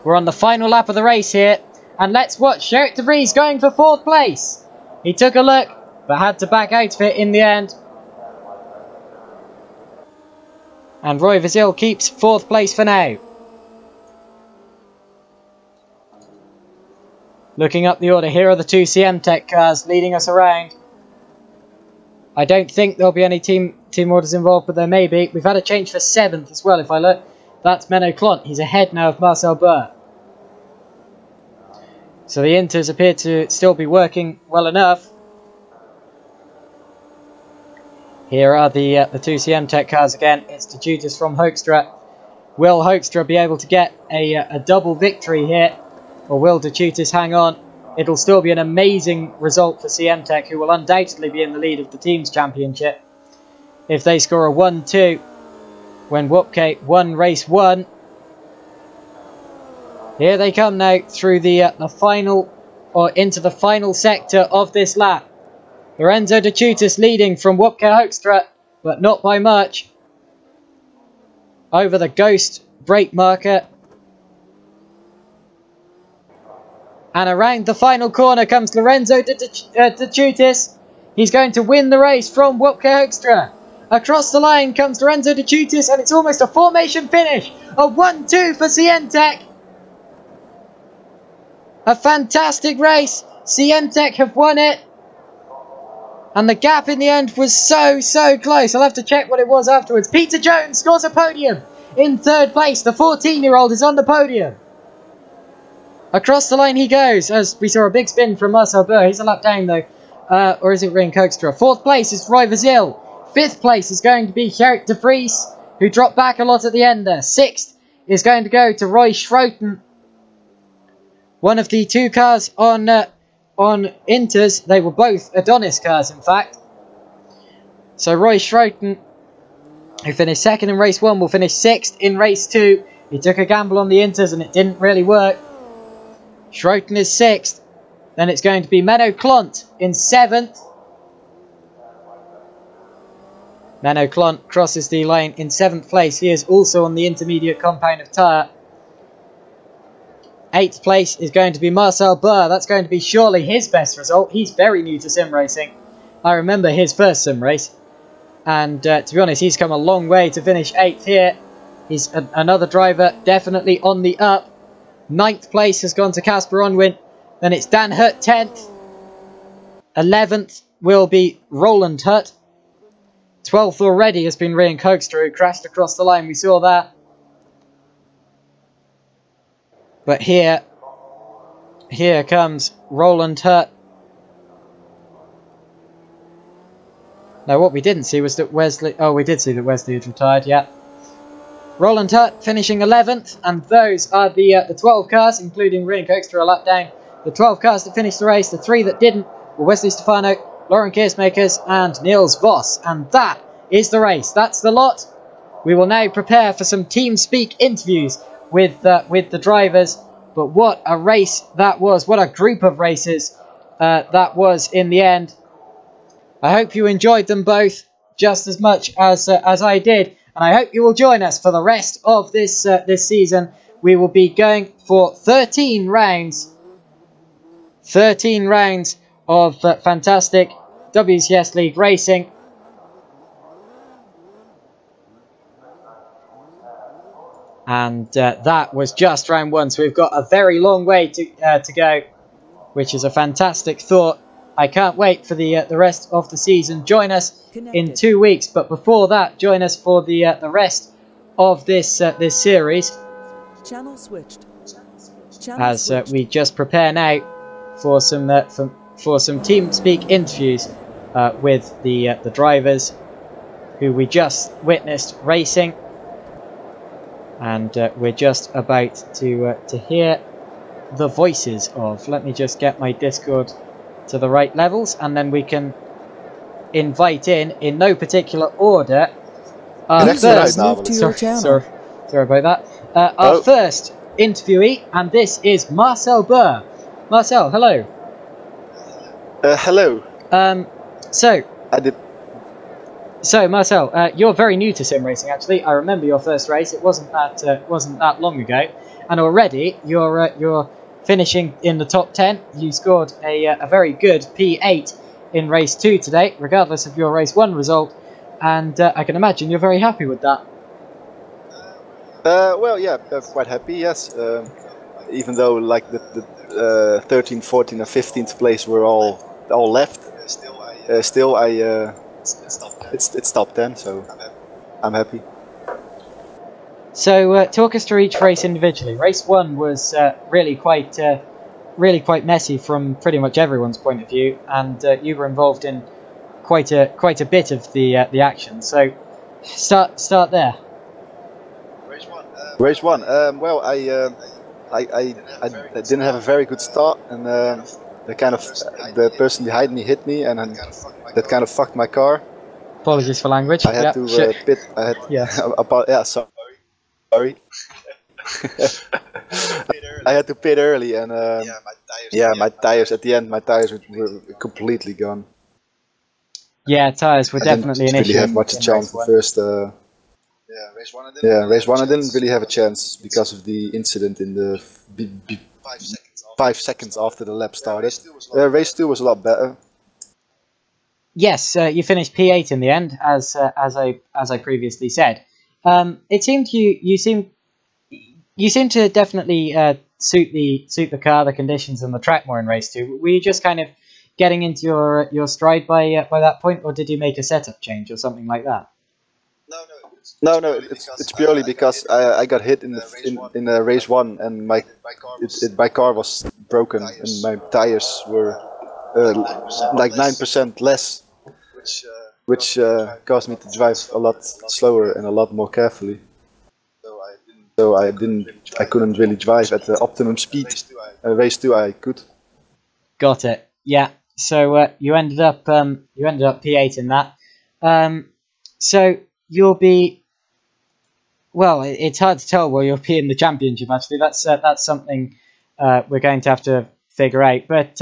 We're on the final lap of the race here. And let's watch Gerrit de Vries going for 4th place. He took a look, but had to back out of it in the end. And Roy Vizil keeps 4th place for now. Looking up the order, here are the 2 CM Tech cars leading us around. I don't think there'll be any team orders involved, but there may be. We've had a change for 7th as well, if I look. That's Menno Klont. He's ahead now of Marcel Burr. So the Inters appear to still be working well enough. Here are the 2 CM Tech cars again. It's De Chutis from Hoekstra. Will Hoekstra be able to get a double victory here? Or will De Chutis hang on? It'll still be an amazing result for CM Tech, who will undoubtedly be in the lead of the team's championship. If they score a 1-2 when Wopke won race 1. Here they come now through the final, or into the final sector of this lap. Lorenzo De Chutis leading from Wopke Hoekstra, but not by much. Over the ghost brake marker. And around the final corner comes Lorenzo De Chutis. He's going to win the race from Wopke Hoekstra. Across the line comes Lorenzo De Chutis, and it's almost a formation finish. A 1-2 for CM Tech. A fantastic race. CM Tech have won it. And the gap in the end was so close. I'll have to check what it was afterwards. Peter Jones scores a podium in 3rd place. The 14-year-old is on the podium. Across the line he goes, as we saw a big spin from Marcel Burr. He's a lap down though. Or is it Rhea Cokester? 4th place is Roy Vizil. 5th place is going to be Gerrit de Vries, who dropped back a lot at the end there. 6th is going to go to Roy Schroten. One of the 2 cars on Inters. They were both Adonis cars, in fact. So Roy Schroten, who finished 2nd in race 1, will finish 6th in race 2. He took a gamble on the Inters and it didn't really work. Schroten is 6th. Then it's going to be Menno Klont in 7th. Menno Klont crosses the line in 7th place. He is also on the intermediate compound of tyre. 8th place is going to be Marcel Burr. That's going to be surely his best result. He's very new to sim racing. I remember his first sim race. And to be honest, he's come a long way to finish 8th here. He's another driver definitely on the up. 9th place has gone to Casper Unwin. Then it's Dan Hutt 10th. 11th will be Roland Hutt. 12th already has been Rhea Cokester, who crashed across the line. We saw that. But here comes Roland Hutt. Now what we didn't see was that Wesley... Oh, we did see that Wesley had retired, yeah. Roland Hutt finishing 11th, and those are the 12 cars, including Rhea Cokester a lap down. The 12 cars that finished the race, the 3 that didn't were Wesley Stefano, Lauren Keersmakers and Niels Vos. And that is the race. That's the lot. We will now prepare for some TeamSpeak interviews with the drivers. But what a race that was! What a group of races that was in the end. I hope you enjoyed them both just as much as I did, and I hope you will join us for the rest of this season. We will be going for 13 rounds. 13 rounds of fantastic WCS League racing. And that was just round 1, so we've got a very long way to go, which is a fantastic thought. I can't wait for the rest of the season. Join us in 2 weeks, but before that, join us for the rest of this series. Channel switched. As we just prepare now for some TeamSpeak interviews with the drivers who we just witnessed racing, and we're just about to hear the voices of. Let me just get my Discord to the right levels, and then we can invite in no particular order. Sorry about that. Our first interviewee, and this is Marcel Burr. Marcel, hello. Hello. So Marcel, you're very new to sim racing. Actually, I remember your first race. It wasn't that long ago, and already you're finishing in the top 10. You scored a very good P8 in race 2 today, regardless of your race 1 result, and I can imagine you're very happy with that. Well, yeah, quite happy. Yes, even though like the 13th, 14th, and 15th place were all left, still it's top 10, so I'm happy. So talk us through each race individually. Race 1 was really quite messy from pretty much everyone's point of view, and you were involved in quite a bit of the action. So start there. Race 1. Well, I didn't have a very good start, and the person behind me hit me, and that kind of fucked my car. Apologies for language. I had to pit. Sorry. I had to pit early, and my tires at the end, were completely gone. Yeah, tires were definitely an issue. I didn't really have much a chance the first. Race 1 I didn't really have a chance because of the incident in the 5 seconds after the lap started. Race 2 was a lot better. Yes, you finished P8 in the end, as I previously said. It seemed you seem to definitely suit the car, the conditions, and the track more in race 2. Were you just kind of getting into your stride by that point, or did you make a setup change or something like that? No, it's purely because I got hit in race 1, and my car was broken, and my tires were like 9% less, which caused me to drive a lot slower and a lot more carefully. So I couldn't really drive at the optimum speed. Race 2 I could. Got it. Yeah. So you ended up P8 in that. So you'll be. Well, it's hard to tell where you'll be in the championship. Actually, that's something we're going to have to figure out. But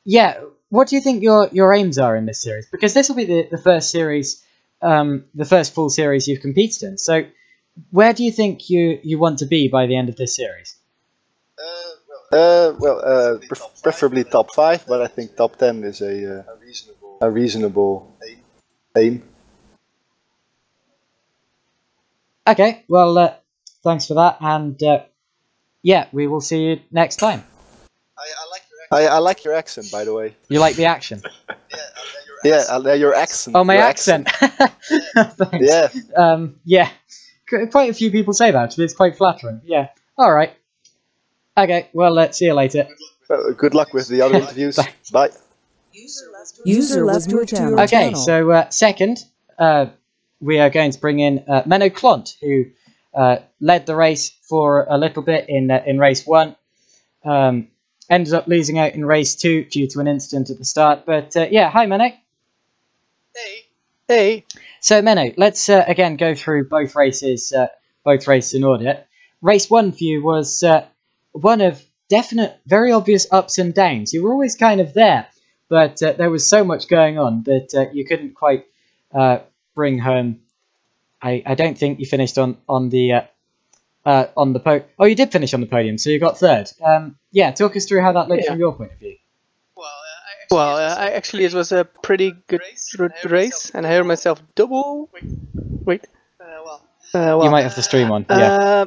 yeah, what do you think your aims are in this series? Because this will be the first series, the first full series you've competed in. So, where do you think you want to be by the end of this series? Preferably top 5, but I think top 10 is a reasonable aim. Okay, well, thanks for that, and yeah, we will see you next time. I like your accent, by the way. You like the action? Yeah, your accent. Oh, my accent. Thanks. Yeah. Yeah. Quite a few people say that, actually. It's quite flattering. Yeah. All right. Okay, well, let's see you later. Good luck with the other interviews. Bye. User left your channel. Okay, so second, we are going to bring in Menno Klont, who led the race for a little bit in race 1. Ended up losing out in race 2 due to an incident at the start. But yeah, hi Menno. Hey. So, Menno, let's again go through both races in order. Race 1 for you was one of definite, very obvious ups and downs. You were always kind of there, but there was so much going on that you couldn't quite bring home. I don't think you finished on the podium. Oh, you did finish on the podium, so you got third. Yeah, talk us through how that looked from your point of view. Well, actually, it was a pretty good race, and I heard myself double. Wait. Well, You might have the stream on. Yeah.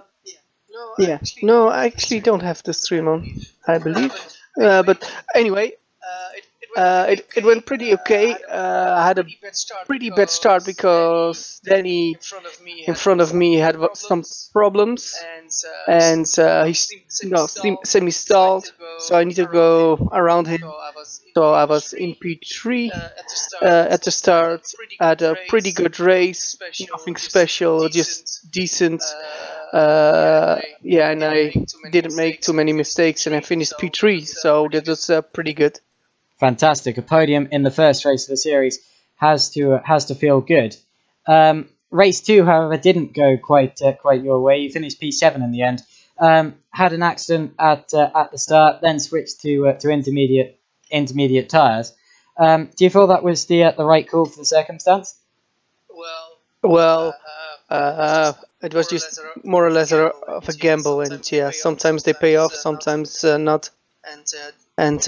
Yeah. No, I actually don't have the stream on, I believe. But anyway, it went pretty okay. I had a pretty bad start because Danny in front of me had some problems, and he semi-stalled, so I need to go around him. So I was in P3 at the start. I had a pretty good race, nothing special, just decent. Yeah, and I didn't make too many mistakes, and I finished P3, so that was pretty good. Fantastic. A podium in the first race of the series has to feel good. Race 2, however, didn't go quite your way. You finished P7 in the end. Had an accident at the start, then switched to intermediate tyres. Do you feel that was the right call for the circumstance? Well, it was just more or less of a gamble, and yeah, sometimes they pay off, sometimes not. And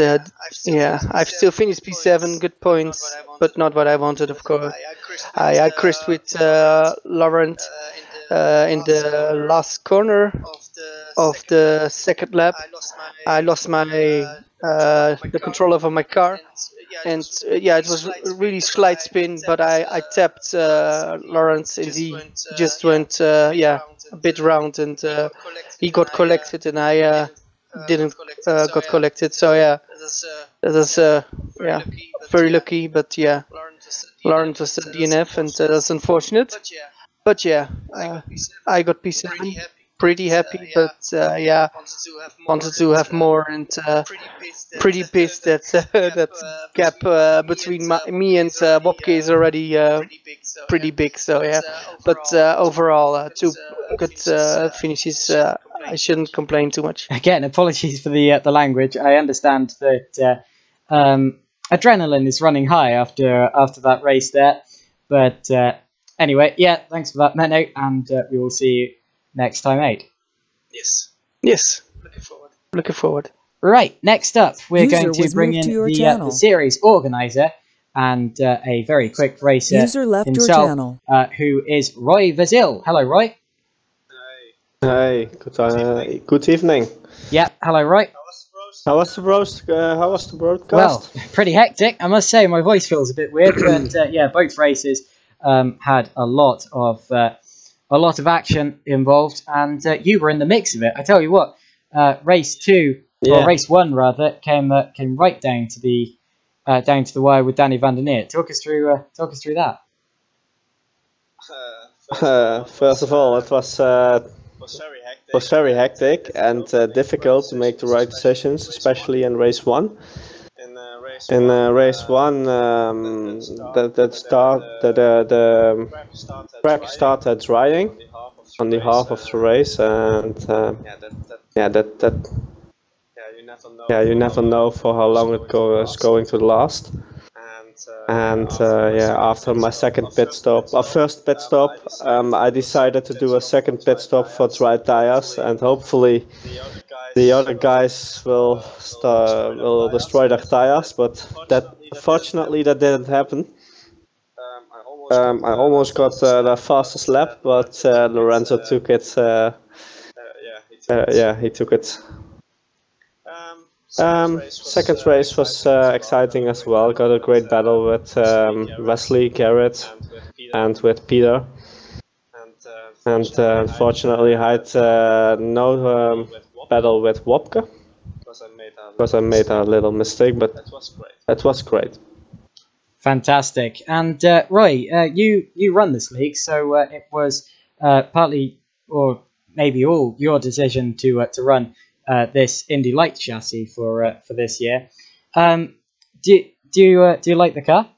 yeah, I've still finished P7, good points, but not what I wanted, of course. I crashed with Laurent in the last corner of the second lap. I lost my the control over my car, and yeah, it was a really slight spin, but I tapped Lawrence, and he just went yeah, a bit round, and he got collected, and I didn't got collected. So yeah, that was yeah, very lucky, but yeah, Lawrence was a DNF, and that's unfortunate. But yeah, I got P7, pretty happy, but yeah, wanted to have more, and pretty pissed that that gap between me and Bobke is already pretty big. So yeah, but overall, two good finishes. I shouldn't complain too much. Again, apologies for the language. I understand that adrenaline is running high after that race there, but anyway, yeah, thanks for that, Menno, and we will see you next time 8. Yes. Looking forward. Right, next up, we're User going to was bring moved in to your the channel. series organizer and a very quick racer User left your himself, channel. who is Roy Vasil. Hello, Roy. Hi, good evening. Yeah, hello, Roy. How was the broadcast? Well, pretty hectic, I must say. My voice feels a bit weird, but yeah, both races had a lot of action involved, and you were in the mix of it. I tell you what, race 2 or race 1 rather came right down to the wire with Danny van der Neer. Talk us through that. First of all, it was very hectic and difficult to make the right decisions, especially in race 1. In race 1, the track started drying on the half of the race, and you never know for how long it is going to last. And yeah, after my first pit stop, I decided to do a second pit stop for dry tires, and hopefully the other guys will destroy their tires. But fortunately that didn't happen. I almost got the fastest lap, but Lorenzo took it. Yeah, he took it. Second race was exciting as well. Got a great battle with Wesley, Garrett, and with Peter. And unfortunately, I had no battle with Wopke because I made a little mistake, but that was great. Fantastic. And Roy, you run this league, so it was partly or maybe all your decision to run this Indy Light chassis for this year. Do you like the car?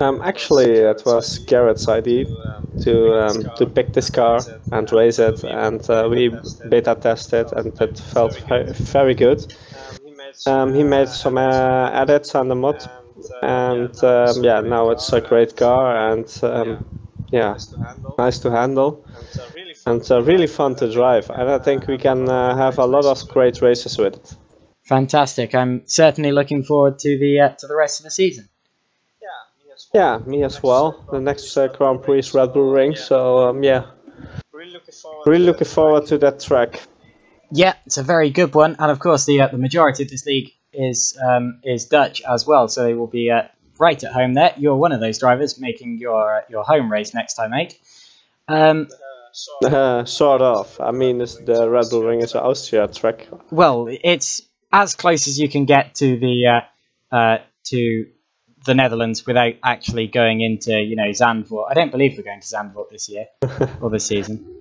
Actually, it was Garrett's idea to pick this car and race it, and we beta tested, and it felt very good. He made some edits on the mod, and yeah, now it's a great car, and yeah, nice to handle, and really fun to drive. And I think we can have a lot of great races with it. Fantastic. I'm certainly looking forward to the rest of the season. Yeah, me as well. The next Grand Prix is Red Bull Ring, so yeah, really looking forward to that track. Yeah, it's a very good one, and of course the majority of this league is Dutch as well, so they will be right at home there. You're one of those drivers making your home race next time, mate. Sort of. I mean, the Red Bull Ring is an Austria track. Well, it's as close as you can get to the Netherlands without actually going into, Zandvoort. I don't believe we're going to Zandvoort this year or this season.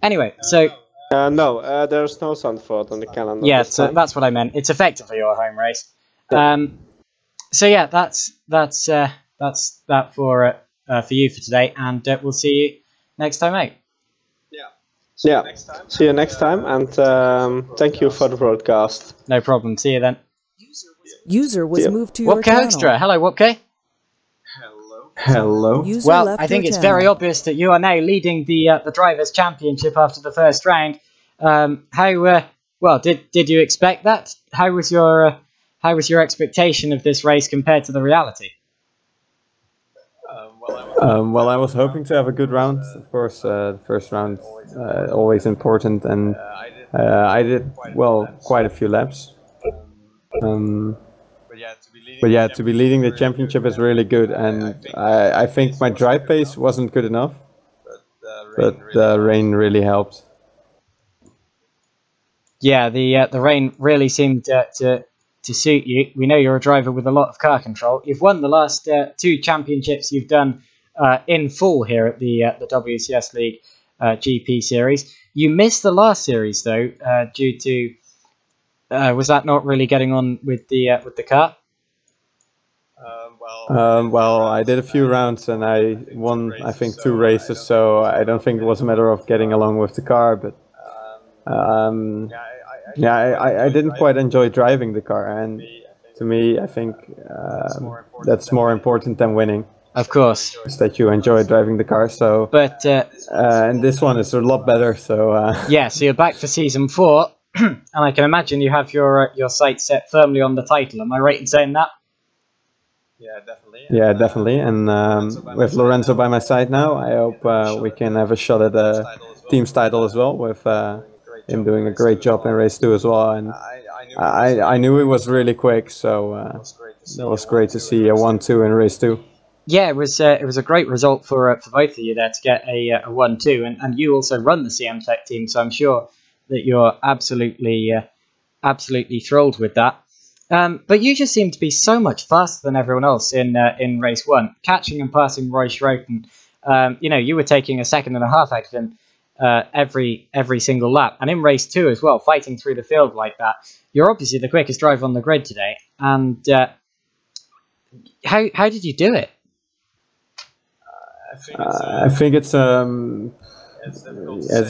Anyway, so no, there's no Zandvoort on the calendar. Yeah, so that's what I meant. It's effectively your home race. So yeah, that's that for you for today, and we'll see you next time out. Yeah. See you next time, and thank you for the broadcast. No problem. See you then. User was moved to your Wopke channel. Hoekstra. Hello, Wopke. Hello. User Well, left I think your it's channel. very obvious that you are now leading the Drivers' Championship after the first round. How did you expect that? How was your expectation of this race compared to the reality? Well, I was hoping to have a good round. Of course, the first round always important, and I did quite a few laps. But yeah, to be leading the championship is really good, and I think my drive pace wasn't good enough, but the rain really helped. Yeah, the rain really seemed to suit you. We know you're a driver with a lot of car control. You've won the last two championships you've done in full here at the WCSLeague GP series. You missed the last series though due to was that not really getting on with the car? Well, I did a few rounds and I won, I think, 2 races, so I don't think it was a matter of getting along with the car, but yeah, I didn't quite enjoy driving the car, and to me, I think that's more important than winning. Of course. Is that you enjoy driving the car, so... But and this one is a lot better, so... Yeah, so you're back for Season 4, and I can imagine you have your sights set firmly on the title. Am I right in saying that? Yeah, definitely. And with Lorenzo by my side now, I hope we can have a shot at the team's title as well, with him doing a great job in race 2 as well. And I knew he was really quick, so that was great to see a 1-2 in race 2. Yeah, it was a great result for both of you there to get a 1-2, and you also run the CM Tech team, so I'm sure that you're absolutely thrilled with that. But you just seem to be so much faster than everyone else in race 1, catching and passing Roy Schroten. You were taking a second and a half out of him every single lap, and in race 2 as well, fighting through the field like that. You're obviously the quickest driver on the grid today, and how did you do it? I think it's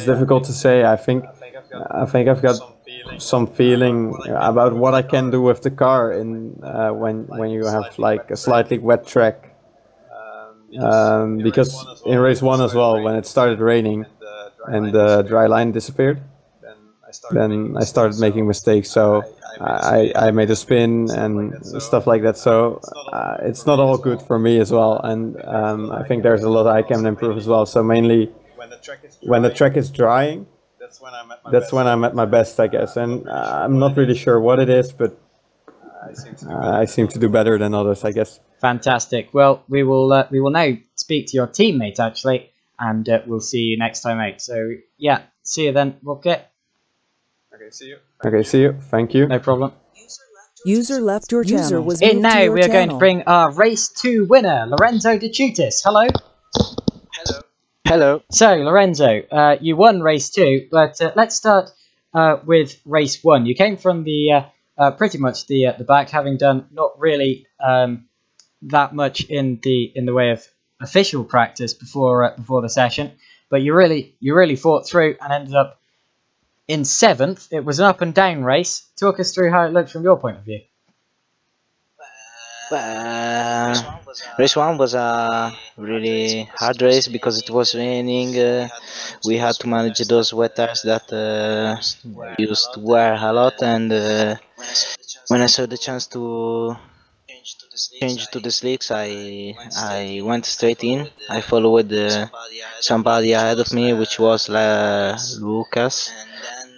difficult to say. I think I've got some feeling about what I can do with the car in when you have like a slightly wet track. Because in race 1 as well, when it started raining and the dry line disappeared, then I started making mistakes. So I made a spin and stuff like that. So it's not all good for me as well. And I think there's a lot I can improve as well. So mainly when the track is drying, that's when I'm at my best, I guess. And I'm not really sure what it is, but I seem to do better than others, I guess. Fantastic. Well, we will now speak to your teammate actually, and we'll see you next time out. So yeah, see you then, Wopke. Okay, see you. Thank you. No problem. User left your channel. User was In moved to now, your we are going to channel. bring our race 2 winner, Lorenzo De Chutis. Hello. Hello. So, Lorenzo, you won race 2, but let's start with race 1. You came from the pretty much the back, having done not really that much in the way of official practice before the session, but you really fought through and ended up in 7th. It was an up and down race. Talk us through how it looked from your point of view. Race 1 was a really hard race because it was raining. We had to manage those wet tires that used to wear a lot, and when I saw the chance to change to the slicks, I went straight in. I followed somebody ahead of me, which was Lucas.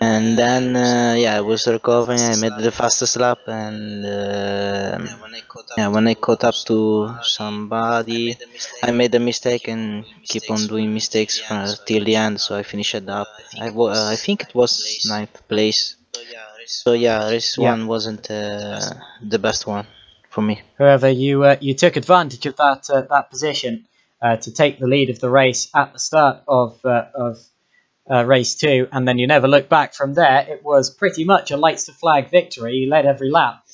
And then, I was recovering. I made the fastest lap, and when I caught up to somebody, I made a mistake and keep on doing mistakes till the end. So I finished up. I think it was 9th place. So yeah, race 1 wasn't the best one for me. However, you took advantage of that position to take the lead of the race at the start of race 2, and then you never looked back from there. It was pretty much a lights to flag victory. You led every lap.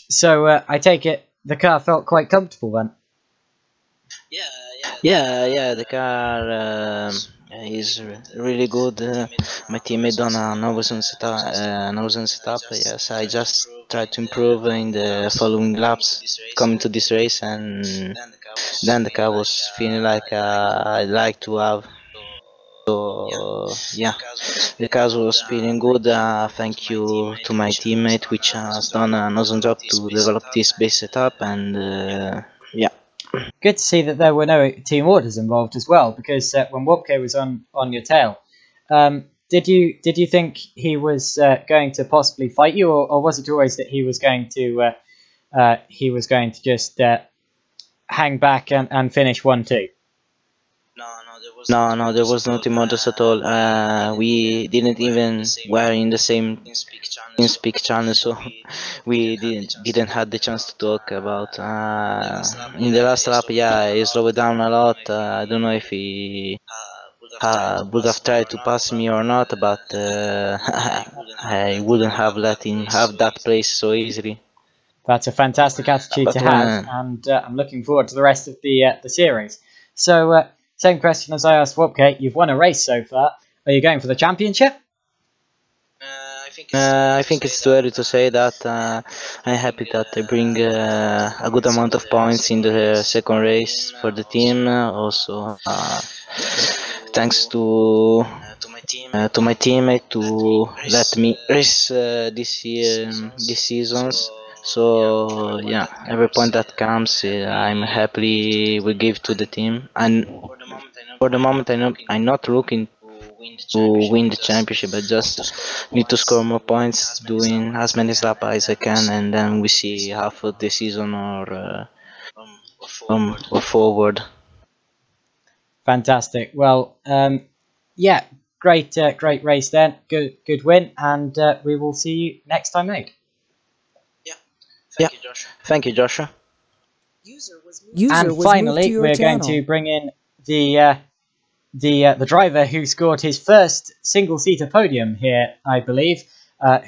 So I take it the car felt quite comfortable then. Yeah, the car is really good. My teammate done a nozen setup. Yes, I just tried to improve in the following laps coming to this race, and then the car was feeling like I'd like to have. So yeah, the car was feeling good. Thank you to my teammate, which has done an awesome job to develop this base setup, and yeah. Good to see that there were no team orders involved as well, because when Wobke was on your tail, did you think he was going to possibly fight you, or was it always that he was going to just hang back and finish 1-2? No, there was no team orders at all. We didn't even were in the same TeamSpeak channel, so we didn't have the chance to talk about. In the last lap, he slowed down a lot. I don't know if he would have tried to pass me or not, but I wouldn't have let him have that place so easily. That's a fantastic attitude to have, and I'm looking forward to the rest of the series. So, same question as I asked Wobke. You've won a race so far. Are you going for the championship? I think it's too early to say that. I'm happy that I bring a good amount of points in the second race for the team. Also, thanks to my teammate to let me race this seasons. So yeah, every point that comes, I'm happily will give to the team. And for the moment, I'm not looking to win the championship. I just need to score more points, doing as many laps as I can, and then we see half of the season or forward. Fantastic. Well, yeah, great race then. Good win, and we will see you next time out. Thank you, Joshua. And finally, we're going to bring in the driver who scored his first single-seater podium here, I believe,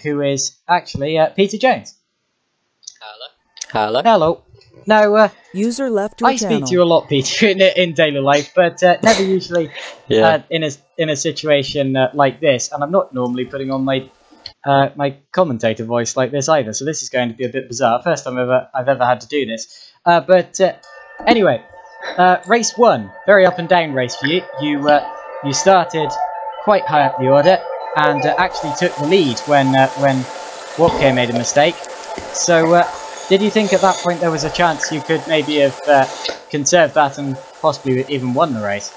who is actually Peter Jones. Hello. Now, user left your I speak to you a lot, Peter, in daily life, but never usually in a situation like this. And I'm not normally putting on my my commentator voice like this either, so this is going to be a bit bizarre. First time I've ever had to do this. But anyway, race 1, very up and down race for you. You started quite high up the order and actually took the lead when Wobke made a mistake. So did you think at that point there was a chance you could maybe have conserved that and possibly even won the race?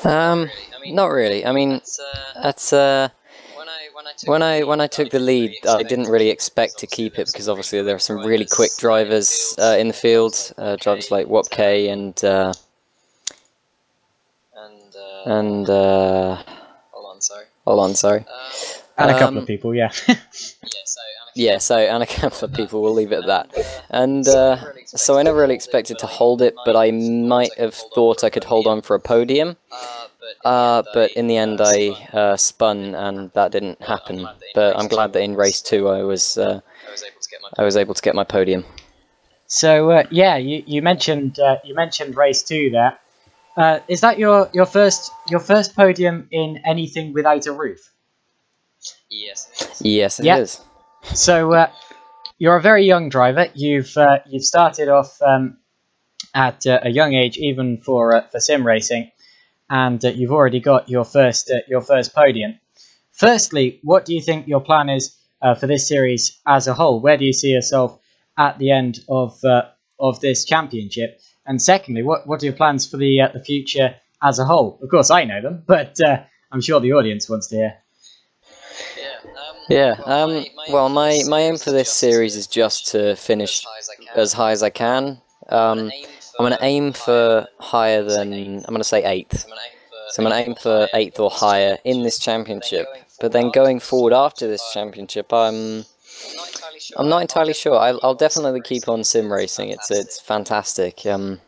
Not really. I mean, that's when I took the lead, I didn't really expect to keep it because obviously there are some really quick drivers in the field, drivers like Wobke and hold on, sorry. And a couple of people, yeah. And a couple of people, we'll leave it at that. And so I never really expected to hold it, but I might have thought I could hold on for a podium. But in the end I spun and that didn't happen. But I'm glad that in race 2 I was able to get my podium. So yeah, you mentioned race 2 there. Is that your first podium in anything without a roof? Yes, it is. So you're a very young driver. You've started off at a young age, even for sim racing, and you've already got your first podium. Firstly, what do you think your plan is for this series as a whole? Where do you see yourself at the end of this championship? And secondly, what are your plans for the future as a whole? Of course, I know them, but I'm sure the audience wants to hear. Well, my aim for this series is just to finish as high as I can. I'm going to aim for higher than, I'm going to say 8th. So I'm going to aim for 8th or higher in this championship. But then going forward after this championship, I'm not entirely sure. I'll definitely keep on sim racing. It's fantastic. And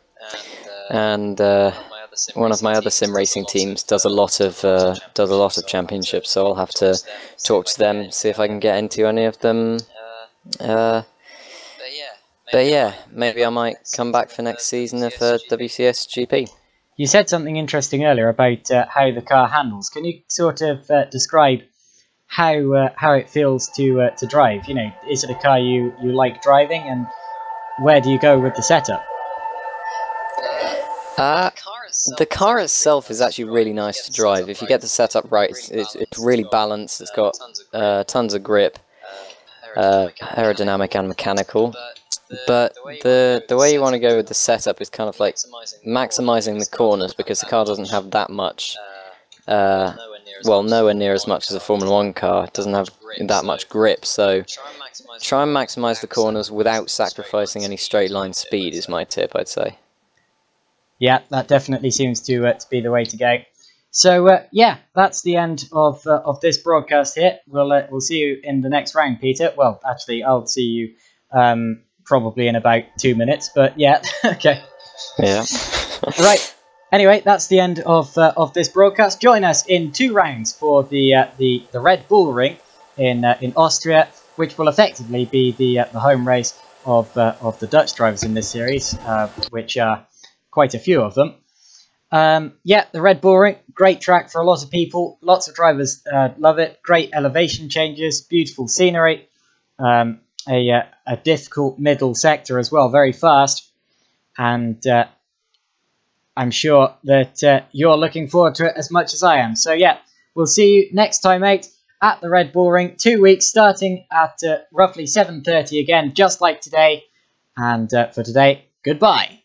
one of my other sim racing teams does a lot of championships, so I'll have to talk to them, see if I can get into any of them. But yeah, maybe I might come back for next season of WCS GP. You said something interesting earlier about how the car handles. Can you sort of describe how it feels to drive? You know, is it a car you like driving, and where do you go with the setup? The car itself is actually really nice to drive. If you get the setup right, it's really balanced. It's got tons of grip, aerodynamic and mechanical. But the way you want to go with the setup is kind of like maximizing the corners, because the car doesn't have that much, well, nowhere near as much as a Formula 1 car. It doesn't have that much grip, so try and maximize the corners without sacrificing any straight line speed is my tip, I'd say. Yeah, that definitely seems to be the way to go. So yeah, that's the end of this broadcast here. We'll see you in the next round, Peter. Well, actually, I'll see you probably in about 2 minutes, but yeah, okay. Yeah. Right. Anyway, that's the end of this broadcast. Join us in 2 rounds for the Red Bull Ring in Austria, which will effectively be the home race of the Dutch drivers in this series, which are quite a few of them. Yeah, the Red Bull Ring, great track for a lot of people. Lots of drivers love it. Great elevation changes, beautiful scenery. A difficult middle sector as well, very fast, and I'm sure that you're looking forward to it as much as I am. So yeah, we'll see you next time out at the Red Bull Ring, 2 weeks, starting at roughly 7:30 again, just like today. And for today, goodbye.